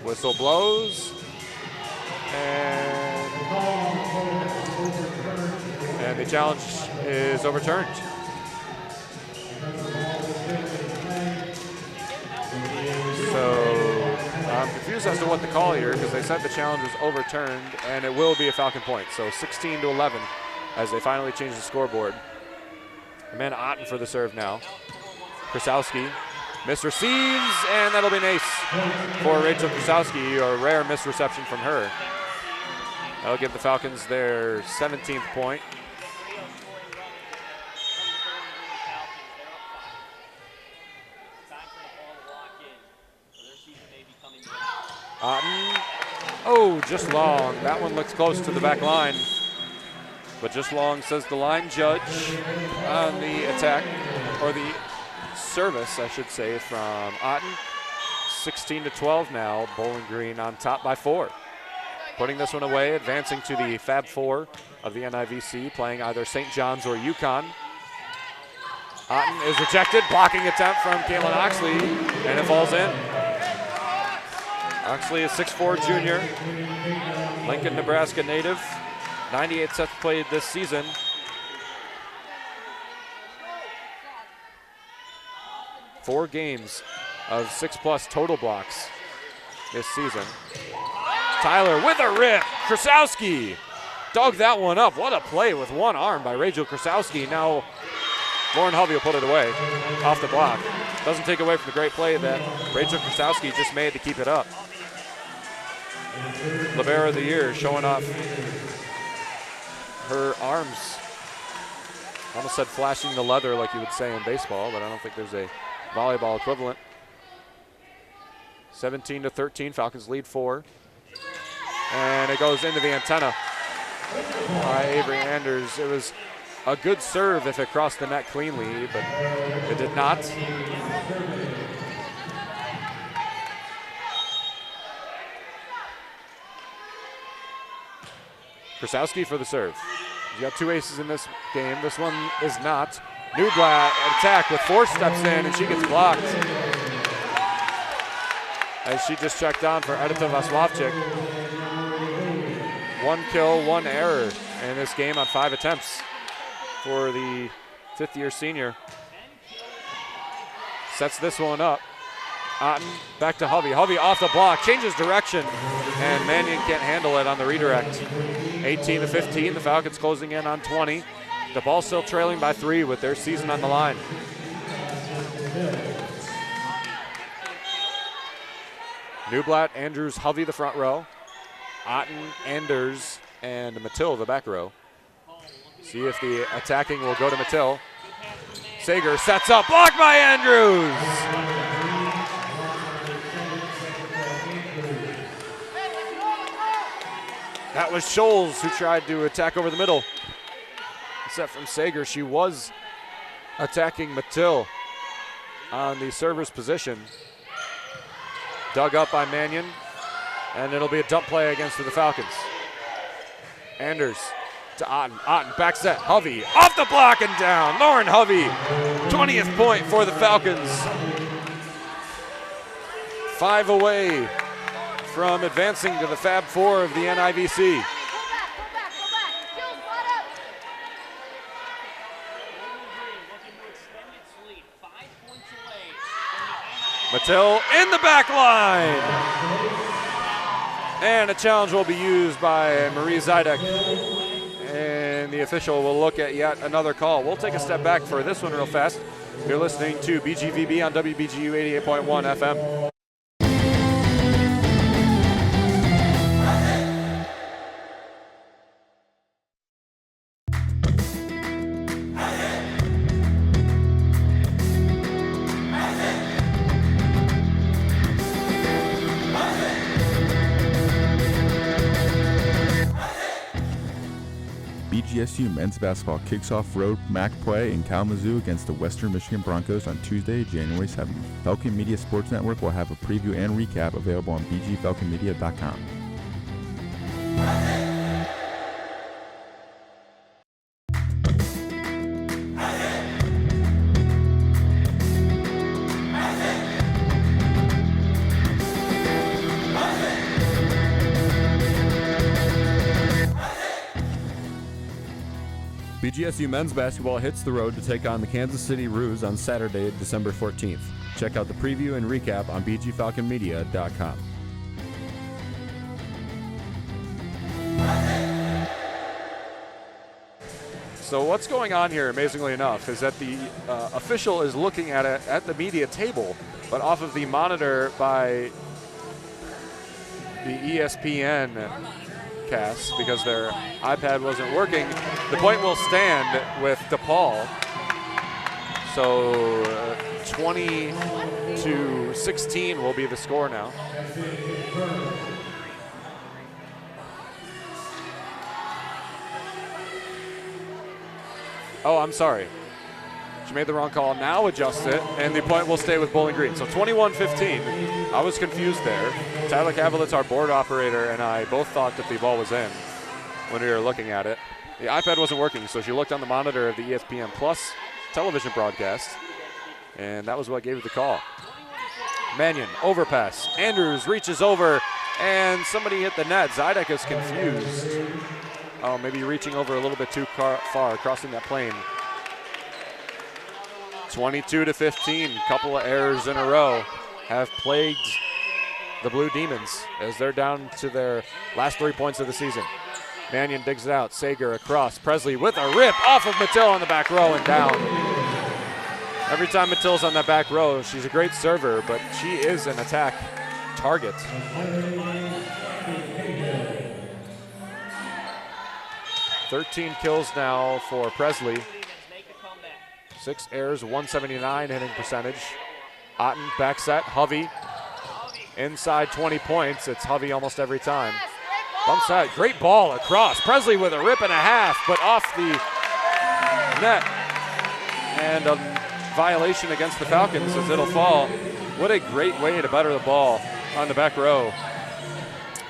Whistle blows, and the challenge is overturned. So I'm confused as to what the call here, because they said the challenge was overturned, and it will be a Falcon point. So 16-11 as they finally change the scoreboard. Amanda Otten for the serve now. Krasowski misreceives, and that'll be an ace for Rachel Krasowski, a rare misreception from her. That'll give the Falcons their 17th point. Otten, just long. That one looks close to the back line, but just long, says the line judge on the attack, or the service, I should say, from Otten. 16-12 now, Bowling Green on top by 4. Putting this one away, advancing to the Fab 4 of the NIVC, playing either St. John's or UConn. Otten is rejected, blocking attempt from Caitlin Oxley, and it falls in. Oxley is 6'4" junior, Lincoln, Nebraska native, 98 sets played this season. Four games of 6+ total blocks this season. Tyler with a rip, Krasowski dug that one up. What a play with one arm by Rachel Krasowski. Now Lauren Hovey will put it away off the block. Doesn't take away from the great play that Rachel Krasowski just made to keep it up. Libero of the year showing off her arms. Almost said flashing the leather like you would say in baseball, but I don't think there's a volleyball equivalent. 17-13, Falcons lead 4. And it goes into the antenna by Avery Anders. It was a good serve if it crossed the net cleanly, but it did not. Krasowski for the serve. You got 2 aces in this game. This one is not. Newblatt attack with 4 steps in, and she gets blocked. As she just checked on for Edita Vaslavchik. 1 kill, 1 error in this game on 5 attempts for the 5th-year senior. Sets this one up. Otten back to Hovey. Hovey off the block, changes direction, and Mannion can't handle it on the redirect. 18-15, the Falcons closing in on 20. DePaul still trailing by 3 with their season on the line. Newblatt, Andrews, Hovey the front row. Otten, Anders, and Mattil the back row. See if the attacking will go to Mattil. Sager sets up, blocked by Andrews! That was Scholes who tried to attack over the middle. Set from Sager, she was attacking Mattil on the server's position. Dug up by Mannion, and it'll be a dump play against the Falcons. Anders to Otten. Otten back set. Hovey off the block and down. Lauren Hovey, 20th point for the Falcons. 5 away from advancing to the Fab Four of the NIVC. Mattil in the back line. And a challenge will be used by Marie Zidek. And the official will look at yet another call. We'll take a step back for this one real fast. You're listening to BGVB on WBGU 88.1 FM. BGSU men's basketball kicks off road MAC play in Kalamazoo against the Western Michigan Broncos on Tuesday, January 7th. Falcon Media Sports Network will have a preview and recap available on bgfalconmedia.com. BGSU men's basketball hits the road to take on the Kansas City Roos on Saturday, December 14th. Check out the preview and recap on bgfalconmedia.com. So what's going on here, amazingly enough, is that the official is looking at it at the media table, but off of the monitor by the ESPN cast, because their iPad wasn't working. The point will stand with DePaul. So 20-16 will be the score now. Oh, I'm sorry. She made the wrong call. Now adjust it, and the point will stay with Bowling Green. So 21-15. I was confused there. Tyler Kavelitz, our board operator, and I both thought that the ball was in when we were looking at it. The iPad wasn't working, so she looked on the monitor of the ESPN Plus television broadcast, and that was what gave it the call. Mannion, overpass. Andrews reaches over, and somebody hit the net. Zidek is confused. Oh, maybe reaching over a little bit too far, crossing that plane. 22-15, couple of errors in a row have plagued the Blue Demons as they're down to their last 3 points of the season. Mannion digs it out. Sager across. Presley with a rip off of Mattil on the back row and down. Every time Mattil's on that back row, she's a great server, but she is an attack target. 13 kills now for Presley. 6 errors, 179 hitting percentage. Otten back set, Hovey. Inside 20 points, it's Hovey almost every time. Bump set, great ball across. Presley with a rip and a half, but off the net. And a violation against the Falcons as it'll fall. What a great way to butter the ball on the back row.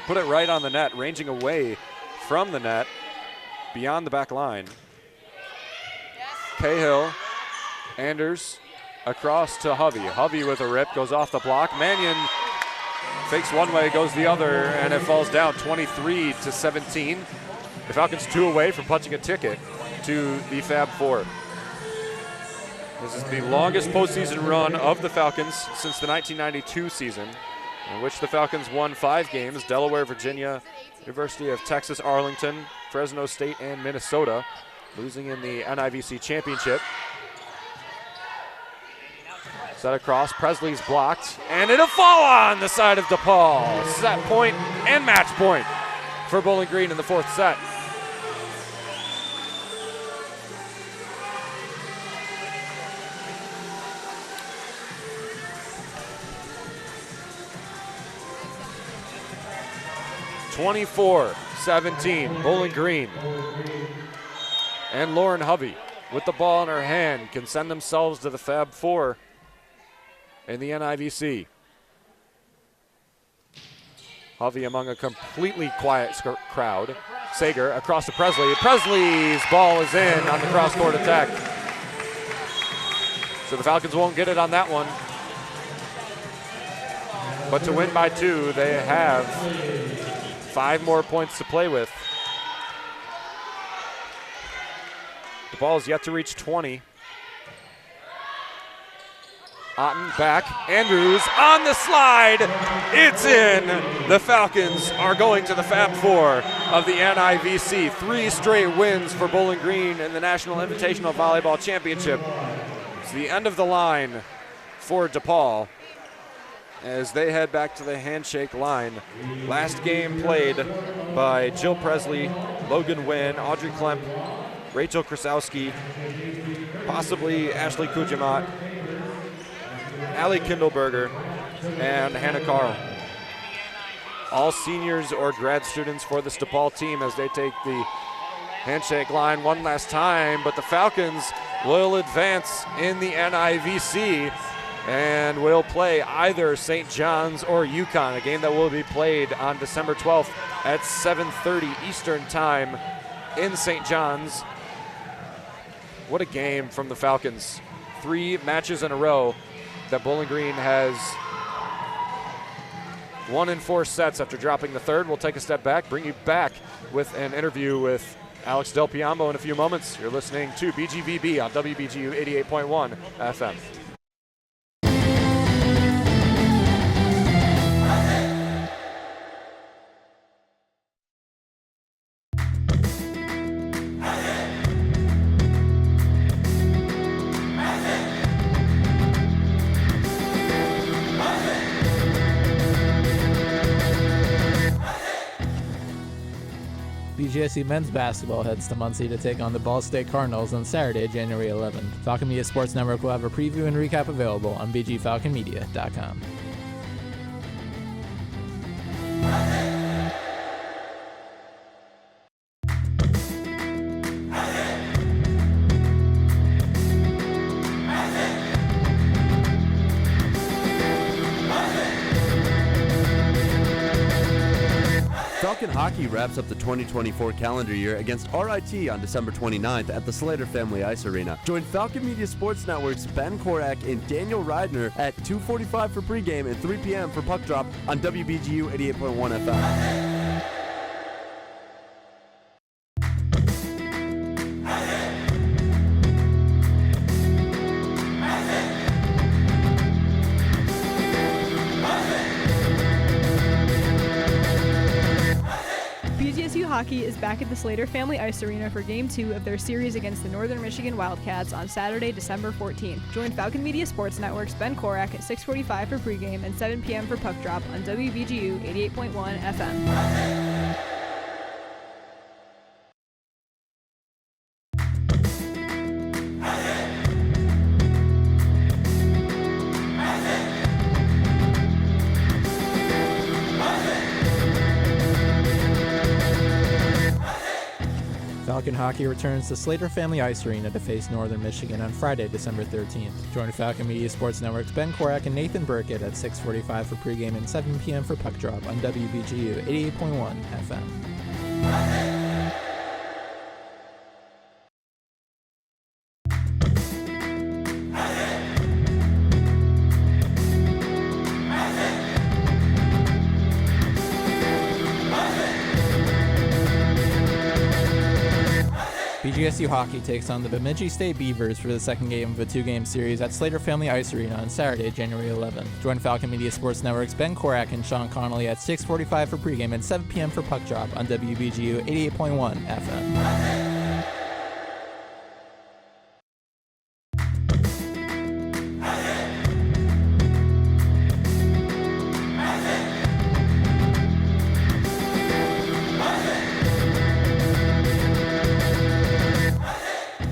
Put it right on the net, ranging away from the net, beyond the back line. Cahill, Anders, across to Hovey. Hovey with a rip, goes off the block. Mannion fakes one way, goes the other, and it falls down 23-17. The Falcons 2 away from punching a ticket to the Fab Four. This is the longest postseason run of the Falcons since the 1992 season, in which the Falcons won 5 games: Delaware, Virginia, University of Texas, Arlington, Fresno State, and Minnesota, losing in the NIVC championship. Set across, Presley's blocked, and it'll fall on the side of DePaul. Set point and match point for Bowling Green in the 4th set. (24-17), Bowling Green. And Lauren Hovey, with the ball in her hand, can send themselves to the Fab Four in the NIVC. Hovey among a completely quiet crowd. Sager across to Presley. Presley's ball is in on the cross-court attack. So the Falcons won't get it on that one. But to win by 2, they have 5 more points to play with. The ball is yet to reach 20. Otten back, Andrews on the slide, it's in! The Falcons are going to the Fab Four of the NIVC. 3 straight wins for Bowling Green in the National Invitational Volleyball Championship. It's the end of the line for DePaul as they head back to the handshake line. Last game played by Jill Presley, Logan Wynn, Audrey Klemp, Rachel Krasowski, possibly Ashley Kujamat, Allie Kindleberger, and Hannah Carl. All seniors or grad students for this DePaul team as they take the handshake line one last time, but the Falcons will advance in the NIVC and will play either St. John's or UConn, a game that will be played on December 12th at 7:30 Eastern Time in St. John's. What a game from the Falcons. 3 matches in a row that Bowling Green has won in 4 sets after dropping the 3rd. We'll take a step back, bring you back with an interview with Alex Del Piombo in a few moments. You're listening to BGVB on WBGU 88.1 FM. BGSU men's basketball heads to Muncie to take on the Ball State Cardinals on Saturday, January 11th. Falcon Media Sports Network will have a preview and recap available on bgfalconmedia.com. Falcon Hockey wraps up the 2024 calendar year against RIT on December 29th at the Slater Family Ice Arena. Join Falcon Media Sports Network's Ben Korak and Daniel Reidner at 2:45 for pregame and 3 p.m. for puck drop on WBGU 88.1 FM. BGSU Hockey is back at the Slater Family Ice Arena for Game 2 of their series against the Northern Michigan Wildcats on Saturday, December 14th. Join Falcon Media Sports Network's Ben Korak at 6:45 for pregame and 7 p.m. for puck drop on WBGU 88.1 FM. Falcon Hockey returns to Slater Family Ice Arena to face Northern Michigan on Friday, December 13th. Join Falcon Media Sports Network's Ben Korak and Nathan Burkett at 6:45 for pregame and 7 p.m. for puck drop on WBGU 88.1 FM. BGSU Hockey takes on the Bemidji State Beavers for the second game of a two-game series at Slater Family Ice Arena on Saturday, January 11th. Join Falcon Media Sports Network's Ben Korak and Sean Connolly at 6:45 for pregame and 7 p.m. for puck drop on WBGU 88.1 FM.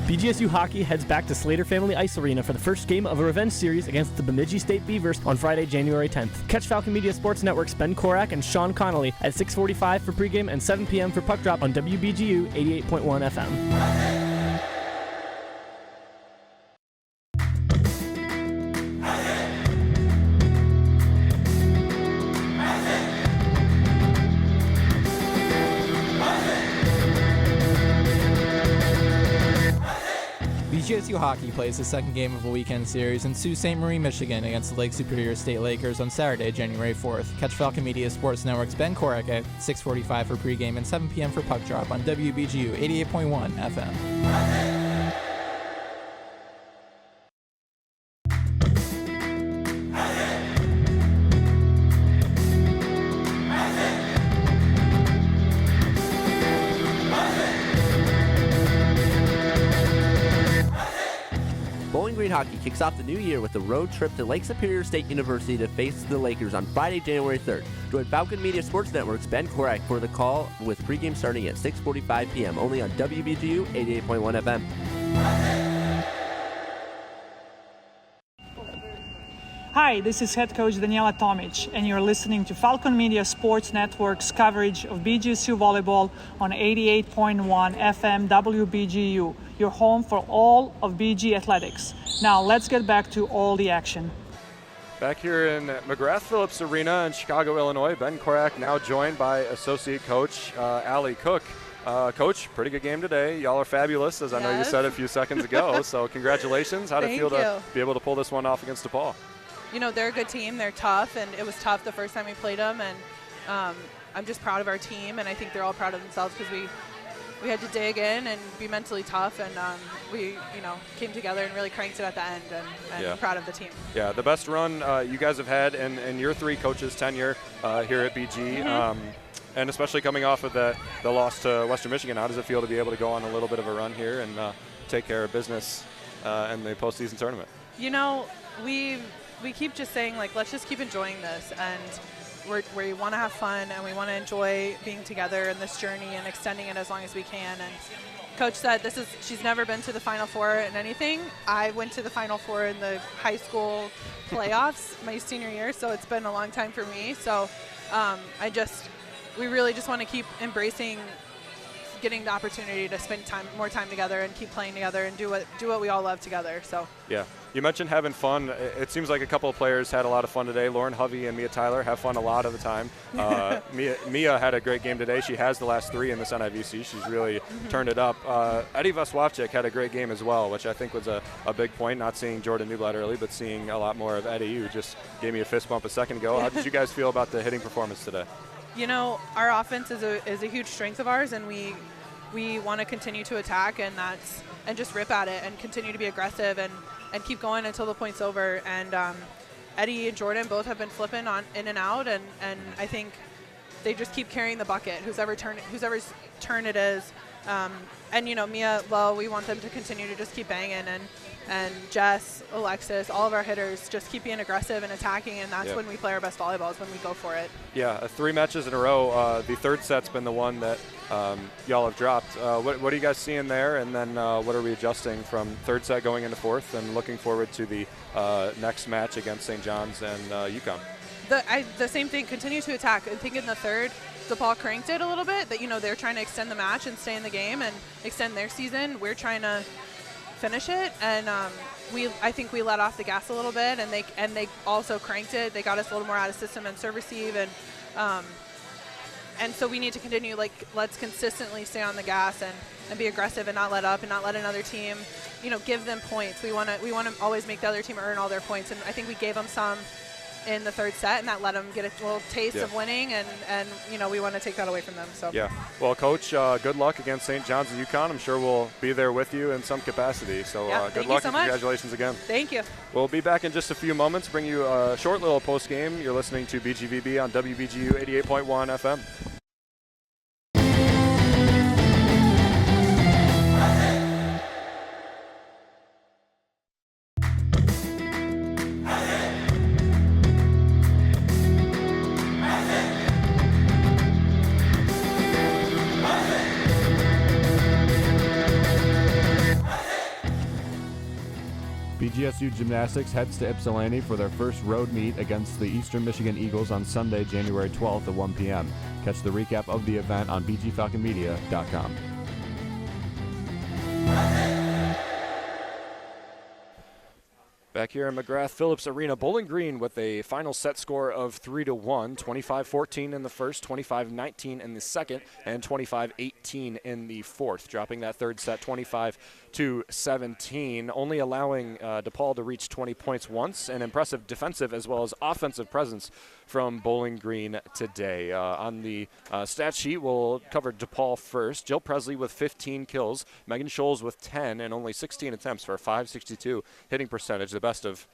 BGSU Hockey heads back to Slater Family Ice Arena for the first game of a revenge series against the Bemidji State Beavers on Friday, January 10th. Catch Falcon Media Sports Network's Ben Korak and Sean Connolly at 6:45 for pregame and 7 p.m. for puck drop on WBGU 88.1 FM. BGSU Hockey plays the second game of a weekend series in Sault Ste. Marie, Michigan against the Lake Superior State Lakers on Saturday, January 4th. Catch Falcon Media Sports Network's Ben Korak at 6:45 for pregame and 7 p.m. for puck drop on WBGU 88.1 FM. Bowling Green Hockey kicks off the new year with a road trip to Lake Superior State University to face the Lakers on Friday, January 3rd. Join Falcon Media Sports Network's Ben Korak for the call with pregame starting at 6:45 p.m. only on WBGU 88.1 FM. Hi, this is head coach Daniela Tomic, and you're listening to Falcon Media Sports Network's coverage of BGSU Volleyball on 88.1 FM WBGU, your home for all of BG athletics. Now let's get back to all the action. Back here in McGrath-Phillips Arena in Chicago, Illinois, Ben Korak now joined by associate coach Allie Cook. Coach, pretty good game today. Y'all are fabulous, as I know you said a few seconds ago, so congratulations. How did it feel to be able to pull this one off against DePaul? You know, they're a good team. They're tough, and it was tough the first time we played them. And I'm just proud of our team, and I think they're all proud of themselves because we had to dig in and be mentally tough, and we, came together and really cranked it at the end, and I'm proud of the team. Yeah, the best run you guys have had in your three coaches' tenure here at BG, and especially coming off of the loss to Western Michigan. How does it feel to be able to go on a little bit of a run here and take care of business in the postseason tournament? You know, we keep just saying, let's just keep enjoying this, and we want to have fun, and we want to enjoy being together in this journey and extending it as long as we can. And Coach said she's never been to the Final Four in anything. I went to the Final Four in the high school playoffs my senior year, so it's been a long time for me. So we really just want to keep embracing getting the opportunity to spend more time together and keep playing together and do what we all love together. So yeah, you mentioned having fun. It seems like a couple of players had a lot of fun today. Lauren Hovey and Mia Tyler have fun a lot of the time. Mia had a great game today. She has the last 3 in this NIVC. She's really turned it up. Eddie Veswapchik had a great game as well, which I think was a big point, not seeing Jordan Newblatt early, but seeing a lot more of Eddie. You just gave me a fist bump a second ago. How did you guys feel about the hitting performance today? You know, our offense is a huge strength of ours, and we want to continue to attack, and just rip at it and continue to be aggressive and keep going until the point's over. And Eddie and Jordan both have been flipping on in and out, and I think they just keep carrying the bucket, whose turn it is. And you know, Mia, well, we want them to continue to just keep banging, and Jess, Alexis, all of our hitters just keep being aggressive and attacking, and that's when we play our best volleyball, is when we go for it. Yeah, 3 matches in a row. The third set's been the one that y'all have dropped. What are you guys seeing there, and then what are we adjusting from third set going into fourth, and looking forward to the next match against St. John's and UConn? The same thing, continue to attack. I think in the third, DePaul cranked it a little bit, that, you know, they're trying to extend the match and stay in the game and extend their season. We're trying to finish it, and I think we let off the gas a little bit, and they also cranked it. They got us a little more out of system and serve receive, and so we need to continue. Like, let's consistently stay on the gas and be aggressive and not let up and not let another team, you know, give them points. We want to always make the other team earn all their points, and I think we gave them some in the third set, and that let them get a little taste of winning, and you know, we want to take that away from them. So yeah, well, Coach, good luck against St. John's and UConn. I'm sure we'll be there with you in some capacity. So good luck and congratulations again. Thank you. We'll be back in just a few moments, bring you a short little post game. You're listening to BGVB on WBGU 88.1 FM. BGSU Gymnastics heads to Ypsilanti for their first road meet against the Eastern Michigan Eagles on Sunday, January 12th at 1 p.m. Catch the recap of the event on bgfalconmedia.com. Back here in McGrath-Phillips Arena, Bowling Green with a final set score of 3-1, 25-14 in the first, 25-19 in the second, and 25-18 in the fourth, dropping that third set 25-17, only allowing DePaul to reach 20 points once. An impressive defensive as well as offensive presence from Bowling Green today. On the stat sheet, we'll cover DePaul first. Jill Presley with 15 kills, Megan Scholes with 10 and only 16 attempts for a .562 hitting percentage, the best of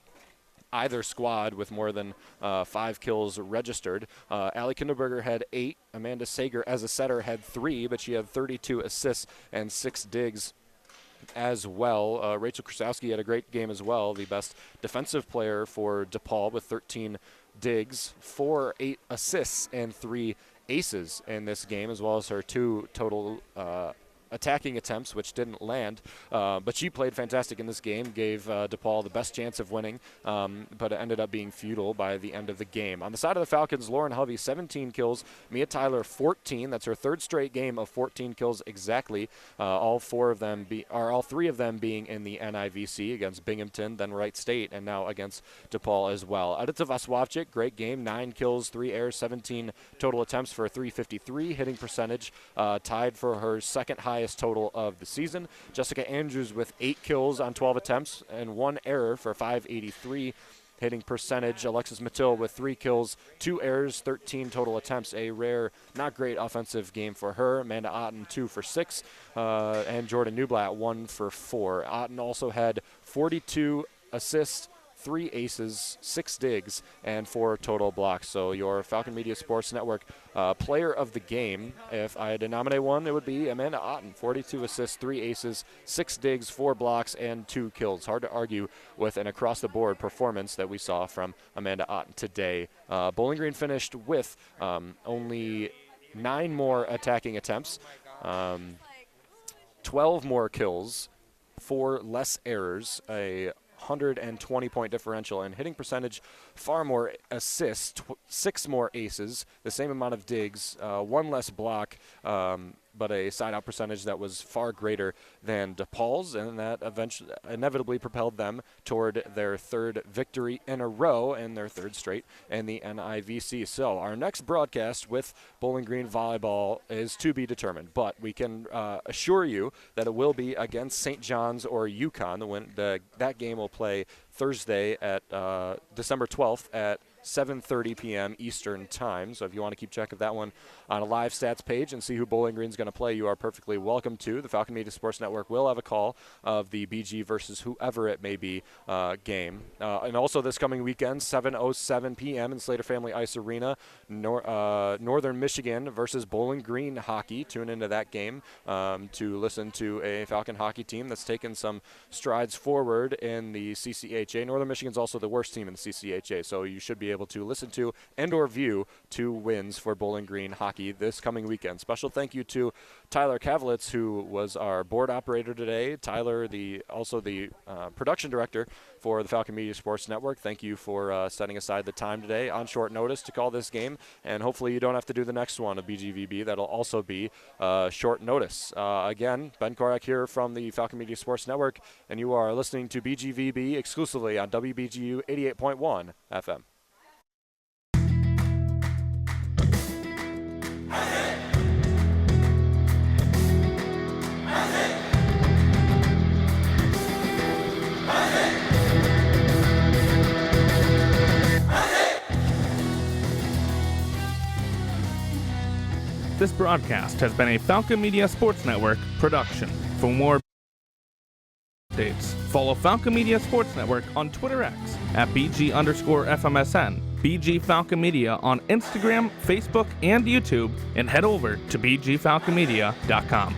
either squad with more than 5 kills registered. Allie Kinderberger had 8. Amanda Sager as a setter had 3, but she had 32 assists and 6 digs as well. Rachel Krasowski had a great game as well, the best defensive player for DePaul with 13 digs, 8 assists, and 3 aces in this game, as well as her 2 total attacking attempts, which didn't land. But she played fantastic in this game, gave DePaul the best chance of winning, but it ended up being futile by the end of the game. On the side of the Falcons, Lauren Hovey, 17 kills, Mia Tyler, 14. That's her third straight game of 14 kills exactly. All three of them being in the NIVC against Binghamton, then Wright State, and now against DePaul as well. Edita Veswapchik, great game, 9 kills, 3 errors, 17 total attempts for a .353 hitting percentage, tied for her second highest total of the season. Jessica Andrews with 8 kills on 12 attempts and 1 error for .583 hitting percentage. Alexis Mattil with 3 kills, 2 errors, 13 total attempts. A rare, not great offensive game for her. Amanda Otten 2 for 6, and Jordan Newblatt 1 for 4. Otten also had 42 assists, 3 aces, 6 digs, and 4 total blocks. So your Falcon Media Sports Network player of the game, if I had to nominate one, it would be Amanda Otten. 42 assists, 3 aces, 6 digs, 4 blocks, and 2 kills. Hard to argue with an across-the-board performance that we saw from Amanda Otten today. Bowling Green finished with only 9 more attacking attempts, 12 more kills, 4 less errors, a 120-point differential, and hitting percentage, far more assists, 6 more aces, the same amount of digs, 1 less block, but a side-out percentage that was far greater than DePaul's, and that eventually inevitably propelled them toward their third victory in a row and their third straight in the NIVC. So our next broadcast with Bowling Green Volleyball is to be determined, but we can assure you that it will be against St. John's or UConn. That game will play Thursday at December 12th at 7:30 p.m. Eastern Time. So if you want to keep track of that one on a live stats page and see who Bowling Green's going to play, you are perfectly welcome to. The Falcon Media Sports Network will have a call of the BG versus whoever it may be game. And also this coming weekend, 7:07 p.m. in Slater Family Ice Arena, Northern Michigan versus Bowling Green hockey. Tune into that game to listen to a Falcon hockey team that's taken some strides forward in the CCHA. Northern Michigan's also the worst team in the CCHA, so you should be able to listen to and or view 2 wins for Bowling Green hockey this coming weekend. Special thank you to Tyler Kavlitz, who was our board operator today. Tyler, also the production director for the Falcon Media Sports Network. Thank you for setting aside the time today on short notice to call this game, and hopefully you don't have to do the next one of BGVB. That'll also be short notice. Again, Ben Korak here from the Falcon Media Sports Network, and you are listening to BGVB exclusively on WBGU 88.1 FM. This broadcast has been a Falcon Media Sports Network production. For more updates, follow Falcon Media Sports Network on Twitter X at BG_FMSN, BG Falcon Media on Instagram, Facebook, and YouTube, and head over to BGFalconMedia.com.